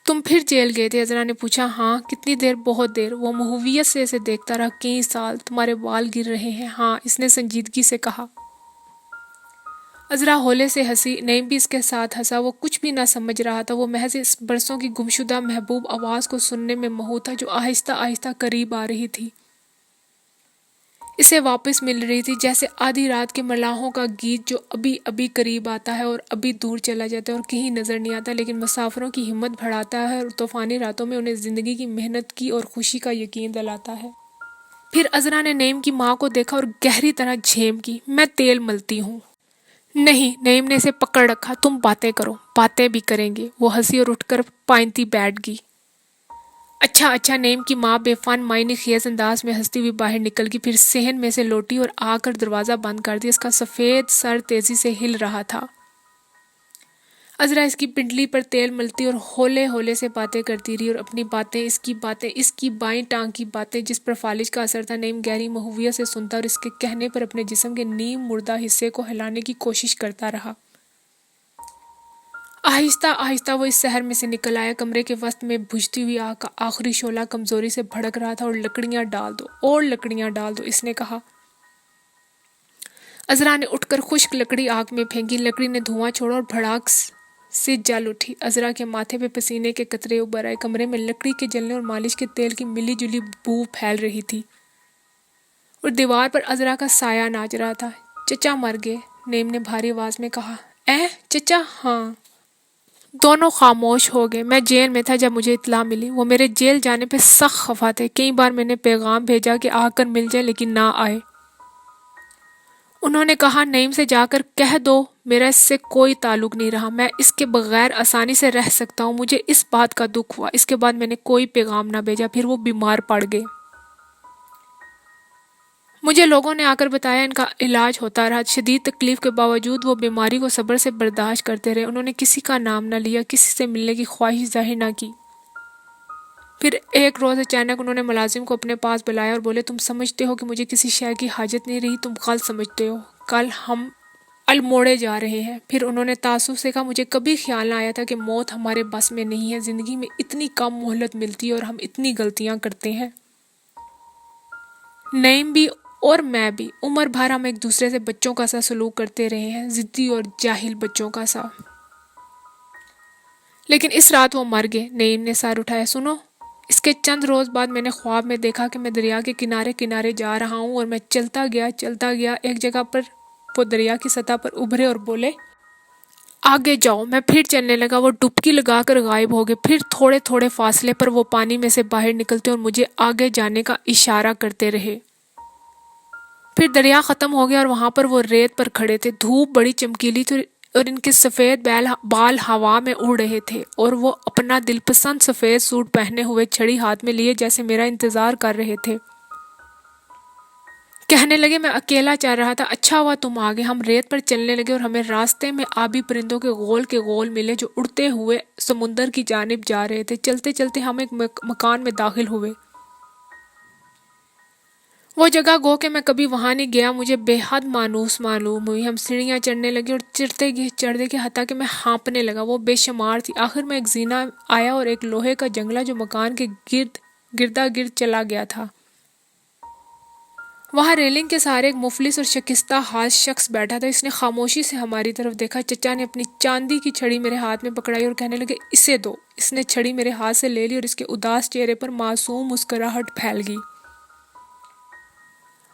تم پھر جیل گئے تھے؟ عذرا نے پوچھا۔ ہاں۔ کتنی دیر؟ بہت دیر۔ وہ محویت سے اسے دیکھتا رہا۔ کئی سال۔ تمہارے بال گر رہے ہیں؟ ہاں، اس نے سنجیدگی سے کہا۔ عذرا ہولے سے ہنسی۔ نعیم بھی اس کے ساتھ ہنسا۔ وہ کچھ بھی نہ سمجھ رہا تھا۔ وہ محض اس برسوں کی گمشدہ محبوب آواز کو سننے میں مہو تھا جو آہستہ آہستہ قریب آ رہی تھی، اسے واپس مل رہی تھی، جیسے آدھی رات کے ملاحوں کا گیت جو ابھی ابھی قریب آتا ہے اور ابھی دور چلا جاتا ہے اور کہیں نظر نہیں آتا، لیکن مسافروں کی ہمت بڑھاتا ہے اور طوفانی راتوں میں انہیں زندگی کی محنت کی اور خوشی کا یقین دلاتا ہے۔ پھر عذرا نے نعیم کی ماں کو دیکھا اور گہری طرح جھیم کی۔ میں تیل ملتی ہوں۔ نہیں، نعیم نے اسے پکڑ رکھا۔ تم باتیں کرو۔ باتیں بھی کریں گے۔ وہ ہنسی اور اٹھ کر پائنتی بیٹھ گئی۔ اچھا اچھا، نعیم کی ماں بے فن معنی خیز انداز میں ہنستی ہوئی باہر نکل گئی، پھر صحن میں سے لوٹی اور آ کر دروازہ بند کر دیا۔ اس کا سفید سر تیزی سے ہل رہا تھا۔ عذرا اس کی پنڈلی پر تیل ملتی اور ہولے ہولے سے باتیں کرتی رہی، اور اپنی باتیں، اس کی بائیں ٹانگ کی باتیں جس پر فالج کا اثر تھا۔ نعیم گہری محویت سے سنتا اور اس کے کہنے پر اپنے جسم کے نیم مردہ حصے کو ہلانے کی کوشش کرتا رہا۔ آہستہ آہستہ وہ اس شہر میں سے نکل آیا۔ کمرے کے وسط میں بجھتی ہوئی آگ کا آخری شعلہ کمزوری سے بھڑک رہا تھا۔ اور لکڑیاں ڈال دو، اور لکڑیاں ڈال دو، اس نے کہا۔ عذرا نے اٹھ کر خشک لکڑی آگ میں پھینکی۔ لکڑی نے دھواں چھوڑا اور بھڑاک سے جل اٹھی۔ عذرا کے ماتھے پہ پسینے کے قطرے ابھر آئے۔ کمرے میں لکڑی کے جلنے اور مالش کے تیل کی ملی جلی بو پھیل رہی تھی، اور دیوار پر عذرا کا سایہ ناچ رہا تھا۔ چچا مر گئے، نعیم نے بھاری آواز میں کہا۔ چچا؟ ہاں۔ دونوں خاموش ہو گئے۔ میں جیل میں تھا جب مجھے اطلاع ملی۔ وہ میرے جیل جانے پہ سخت خفا تھے۔ کئی بار میں نے پیغام بھیجا کہ آ کر مل جائیں، لیکن نہ آئے۔ انہوں نے کہا، نعیم سے جا کر کہہ دو میرا اس سے کوئی تعلق نہیں رہا، میں اس کے بغیر آسانی سے رہ سکتا ہوں۔ مجھے اس بات کا دکھ ہوا۔ اس کے بعد میں نے کوئی پیغام نہ بھیجا۔ پھر وہ بیمار پڑ گئے۔ مجھے لوگوں نے آ کر بتایا ان کا علاج ہوتا رہا. شدید تکلیف کے باوجود وہ بیماری کو صبر سے برداشت کرتے رہے. انہوں نے کسی کا نام نہ لیا، کسی سے ملنے کی خواہش ظاہر نہ کی. پھر ایک روز اچانک انہوں نے ملازم کو اپنے پاس بلایا اور بولے، تم سمجھتے ہو کہ مجھے کسی شے کی حاجت نہیں رہی، تم غلط سمجھتے ہو. کل ہم الموڑے جا رہے ہیں. پھر انہوں نے تعصب سے کہا، مجھے کبھی خیال نہ آیا تھا کہ موت ہمارے بس میں نہیں ہے. زندگی میں اتنی کم مہلت ملتی ہے اور ہم اتنی غلطیاں کرتے ہیں. نعیم بھی اور میں بھی عمر بھر ہم ایک دوسرے سے بچوں کا سا سلوک کرتے رہے ہیں، ضدی اور جاہل بچوں کا سا. لیکن اس رات وہ مر گئے. نعیم نے سر اٹھایا. سنو، اس کے چند روز بعد میں نے خواب میں دیکھا کہ میں دریا کے کنارے کنارے جا رہا ہوں، اور میں چلتا گیا. ایک جگہ پر وہ دریا کی سطح پر ابھرے اور بولے، آگے جاؤ. میں پھر چلنے لگا. وہ ڈبکی لگا کر غائب ہو گئے. پھر تھوڑے تھوڑے فاصلے پر وہ پانی میں سے باہر نکلتے اور مجھے آگے جانے کا اشارہ کرتے رہے. پھر دریا ختم ہو گیا اور وہاں پر وہ ریت پر کھڑے تھے. دھوپ بڑی چمکیلی تھی اور ان کے سفید بال ہوا میں اڑ رہے تھے، اور وہ اپنا دل پسند سفید سوٹ پہنے ہوئے چھڑی ہاتھ میں لیے جیسے میرا انتظار کر رہے تھے. کہنے لگے، میں اکیلا چل رہا تھا، اچھا ہوا تم آ گئے. ہم ریت پر چلنے لگے اور ہمیں راستے میں آبی پرندوں کے گول ملے جو اڑتے ہوئے سمندر کی جانب جا رہے تھے. چلتے چلتے ہم ایک مکان میں داخل ہوئے. وہ جگہ گو کہ میں کبھی وہاں نہیں گیا مجھے بے حد مانوس معلوم ہوئی. ہم سیڑھیاں چڑھنے لگے اور چڑھتے گئے حتیٰ کہ میں ہانپنے لگا. وہ بے شمار تھی. آخر میں ایک زینہ آیا اور ایک لوہے کا جنگلہ جو مکان کے گردا گرد چلا گیا تھا. وہاں ریلنگ کے سہارے ایک مفلس اور شکستہ حال شخص بیٹھا تھا. اس نے خاموشی سے ہماری طرف دیکھا. چچا نے اپنی چاندی کی چھڑی میرے ہاتھ میں پکڑائی اور کہنے لگے، اسے دو. اس نے چھڑی میرے ہاتھ سے لے لی اور اس کے اداس چہرے پر معصوم مسکراہٹ پھیل گئی.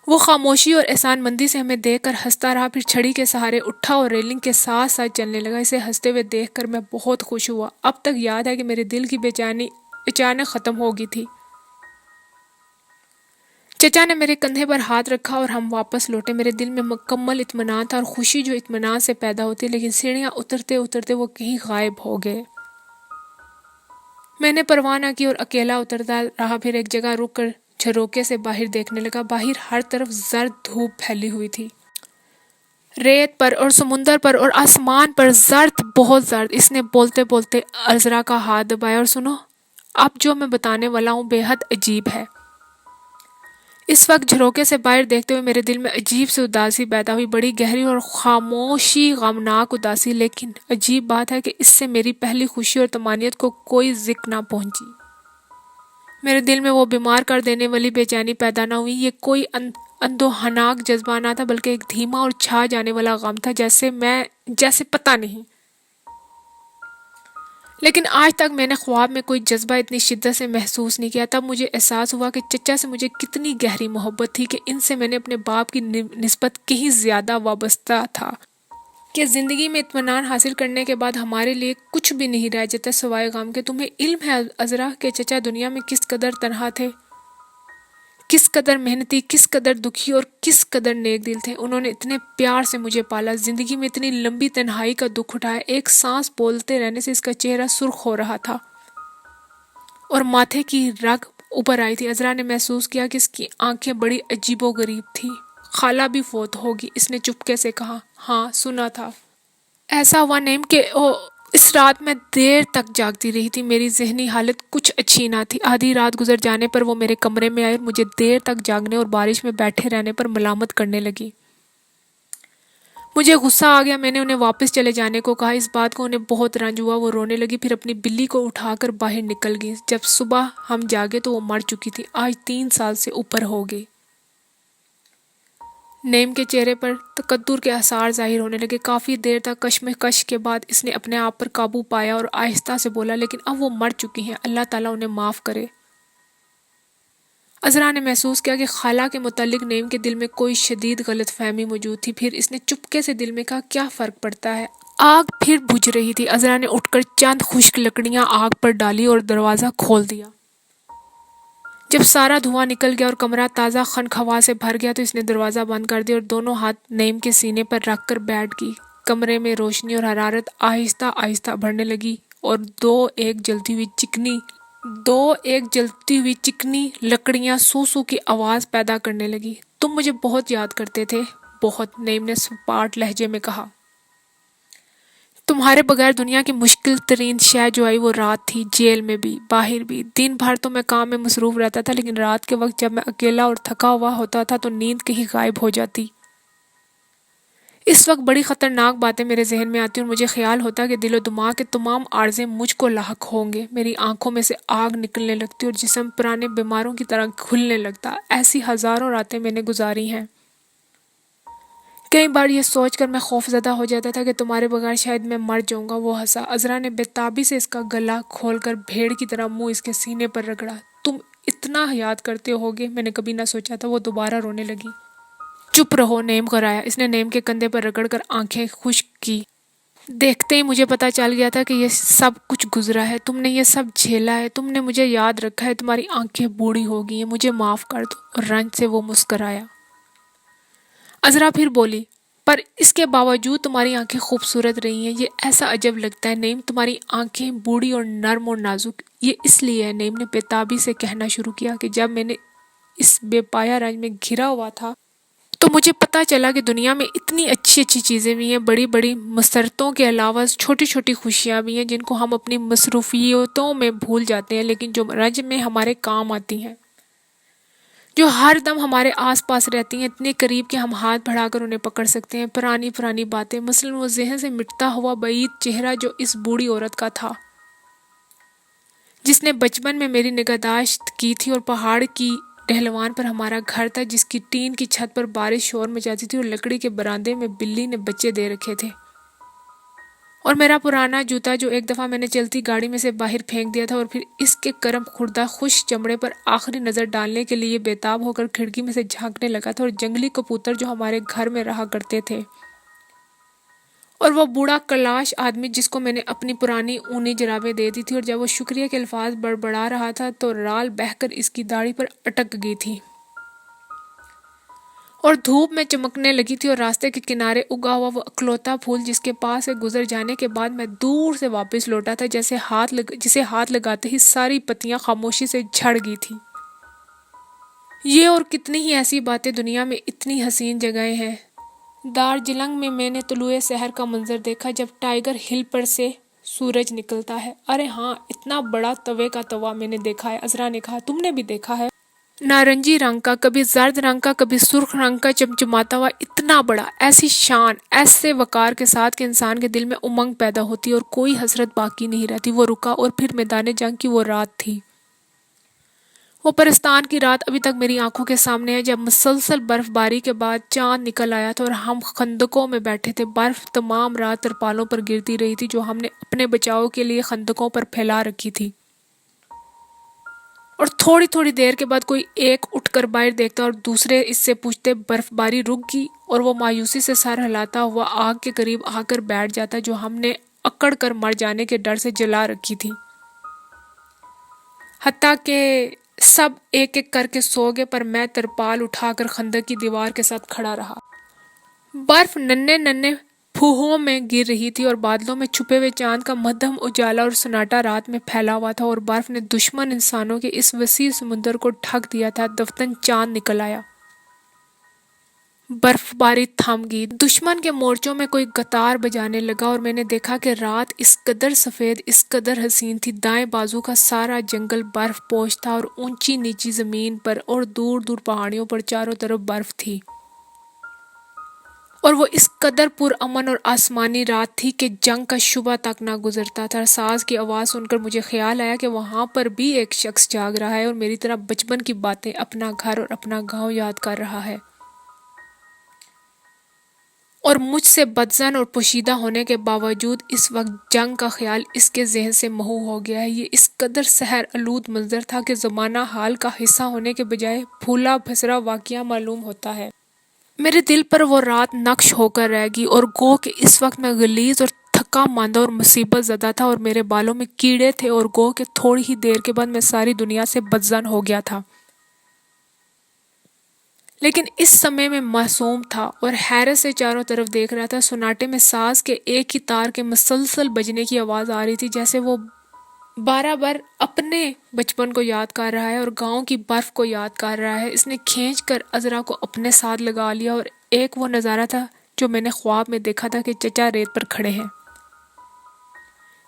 وہ خاموشی اور احسان مندی سے ہمیں دیکھ کر ہنستا رہا. پھر چھڑی کے سہارے اٹھا اور ریلنگ کے ساتھ ساتھ چلنے لگا. اسے ہنستے ہوئے دیکھ کر میں بہت خوش ہوا. اب تک یاد ہے کہ میرے دل کی بے چینی اچانک ختم ہو گئی تھی. چچا نے میرے کندھے پر ہاتھ رکھا اور ہم واپس لوٹے. میرے دل میں مکمل اطمینان تھا اور خوشی جو اطمینان سے پیدا ہوتی، لیکن سیڑھیاں اترتے اترتے وہ کہیں غائب ہو گئے. میں نے پرواہ نہ کی اور اکیلا اترتا رہا. پھر ایک جگہ رک کر جھروکے سے باہر دیکھنے لگا. باہر ہر طرف زرد دھوپ پھیلی ہوئی تھی، ریت پر اور سمندر پر اور آسمان پر زرد، بہت زرد. اس نے بولتے بولتے عذرا کا ہاتھ دبایا. اور سنو، اب جو میں بتانے والا ہوں بے حد عجیب ہے. اس وقت جھروکے سے باہر دیکھتے ہوئے میرے دل میں عجیب سی اداسی پیدا ہوئی، بڑی گہری اور خاموشی غمناک اداسی. لیکن عجیب بات ہے کہ اس سے میری پہلی خوشی اور طمانینت کو کوئی ذکر نہ پہنچی. میرے دل میں وہ بیمار کر دینے والی بے چینی پیدا نہ ہوئی. یہ کوئی اندوہناک جذبہ نہ تھا بلکہ ایک دھیما اور چھا جانے والا غم تھا، جیسے پتہ نہیں. لیکن آج تک میں نے خواب میں کوئی جذبہ اتنی شدت سے محسوس نہیں کیا. تب مجھے احساس ہوا کہ چچا سے مجھے کتنی گہری محبت تھی، کہ ان سے میں نے اپنے باپ کی نسبت کہیں زیادہ وابستہ تھا، کہ زندگی میں اطمینان حاصل کرنے کے بعد ہمارے لیے کچھ بھی نہیں رہ جاتا سوائے غم کے. تمہیں علم ہے عذرا کہ چچا دنیا میں کس قدر تنہا تھے، کس قدر محنتی، کس قدر دکھی اور کس قدر نیک دل تھے. انہوں نے اتنے پیار سے مجھے پالا، زندگی میں اتنی لمبی تنہائی کا دکھ اٹھایا. ایک سانس بولتے رہنے سے اس کا چہرہ سرخ ہو رہا تھا اور ماتھے کی رگ ابھر آئی تھی. عذرا نے محسوس کیا کہ اس کی آنکھیں بڑی عجیب و غریب تھیں. خالہ بھی فوت ہوگی، اس نے چپکے سے کہا. ہاں سنا تھا. ایسا ہوا نعیم کہ اس رات میں دیر تک جاگتی رہی تھی. میری ذہنی حالت کچھ اچھی نہ تھی. آدھی رات گزر جانے پر وہ میرے کمرے میں آئی اور مجھے دیر تک جاگنے اور بارش میں بیٹھے رہنے پر ملامت کرنے لگی. مجھے غصہ آ گیا. میں نے انہیں واپس چلے جانے کو کہا. اس بات کو انہیں بہت رنج ہوا. وہ رونے لگی، پھر اپنی بلی کو اٹھا کر باہر نکل گئی. جب صبح ہم جاگے تو وہ مر چکی تھی. آج 3 سال سے اوپر ہو گئے. نعیم کے چہرے پر تقدر کے آثار ظاہر ہونے لگے. کافی دیر تک کشمکش کے بعد اس نے اپنے آپ پر قابو پایا اور آہستہ سے بولا، لیکن اب وہ مر چکی ہیں، اللہ تعالیٰ انہیں معاف کرے. عذرا نے محسوس کیا کہ خالہ کے متعلق نعیم کے دل میں کوئی شدید غلط فہمی موجود تھی. پھر اس نے چپکے سے دل میں کہا، کیا فرق پڑتا ہے. آگ پھر بجھ رہی تھی. عذرا نے اٹھ کر چند خشک لکڑیاں آگ پر ڈالی اور دروازہ کھول دیا. جب سارا دھواں نکل گیا اور کمرہ تازہ خنخواہ سے بھر گیا تو اس نے دروازہ بند کر دیا اور دونوں ہاتھ نعیم کے سینے پر رکھ کر بیٹھ گئی. کمرے میں روشنی اور حرارت آہستہ آہستہ بڑھنے لگی اور دو ایک جلتی ہوئی چکنی لکڑیاں سو سو کی آواز پیدا کرنے لگی. تم مجھے بہت یاد کرتے تھے، بہت، نعیم نے سپاٹ لہجے میں کہا۔ تمہارے بغیر دنیا کی مشکل ترین شے جو آئی وہ رات تھی، جیل میں بھی، باہر بھی۔ دن بھر تو میں کام میں مصروف رہتا تھا، لیکن رات کے وقت جب میں اکیلا اور تھکا ہوا ہوتا تھا تو نیند کہیں غائب ہو جاتی۔ اس وقت بڑی خطرناک باتیں میرے ذہن میں آتی اور مجھے خیال ہوتا کہ دل و دماغ کے تمام عارضے مجھ کو لاحق ہوں گے۔ میری آنکھوں میں سے آگ نکلنے لگتی اور جسم پرانے بیماروں کی طرح کھلنے لگتا۔ ایسی ہزاروں راتیں میں نے گزاری ہیں۔ کئی بار یہ سوچ کر میں خوف زدہ ہو جاتا تھا کہ تمہارے بغیر شاید میں مر جاؤں گا۔ وہ ہنسا۔ عذرا نے بے تابی سے اس کا گلا کھول کر بھیڑ کی طرح منہ اس کے سینے پر رگڑا۔ تم اتنا یاد کرتے ہوگے، میں نے کبھی نہ سوچا تھا۔ وہ دوبارہ رونے لگی۔ چپ رہو، نعیم کرایا۔ اس نے نعیم کے کندھے پر رگڑ کر آنکھیں خشک کی۔ دیکھتے ہی مجھے پتا چل گیا تھا کہ یہ سب کچھ گزرا ہے، تم نے یہ سب جھیلا ہے، تم نے مجھے یاد رکھا ہے، تمہاری آنکھیں بوڑھی ہو گئی ہیں، مجھے معاف کر دو۔ اور رنج سے وہ مسکرایا۔ عذرا پھر بولی، پر اس کے باوجود تمہاری آنکھیں خوبصورت رہی ہیں، یہ ایسا عجب لگتا ہے نعیم، تمہاری آنکھیں بوڑھی اور نرم اور نازک۔ یہ اس لیے ہے، نعیم نے بے تابی سے کہنا شروع کیا، کہ جب میں نے اس بے پایا رنج میں گھرا ہوا تھا تو مجھے پتا چلا کہ دنیا میں اتنی اچھی اچھی چیزیں بھی ہیں، بڑی بڑی مسرتوں کے علاوہ چھوٹی چھوٹی خوشیاں بھی ہیں جن کو ہم اپنی مصروفیتوں میں بھول جاتے ہیں، لیکن جو رنج میں ہمارے کام آتی ہیں، جو ہر دم ہمارے آس پاس رہتی ہیں، اتنے قریب کہ ہم ہاتھ بڑھا کر انہیں پکڑ سکتے ہیں۔ پرانی پرانی باتیں، مثلاً وہ ذہن سے مٹتا ہوا بعید چہرہ جو اس بوڑھی عورت کا تھا جس نے بچپن میں میری نگہداشت کی تھی، اور پہاڑ کی ڈھلوان پر ہمارا گھر تھا جس کی ٹین کی چھت پر بارش شور مچاتی تھی، اور لکڑی کے برآمدے میں بلی نے بچے دے رکھے تھے، اور میرا پرانا جوتا جو ایک دفعہ میں نے چلتی گاڑی میں سے باہر پھینک دیا تھا، اور پھر اس کے گرم خوردہ خشک چمڑے پر آخری نظر ڈالنے کے لیے بے تاب ہو کر کھڑکی میں سے جھانکنے لگا تھا، اور جنگلی کبوتر جو ہمارے گھر میں رہا کرتے تھے، اور وہ بوڑھا کلاش آدمی جس کو میں نے اپنی پرانی اونی جرابیں دے دی تھی، اور جب وہ شکریہ کے الفاظ بڑبڑا رہا تھا تو رال بہہ کر اس کی داڑھی پر اٹک گئی تھی اور دھوپ میں چمکنے لگی تھی، اور راستے کے کنارے اگا ہوا وہ اکلوتا پھول جس کے پاس سے گزر جانے کے بعد میں دور سے واپس لوٹا تھا، جسے ہاتھ لگاتے ہی ساری پتیاں خاموشی سے جھڑ گئی تھی۔ یہ اور کتنی ہی ایسی باتیں، دنیا میں اتنی حسین جگہیں ہیں۔ دارجلنگ میں نے طلوع سحر کا منظر دیکھا جب ٹائیگر ہل پر سے سورج نکلتا ہے۔ ارے ہاں، اتنا بڑا توے کا توا میں نے دیکھا ہے، عذرا نے کہا۔ تم نے بھی دیکھا ہے؟ نارنجی رنگ کا، کبھی زرد رنگ کا، کبھی سرخ رنگ کا، چمچماتا ہوا، اتنا بڑا، ایسی شان، ایسے وقار کے ساتھ کہ انسان کے دل میں امنگ پیدا ہوتی اور کوئی حسرت باقی نہیں رہتی۔ وہ رکا، اور پھر میدان جنگ کی وہ رات تھی، وہ پرستان کی رات ابھی تک میری آنکھوں کے سامنے ہے، جب مسلسل برف باری کے بعد چاند نکل آیا تھا اور ہم خندقوں میں بیٹھے تھے۔ برف تمام رات ترپالوں پر گرتی رہی تھی جو ہم نے اپنے بچاؤ کے لیے خندقوں پر پھیلا رکھی تھی، اور تھوڑی تھوڑی دیر کے بعد کوئی ایک اٹھ کر باہر دیکھتا اور دوسرے اس سے پوچھتے برف باری رک گئی، اور وہ مایوسی سے سر ہلاتا ہوا آگ کے قریب آ کر بیٹھ جاتا جو ہم نے اکڑ کر مر جانے کے ڈر سے جلا رکھی تھی۔ حتیٰ کہ سب ایک ایک کر کے سو گئے، پر میں ترپال اٹھا کر خندق کی دیوار کے ساتھ کھڑا رہا۔ برف ننھے ننھے پھوہوں میں گر رہی تھی، اور بادلوں میں چھپے ہوئے چاند کا مدھم اجالا اور سناٹا رات میں پھیلا ہوا تھا، اور برف نے دشمن انسانوں کے اس وسیع سمندر کو ڈھک دیا تھا۔ دفتن چاند نکل آیا، برف باری تھم گئی، دشمن کے مورچوں میں کوئی گتار بجانے لگا، اور میں نے دیکھا کہ رات اس قدر سفید، اس قدر حسین تھی۔ دائیں بازو کا سارا جنگل برف پوش تھا، اور اونچی نیچی زمین پر اور دور دور پہاڑیوں پر چاروں طرف برف تھی، اور وہ اس قدر پرامن اور آسمانی رات تھی کہ جنگ کا شبہ تک نہ گزرتا تھا۔ ساز کی آواز سن کر مجھے خیال آیا کہ وہاں پر بھی ایک شخص جاگ رہا ہے اور میری طرح بچپن کی باتیں، اپنا گھر اور اپنا گاؤں یاد کر رہا ہے، اور مجھ سے بدظن اور پوشیدہ ہونے کے باوجود اس وقت جنگ کا خیال اس کے ذہن سے محو ہو گیا ہے۔ یہ اس قدر سحر آلود منظر تھا کہ زمانہ حال کا حصہ ہونے کے بجائے پھولا بھسرا واقعہ معلوم ہوتا ہے۔ میرے دل پر وہ رات نقش ہو کر رہ گئی، اور گو کہ اس وقت میں غلیظ اور تھکا ماندہ اور مصیبت زدہ تھا، اور میرے بالوں میں کیڑے تھے، اور گو کہ تھوڑی ہی دیر کے بعد میں ساری دنیا سے بدظن ہو گیا تھا، لیکن اس سمے میں معصوم تھا اور حیرت سے چاروں طرف دیکھ رہا تھا۔ سناٹے میں ساز کے ایک ہی تار کے مسلسل بجنے کی آواز آ رہی تھی، جیسے وہ بار بار اپنے بچپن کو یاد کر رہا ہے اور گاؤں کی برف کو یاد کر رہا ہے۔ اس نے کھینچ کر عذرا کو اپنے ساتھ لگا لیا، اور ایک وہ نظارہ تھا جو میں نے خواب میں دیکھا تھا کہ چچا ریت پر کھڑے ہیں۔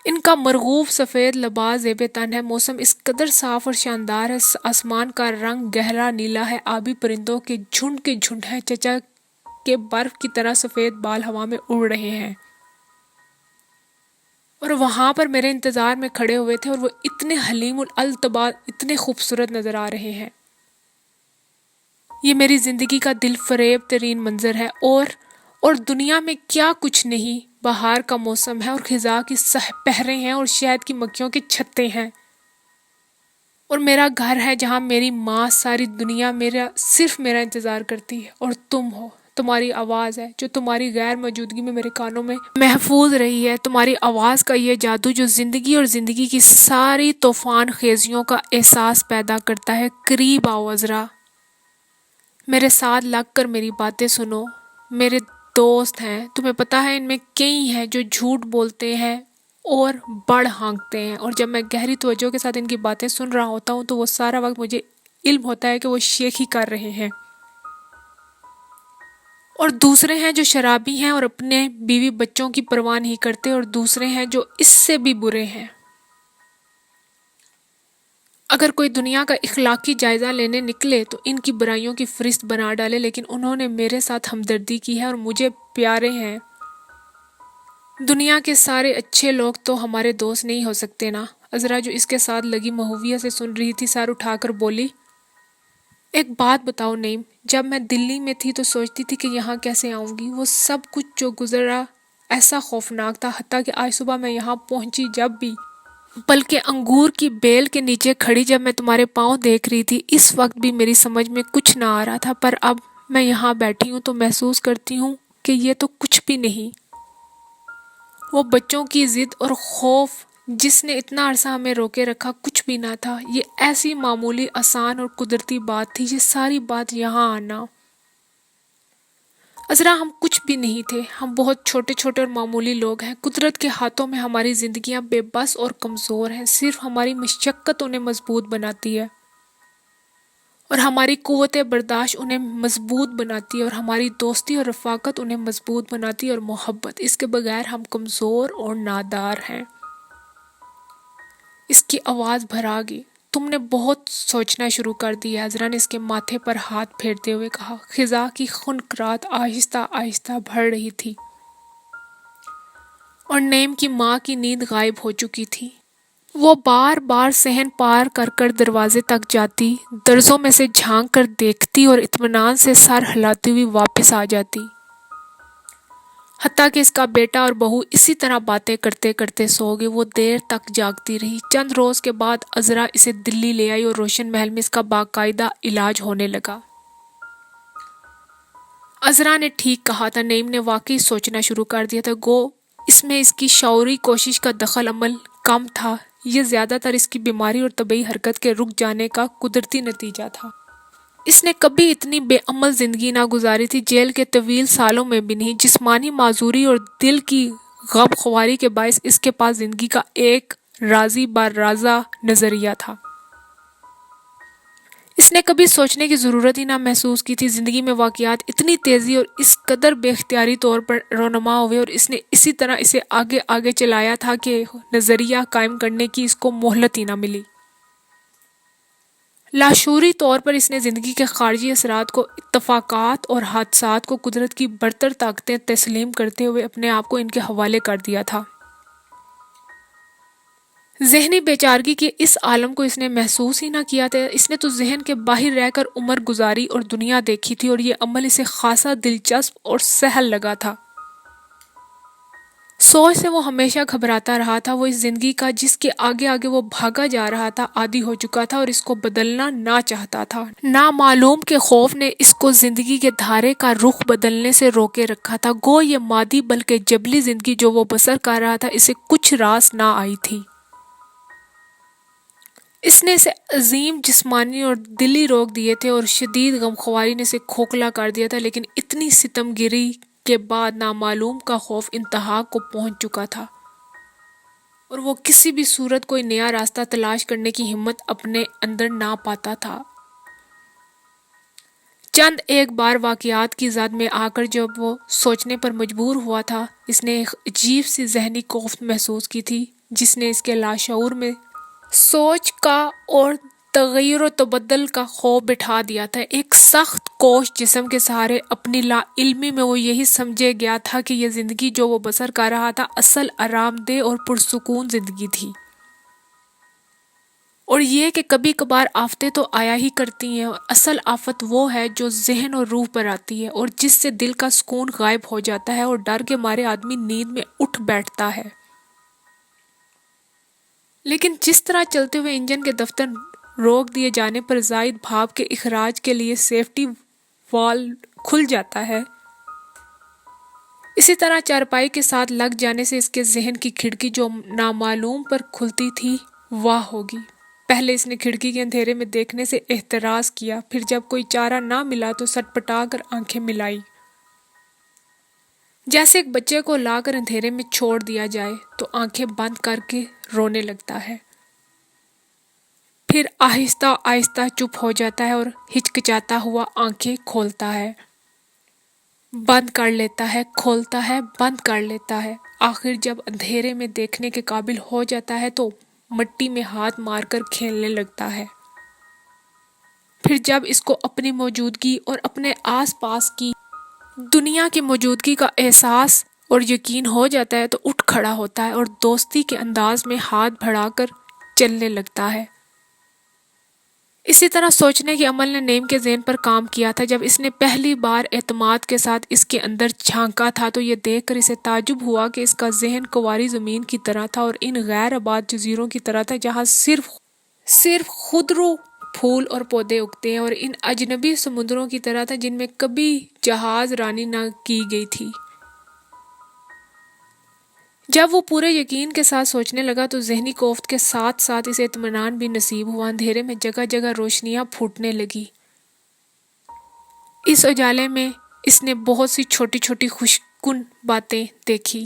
ان کا مرغوب سفید لباس زیب تن ہے، موسم اس قدر صاف اور شاندار ہے، آسمان کا رنگ گہرا نیلا ہے، آبی پرندوں کے جھنڈ ہیں، چچا کے برف کی طرح سفید بال ہوا میں اڑ رہے ہیں، اور وہاں پر میرے انتظار میں کھڑے ہوئے تھے، اور وہ اتنے حلیم الالتباط، اتنے خوبصورت نظر آ رہے ہیں۔ یہ میری زندگی کا دل فریب ترین منظر ہے، اور دنیا میں کیا کچھ نہیں۔ بہار کا موسم ہے اور خزاں کی سہ پہریں ہیں اور شہد کی مکھیوں کے چھتے ہیں، اور میرا گھر ہے جہاں میری ماں ساری دنیا صرف میرا انتظار کرتی ہے، اور تم ہو، تمہاری آواز ہے جو تمہاری غیر موجودگی میں میرے کانوں میں محفوظ رہی ہے، تمہاری آواز کا یہ جادو جو زندگی اور زندگی کی ساری طوفان خیزیوں کا احساس پیدا کرتا ہے۔ قریب آؤ عذرا، میرے ساتھ لگ کر میری باتیں سنو، میرے دوست ہیں، تمہیں پتہ ہے ان میں کئی ہیں جو جھوٹ بولتے ہیں اور بڑ ہانکتے ہیں، اور جب میں گہری توجہ کے ساتھ ان کی باتیں سن رہا ہوتا ہوں تو وہ سارا وقت مجھے علم ہوتا ہے کہ وہ شیخی کر رہے ہیں، اور دوسرے ہیں جو شرابی ہیں اور اپنے بیوی بچوں کی پرواہ نہیں کرتے، اور دوسرے ہیں جو اس سے بھی برے ہیں۔ اگر کوئی دنیا کا اخلاقی جائزہ لینے نکلے تو ان کی برائیوں کی فہرست بنا ڈالے، لیکن انہوں نے میرے ساتھ ہمدردی کی ہے اور مجھے پیارے ہیں۔ دنیا کے سارے اچھے لوگ تو ہمارے دوست نہیں ہو سکتے نا؟ عذرا جو اس کے ساتھ لگی مہویہ سے سن رہی تھی سر اٹھا کر بولی، ایک بات بتاؤ نعیم، جب میں دلی میں تھی تو سوچتی تھی کہ یہاں کیسے آؤں گی، وہ سب کچھ جو گزرا ایسا خوفناک تھا، حتیٰ کہ آج صبح میں یہاں پہنچی جب بھی، بلکہ انگور کی بیل کے نیچے کھڑی جب میں تمہارے پاؤں دیکھ رہی تھی، اس وقت بھی میری سمجھ میں کچھ نہ آ رہا تھا، پر اب میں یہاں بیٹھی ہوں تو محسوس کرتی ہوں کہ یہ تو کچھ بھی نہیں۔ وہ بچوں کی ضد اور خوف جس نے اتنا عرصہ ہمیں روکے رکھا کچھ بھی نہ تھا، یہ ایسی معمولی، آسان اور قدرتی بات تھی، یہ ساری بات یہاں آنا۔ عذرا ہم کچھ بھی نہیں تھے، ہم بہت چھوٹے چھوٹے اور معمولی لوگ ہیں، قدرت کے ہاتھوں میں ہماری زندگیاں بے بس اور کمزور ہیں، صرف ہماری مشقت انہیں مضبوط بناتی ہے، اور ہماری قوت برداشت انہیں مضبوط بناتی ہے، اور ہماری دوستی اور رفاقت انہیں مضبوط بناتی ہے، اور محبت، اس کے بغیر ہم کمزور اور نادار ہیں۔ اس کی آواز بھرا گئی۔ تم نے بہت سوچنا شروع کر دیا، عذرا نے اس کے ماتھے پر ہاتھ پھیرتے ہوئے کہا۔ خزاں کی خنقرات آہستہ آہستہ بڑھ رہی تھی، اور نعیم کی ماں کی نیند غائب ہو چکی تھی۔ وہ بار بار صحن پار کر کر دروازے تک جاتی، درزوں میں سے جھانک کر دیکھتی اور اطمینان سے سر ہلاتی ہوئی واپس آ جاتی، حتیٰ کہ اس کا بیٹا اور بہو اسی طرح باتیں کرتے کرتے سو گئے۔ وہ دیر تک جاگتی رہی۔ چند روز کے بعد عذرا اسے دلی لے آئی اور روشن محل میں اس کا باقاعدہ علاج ہونے لگا۔ عذرا نے ٹھیک کہا تھا، نعیم نے واقعی سوچنا شروع کر دیا تھا، گو اس میں اس کی شعوری کوشش کا دخل عمل کم تھا، یہ زیادہ تر اس کی بیماری اور طبعی حرکت کے رک جانے کا قدرتی نتیجہ تھا۔ اس نے کبھی اتنی بے عمل زندگی نہ گزاری تھی، جیل کے طویل سالوں میں بھی نہیں۔ جسمانی معذوری اور دل کی غم خواری کے باعث اس کے پاس زندگی کا ایک راضی باراضا نظریہ تھا۔ اس نے کبھی سوچنے کی ضرورت ہی نہ محسوس کی تھی۔ زندگی میں واقعات اتنی تیزی اور اس قدر بے اختیاری طور پر رونما ہوئے، اور اس نے اسی طرح اسے آگے آگے چلایا تھا کہ نظریہ قائم کرنے کی اس کو مہلت ہی نہ ملی۔ لاشعوری طور پر اس نے زندگی کے خارجی اثرات کو، اتفاقات اور حادثات کو قدرت کی برتر طاقتیں تسلیم کرتے ہوئے اپنے آپ کو ان کے حوالے کر دیا تھا۔ ذہنی بے چارگی کے اس عالم کو اس نے محسوس ہی نہ کیا تھا۔ اس نے تو ذہن کے باہر رہ کر عمر گزاری اور دنیا دیکھی تھی، اور یہ عمل اسے خاصا دلچسپ اور سہل لگا تھا۔ سوچ سے وہ ہمیشہ گھبراتا رہا تھا، وہ اس زندگی کا جس کے آگے آگے وہ بھاگا جا رہا تھا عادی ہو چکا تھا، اور اس کو بدلنا نہ چاہتا تھا۔ نامعلوم کے خوف نے اس کو زندگی کے دھارے کا رخ بدلنے سے روکے رکھا تھا، گو یہ مادی بلکہ جبلی زندگی جو وہ بسر کر رہا تھا اسے کچھ راس نہ آئی تھی۔ اس نے اسے عظیم جسمانی اور دلی روگ دیے تھے، اور شدید غمخواری نے اسے کھوکھلا کر دیا تھا، لیکن اتنی ستم گیری کے بعد نامعلوم کا خوف انتہا کو پہنچ چکا تھا۔ اور وہ کسی بھی صورت کوئی نیا راستہ تلاش کرنے کی ہمت اپنے اندر نہ پاتا تھا۔ چند ایک بار واقعات کی زد میں آ کر جب وہ سوچنے پر مجبور ہوا تھا، اس نے ایک عجیب سی ذہنی کوفت محسوس کی تھی جس نے اس کے لاشعور میں سوچ کا اور تغیر و تبدل کا خوف بٹھا دیا تھا۔ ایک سخت کوش جسم کے سہارے اپنی لا علمی میں وہ یہی سمجھے گیا تھا کہ یہ زندگی جو وہ بسر کر رہا تھا اصل آرام دہ اور پرسکون زندگی تھی، اور یہ کہ کبھی کبھار آفتیں تو آیا ہی کرتی ہیں، اور اصل آفت وہ ہے جو ذہن اور روح پر آتی ہے اور جس سے دل کا سکون غائب ہو جاتا ہے اور ڈر کے مارے آدمی نیند میں اٹھ بیٹھتا ہے۔ لیکن جس طرح چلتے ہوئے انجن کے دفتر روک دیے جانے پر زائد بھاپ کے اخراج کے لیے سیفٹی والو کھل جاتا ہے، اسی طرح چارپائی کے ساتھ لگ جانے سے اس کے ذہن کی کھڑکی جو نامعلوم پر کھلتی تھی واہ ہوگی۔ پہلے اس نے کھڑکی کے اندھیرے میں دیکھنے سے احتراز کیا، پھر جب کوئی چارہ نہ ملا تو سٹپٹا کر آنکھیں ملائی، جیسے ایک بچے کو لا کر اندھیرے میں چھوڑ دیا جائے تو آنکھیں بند کر کے رونے لگتا ہے، پھر آہستہ آہستہ چپ ہو جاتا ہے اور ہچکچاتا ہوا آنکھیں کھولتا ہے، بند کر لیتا ہے، کھولتا ہے، بند کر لیتا ہے، آخر جب اندھیرے میں دیکھنے کے قابل ہو جاتا ہے تو مٹی میں ہاتھ مار کر کھیلنے لگتا ہے، پھر جب اس کو اپنی موجودگی اور اپنے آس پاس کی دنیا کی موجودگی کا احساس اور یقین ہو جاتا ہے تو اٹھ کھڑا ہوتا ہے اور دوستی کے انداز میں ہاتھ بڑھا کر چلنے لگتا ہے۔ اسی طرح سوچنے کے عمل نے نعیم کے ذہن پر کام کیا تھا۔ جب اس نے پہلی بار اعتماد کے ساتھ اس کے اندر جھانکا تھا تو یہ دیکھ کر اسے تعجب ہوا کہ اس کا ذہن کنواری زمین کی طرح تھا اور ان غیر آباد جزیروں کی طرح تھا جہاں صرف خضرو پھول اور پودے اگتے ہیں، اور ان اجنبی سمندروں کی طرح تھا جن میں کبھی جہاز رانی نہ کی گئی تھی۔ جب وہ پورے یقین کے ساتھ سوچنے لگا تو ذہنی کوفت کے ساتھ ساتھ اسے اطمینان بھی نصیب ہوا۔ اندھیرے میں جگہ جگہ روشنیاں پھوٹنے لگی۔ اس اجالے میں اس نے بہت سی چھوٹی چھوٹی خوشکن باتیں دیکھی۔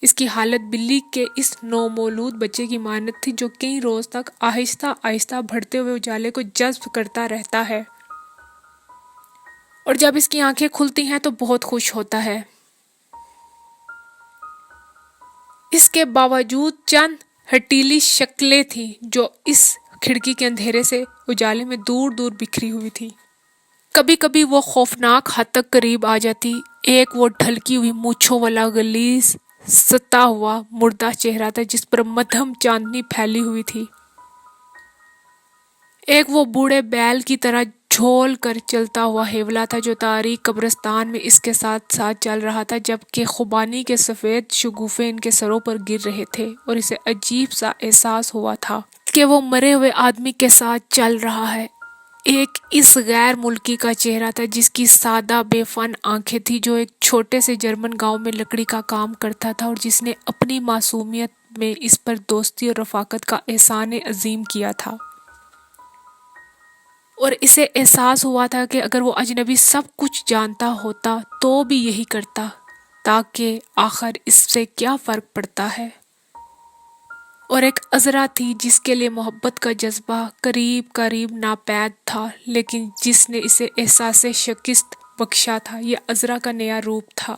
اس کی حالت بلی کے اس نومولود بچے کی مانند تھی جو کئی روز تک آہستہ آہستہ بڑھتے ہوئے اجالے کو جذب کرتا رہتا ہے، اور جب اس کی آنکھیں کھلتی ہیں تو بہت خوش ہوتا ہے۔ اس کے باوجود چند ہٹیلی شکلیں تھیں جو اس کھڑکی کے اندھیرے سے اجالے میں دور دور بکھری ہوئی تھی۔ کبھی کبھی وہ خوفناک حد تک قریب آ جاتی۔ ایک وہ ڈھلکی ہوئی مونچھوں والا غلیظ ستا ہوا مردہ چہرہ تھا جس پر مدھم چاندنی پھیلی ہوئی تھی۔ ایک وہ بوڑھے بیل کی طرح جھول کر چلتا ہوا ہیولا تھا جو تاریک قبرستان میں اس کے ساتھ ساتھ چل رہا تھا جبکہ خوبانی کے سفید شگوفے ان کے سروں پر گر رہے تھے، اور اسے عجیب سا احساس ہوا تھا کہ وہ مرے ہوئے آدمی کے ساتھ چل رہا ہے۔ ایک اس غیر ملکی کا چہرہ تھا جس کی سادہ بے فن آنکھیں تھیں، جو ایک چھوٹے سے جرمن گاؤں میں لکڑی کا کام کرتا تھا اور جس نے اپنی معصومیت میں اس پر دوستی اور رفاقت کا احسان عظیم کیا تھا، اور اسے احساس ہوا تھا کہ اگر وہ اجنبی سب کچھ جانتا ہوتا تو بھی یہی کرتا، تاکہ آخر اس سے کیا فرق پڑتا ہے۔ اور ایک عذرا تھی جس کے لیے محبت کا جذبہ قریب قریب ناپید تھا لیکن جس نے اسے احساس شکست بخشا تھا۔ یہ عذرا کا نیا روپ تھا۔